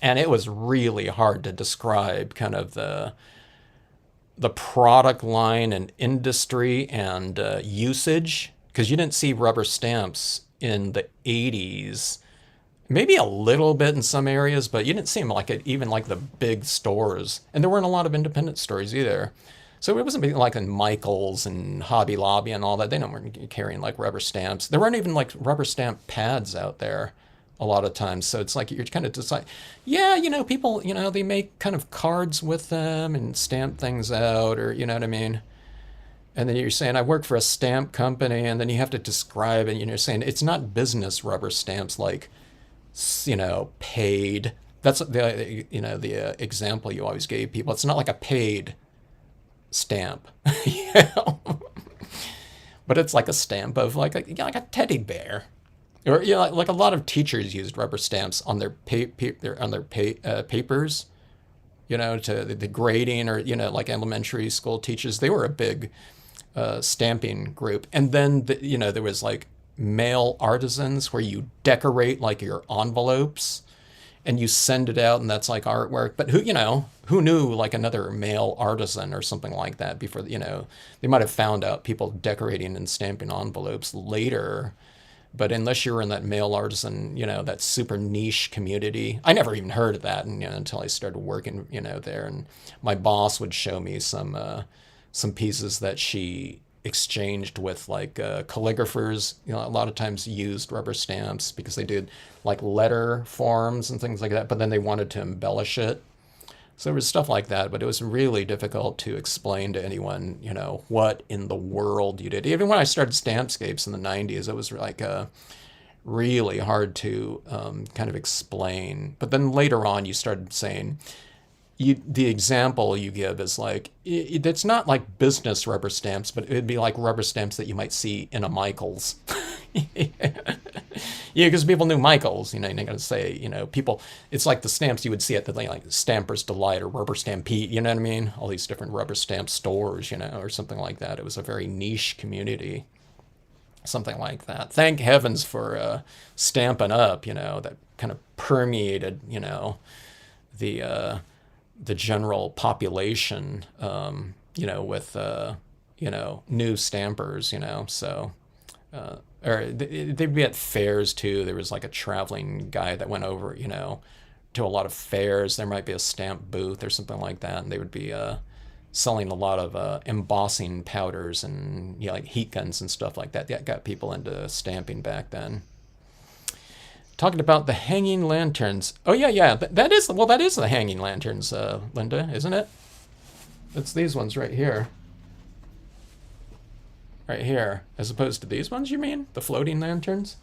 and it was really hard to describe kind of the product line and industry and usage. Because you didn't see rubber stamps in the 80s, Maybe a little bit in some areas, but you didn't see them like it, even like the big stores. And there weren't a lot of independent stores either. So it wasn't like in Michael's and Hobby Lobby and all that. They weren't carrying like rubber stamps. There weren't even like rubber stamp pads out there a lot of times. So it's like you're kind of just like, yeah, people, they make kind of cards with them and stamp things out, or you know what I mean? And then you're saying, I work for a stamp company, and then you have to describe it. You're saying it's not business rubber stamps like, paid. That's the example you always gave people. It's not like a paid stamp, but it's like a stamp of like a teddy bear, or like a lot of teachers used rubber stamps on their papers, to the grading, or like elementary school teachers. They were a big stamping group. And then there was like mail artisans where you decorate like your envelopes and you send it out, and that's like artwork. But who knew like another mail artisan or something like that before? They might have found out people decorating and stamping envelopes later. But unless you were in that mail artisan, that super niche community, I never even heard of that, and until I started working, there. And my boss would show me some pieces that she exchanged with like calligraphers. A lot of times used rubber stamps because they did like letter forms and things like that, but then they wanted to embellish it. So there was stuff like that, but it was really difficult to explain to anyone, what in the world you did. Even when I started Stampscapes in the 90s, it was like really hard to kind of explain. But then later on, you started saying, the example you give is like, it's not like business rubber stamps, but it'd be like rubber stamps that you might see in a Michael's. Yeah, because people knew Michael's, you're not going to say, people, it's like the stamps you would see at the like Stamper's Delight or Rubber Stampede, you know what I mean? All these different rubber stamp stores, or something like that. It was a very niche community, something like that. Thank heavens for Stampin' Up, that kind of permeated, the general population, with, new stampers, so, or they'd be at fairs too. There was like a traveling guy that went over, to a lot of fairs. There might be a stamp booth or something like that, and they would be selling a lot of embossing powders and like heat guns and stuff like that. That got people into stamping back then. Talking about the hanging lanterns. Oh yeah. That is the hanging lanterns, Linda, isn't it? It's these ones right here. Right here, as opposed to these ones, you mean? The floating lanterns?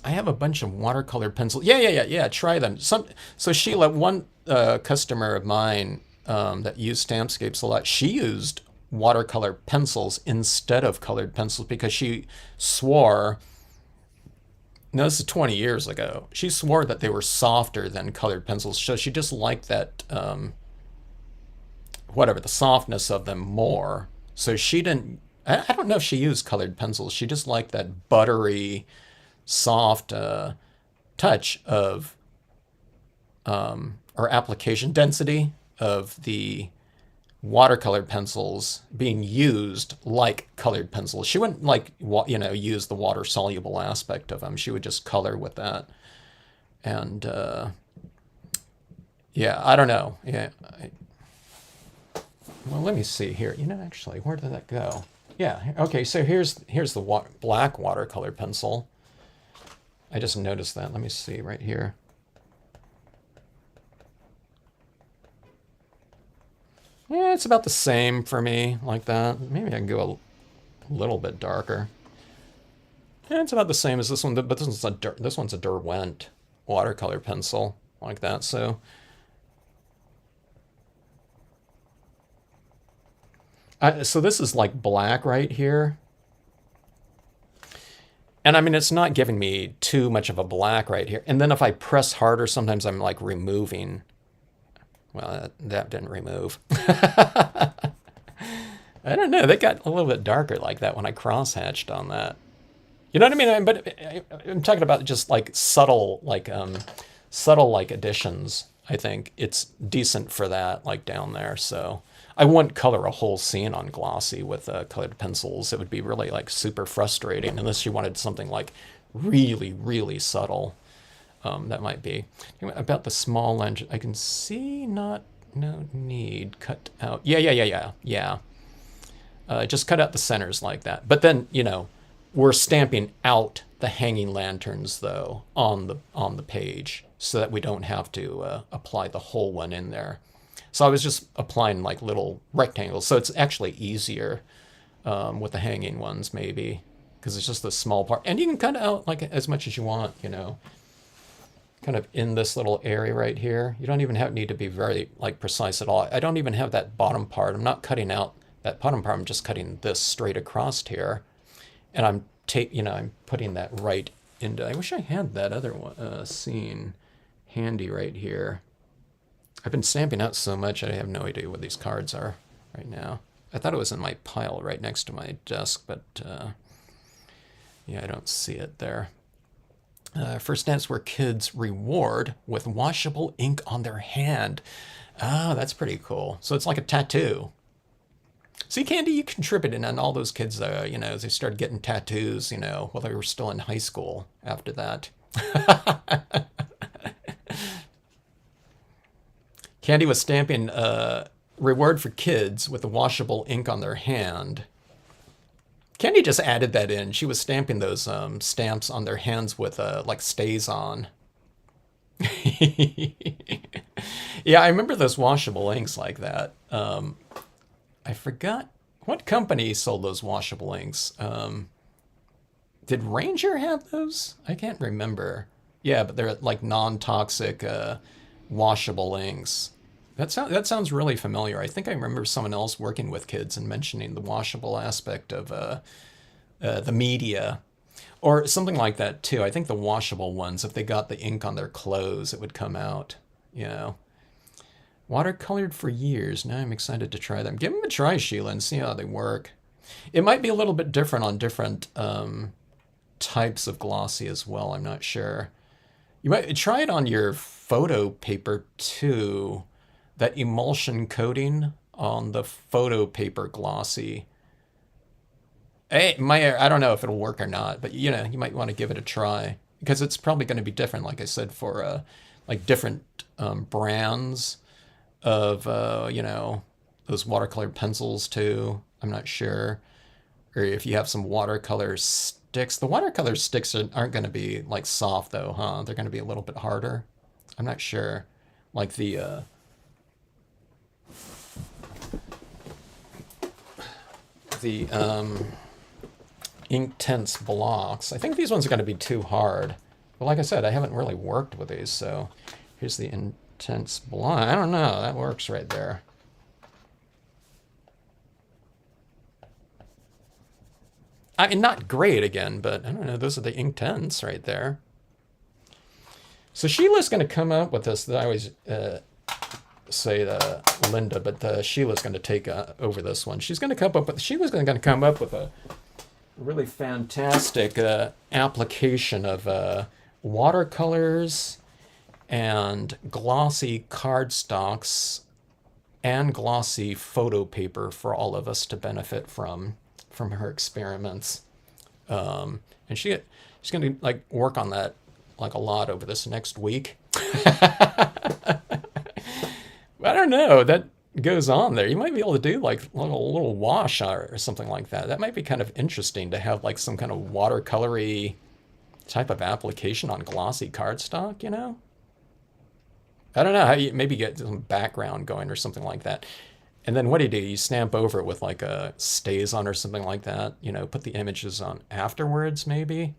I have a bunch of watercolor pencils. Yeah, try them. So Sheila, one customer of mine that used Stampscapes a lot, she used watercolor pencils instead of colored pencils because she swore, no, this is 20 years ago, she swore that they were softer than colored pencils. So she just liked that, the softness of them more. So she didn't, I don't know if she used colored pencils. She just liked that buttery, soft touch of, or application density of the watercolor pencils being used like colored pencils. She wouldn't use the water soluble aspect of them. She would just color with that. And I don't know. Yeah. Well, let me see here. Actually, where did that go? Yeah. Okay. So here's the black watercolor pencil. I just noticed that. Let me see right here. Yeah, it's about the same for me, like that. Maybe I can go a little bit darker. Yeah, it's about the same as this one, but this one's a Derwent watercolor pencil, like that. So this is like black right here. And I mean, it's not giving me too much of a black right here. And then if I press harder, sometimes I'm like removing. Well, that didn't remove. I don't know. They got a little bit darker like that when I cross-hatched on that. You know what I mean? But I'm talking about just like subtle additions. I think it's decent for that, like down there. So I wouldn't color a whole scene on glossy with colored pencils. It would be really like super frustrating unless you wanted something like really, really subtle. That might be. About the small lens, I can see no need. Cut out. Yeah. Just cut out the centers like that. But then, we're stamping out the hanging lanterns, though, on the page so that we don't have to apply the whole one in there. So I was just applying like little rectangles. So it's actually easier with the hanging ones, maybe, because it's just a small part. And you can cut out like as much as you want, kind of in this little area right here. You don't even need to be very like precise at all. I don't even have that bottom part. I'm not cutting out that bottom part. I'm just cutting this straight across here, and I'm putting that right into. I wish I had that other one, scene handy right here. I've been stamping out so much I have no idea where these cards are right now. I thought it was in my pile right next to my desk, but yeah, I don't see it there. First dance where kids reward with washable ink on their hand. Oh, that's pretty cool. So it's like a tattoo. See, Candy, you contributed, and all those kids, as they started getting tattoos, while they were still in high school after that. Candy was stamping reward for kids with the washable ink on their hand. Candy just added that in. She was stamping those stamps on their hands with like stays on. Yeah, I remember those washable inks like that. I forgot what company sold those washable inks. Did Ranger have those? I can't remember. Yeah, but they're like non-toxic washable inks. That sounds really familiar. I think I remember someone else working with kids and mentioning the washable aspect of the media, or something like that too. I think the washable ones, if they got the ink on their clothes, it would come out. Watercolored for years. Now I'm excited to try them. Give them a try, Sheila, and see how they work. It might be a little bit different on different types of glossy as well. I'm not sure. You might try it on your photo paper too. That emulsion coating on the photo paper glossy. I don't know if it'll work or not, but you might want to give it a try, because it's probably going to be different, like I said, for like different brands of those watercolor pencils too. I'm not sure. Or if you have some watercolor sticks. The watercolor sticks aren't going to be like soft though, huh? They're going to be a little bit harder. I'm not sure. Like the Inktense blocks. I think these ones are going to be too hard. But like I said, I haven't really worked with these, so here's the Inktense block. I don't know. That works right there. I mean, not great again, but I don't know. Those are the Inktense right there. So Sheila's going to come up with this. I always say Linda, but Sheila's going to take over this one. She's going to come up with. Sheila's going to come up with a really fantastic application of watercolors and glossy cardstocks and glossy photo paper for all of us to benefit from her experiments. And she's going to like work on that like a lot over this next week. I don't know. That goes on there. You might be able to do like a little wash or something like that. That might be kind of interesting to have like some kind of watercolory type of application on glossy cardstock, I don't know how you maybe get some background going or something like that. And then what do? You stamp over it with like a stays on or something like that, put the images on afterwards maybe.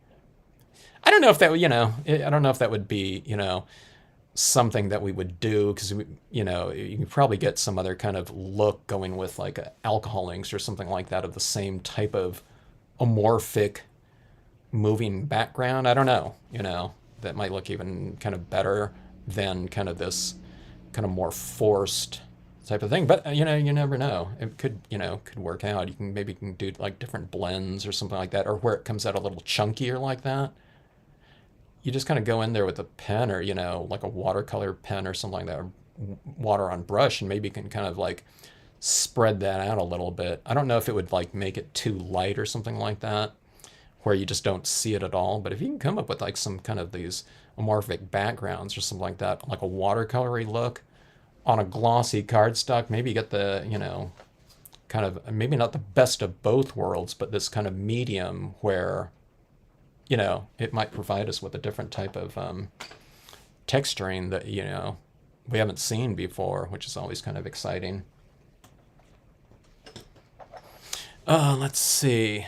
I don't know if that, I don't know if that would be, something that we would do, because you can probably get some other kind of look going with like alcohol inks or something like that of the same type of amorphic moving background. I don't know, that might look even kind of better than kind of this kind of more forced type of thing. But you never know. It could work out. You can maybe do like different blends or something like that, or where it comes out a little chunkier like that. You just kind of go in there with a pen or, like a watercolor pen or something like that, or water on brush, and maybe you can kind of like spread that out a little bit. I don't know if it would like make it too light or something like that, where you just don't see it at all. But if you can come up with like some kind of these amorphic backgrounds or something like that, like a watercolory look on a glossy cardstock, maybe you get the, you know, kind of maybe not the best of both worlds, but this kind of medium where, you know, it might provide us with a different type of texturing that, you know, we haven't seen before, which is always kind of exciting. Let's see.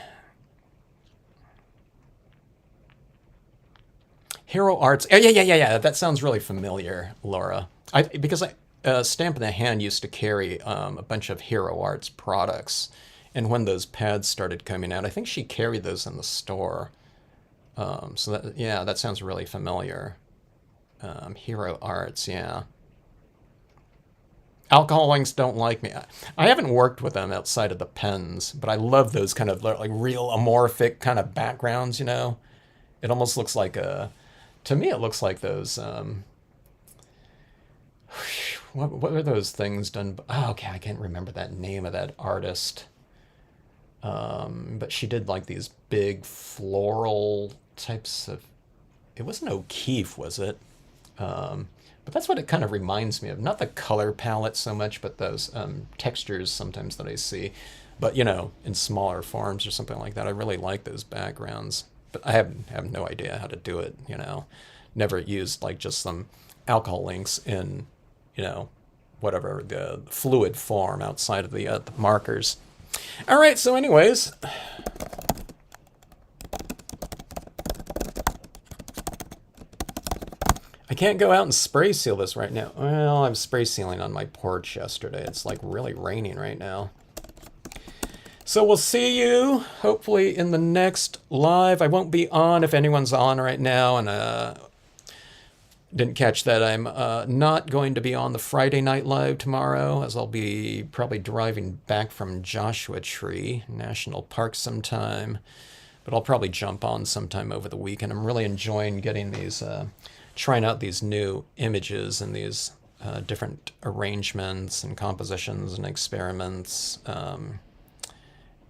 Hero Arts. Oh, yeah. That sounds really familiar, Laura. Because Stamp in the Hand used to carry a bunch of Hero Arts products, and when those pads started coming out, I think she carried those in the store. So that, yeah, that sounds really familiar. Hero Arts, yeah. Alcohol inks don't like me. I haven't worked with them outside of the pens, but I love those kind of like real amorphic kind of backgrounds, you know? It almost looks like to me, it looks like those, what are those things done? Oh, okay, I can't remember that name of that artist. But she did like these big floral types of, it wasn't O'Keeffe, was it? But that's what it kind of reminds me of. Not the color palette so much, but those textures sometimes that I see. But, you know, in smaller forms or something like that. I really like those backgrounds. But I have no idea how to do it, you know. Never used like just some alcohol inks in, you know, whatever the fluid form outside of the markers. All right, so anyways, I can't go out and spray seal this right now. Well, I'm spray sealing on my porch yesterday. It's like really raining right now. So we'll see you hopefully in the next live. I won't be on if anyone's on right now, and didn't catch that. I'm not going to be on the Friday night live tomorrow, as I'll be probably driving back from Joshua Tree National Park sometime. But I'll probably jump on sometime over the weekend. I'm really enjoying getting these, trying out these new images and these different arrangements and compositions and experiments.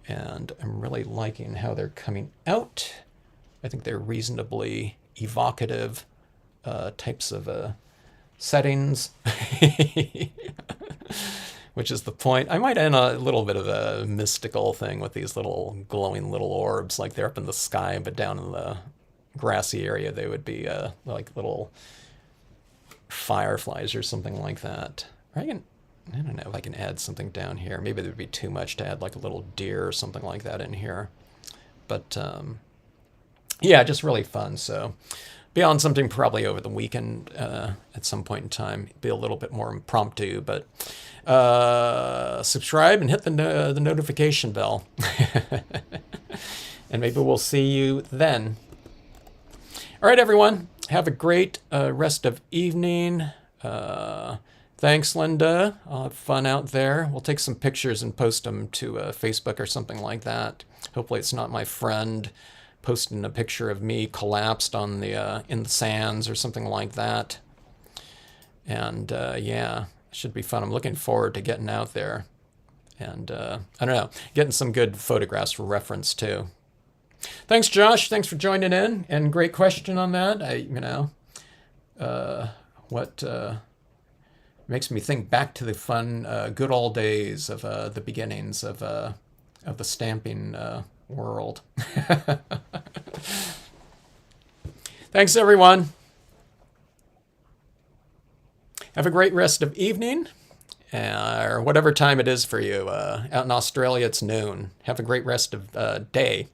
And I'm really liking how they're coming out. I think they're reasonably evocative types of settings, which is the point. I might end a little bit of a mystical thing with these little glowing little orbs, like they're up in the sky, but down in the grassy area they would be like little fireflies or something like that. I don't know if I can add something down here. Maybe there'd be too much to add like a little deer or something like that in here. But yeah, just really fun. So be on something probably over the weekend at some point in time. Be a little bit more impromptu, but subscribe and hit the notification bell. And maybe we'll see you then. All right, everyone. Have a great rest of evening. Thanks, Linda. I'll have fun out there. We'll take some pictures and post them to Facebook or something like that. Hopefully it's not my friend posting a picture of me collapsed on the in the sands or something like that. And yeah, it should be fun. I'm looking forward to getting out there. And I don't know, getting some good photographs for reference too. Thanks, Josh. Thanks for joining in. And great question on that. You know, what... makes me think back to the fun, good old days of the beginnings of the stamping world. Thanks, everyone. Have a great rest of evening, or whatever time it is for you. Out in Australia, it's noon. Have a great rest of day.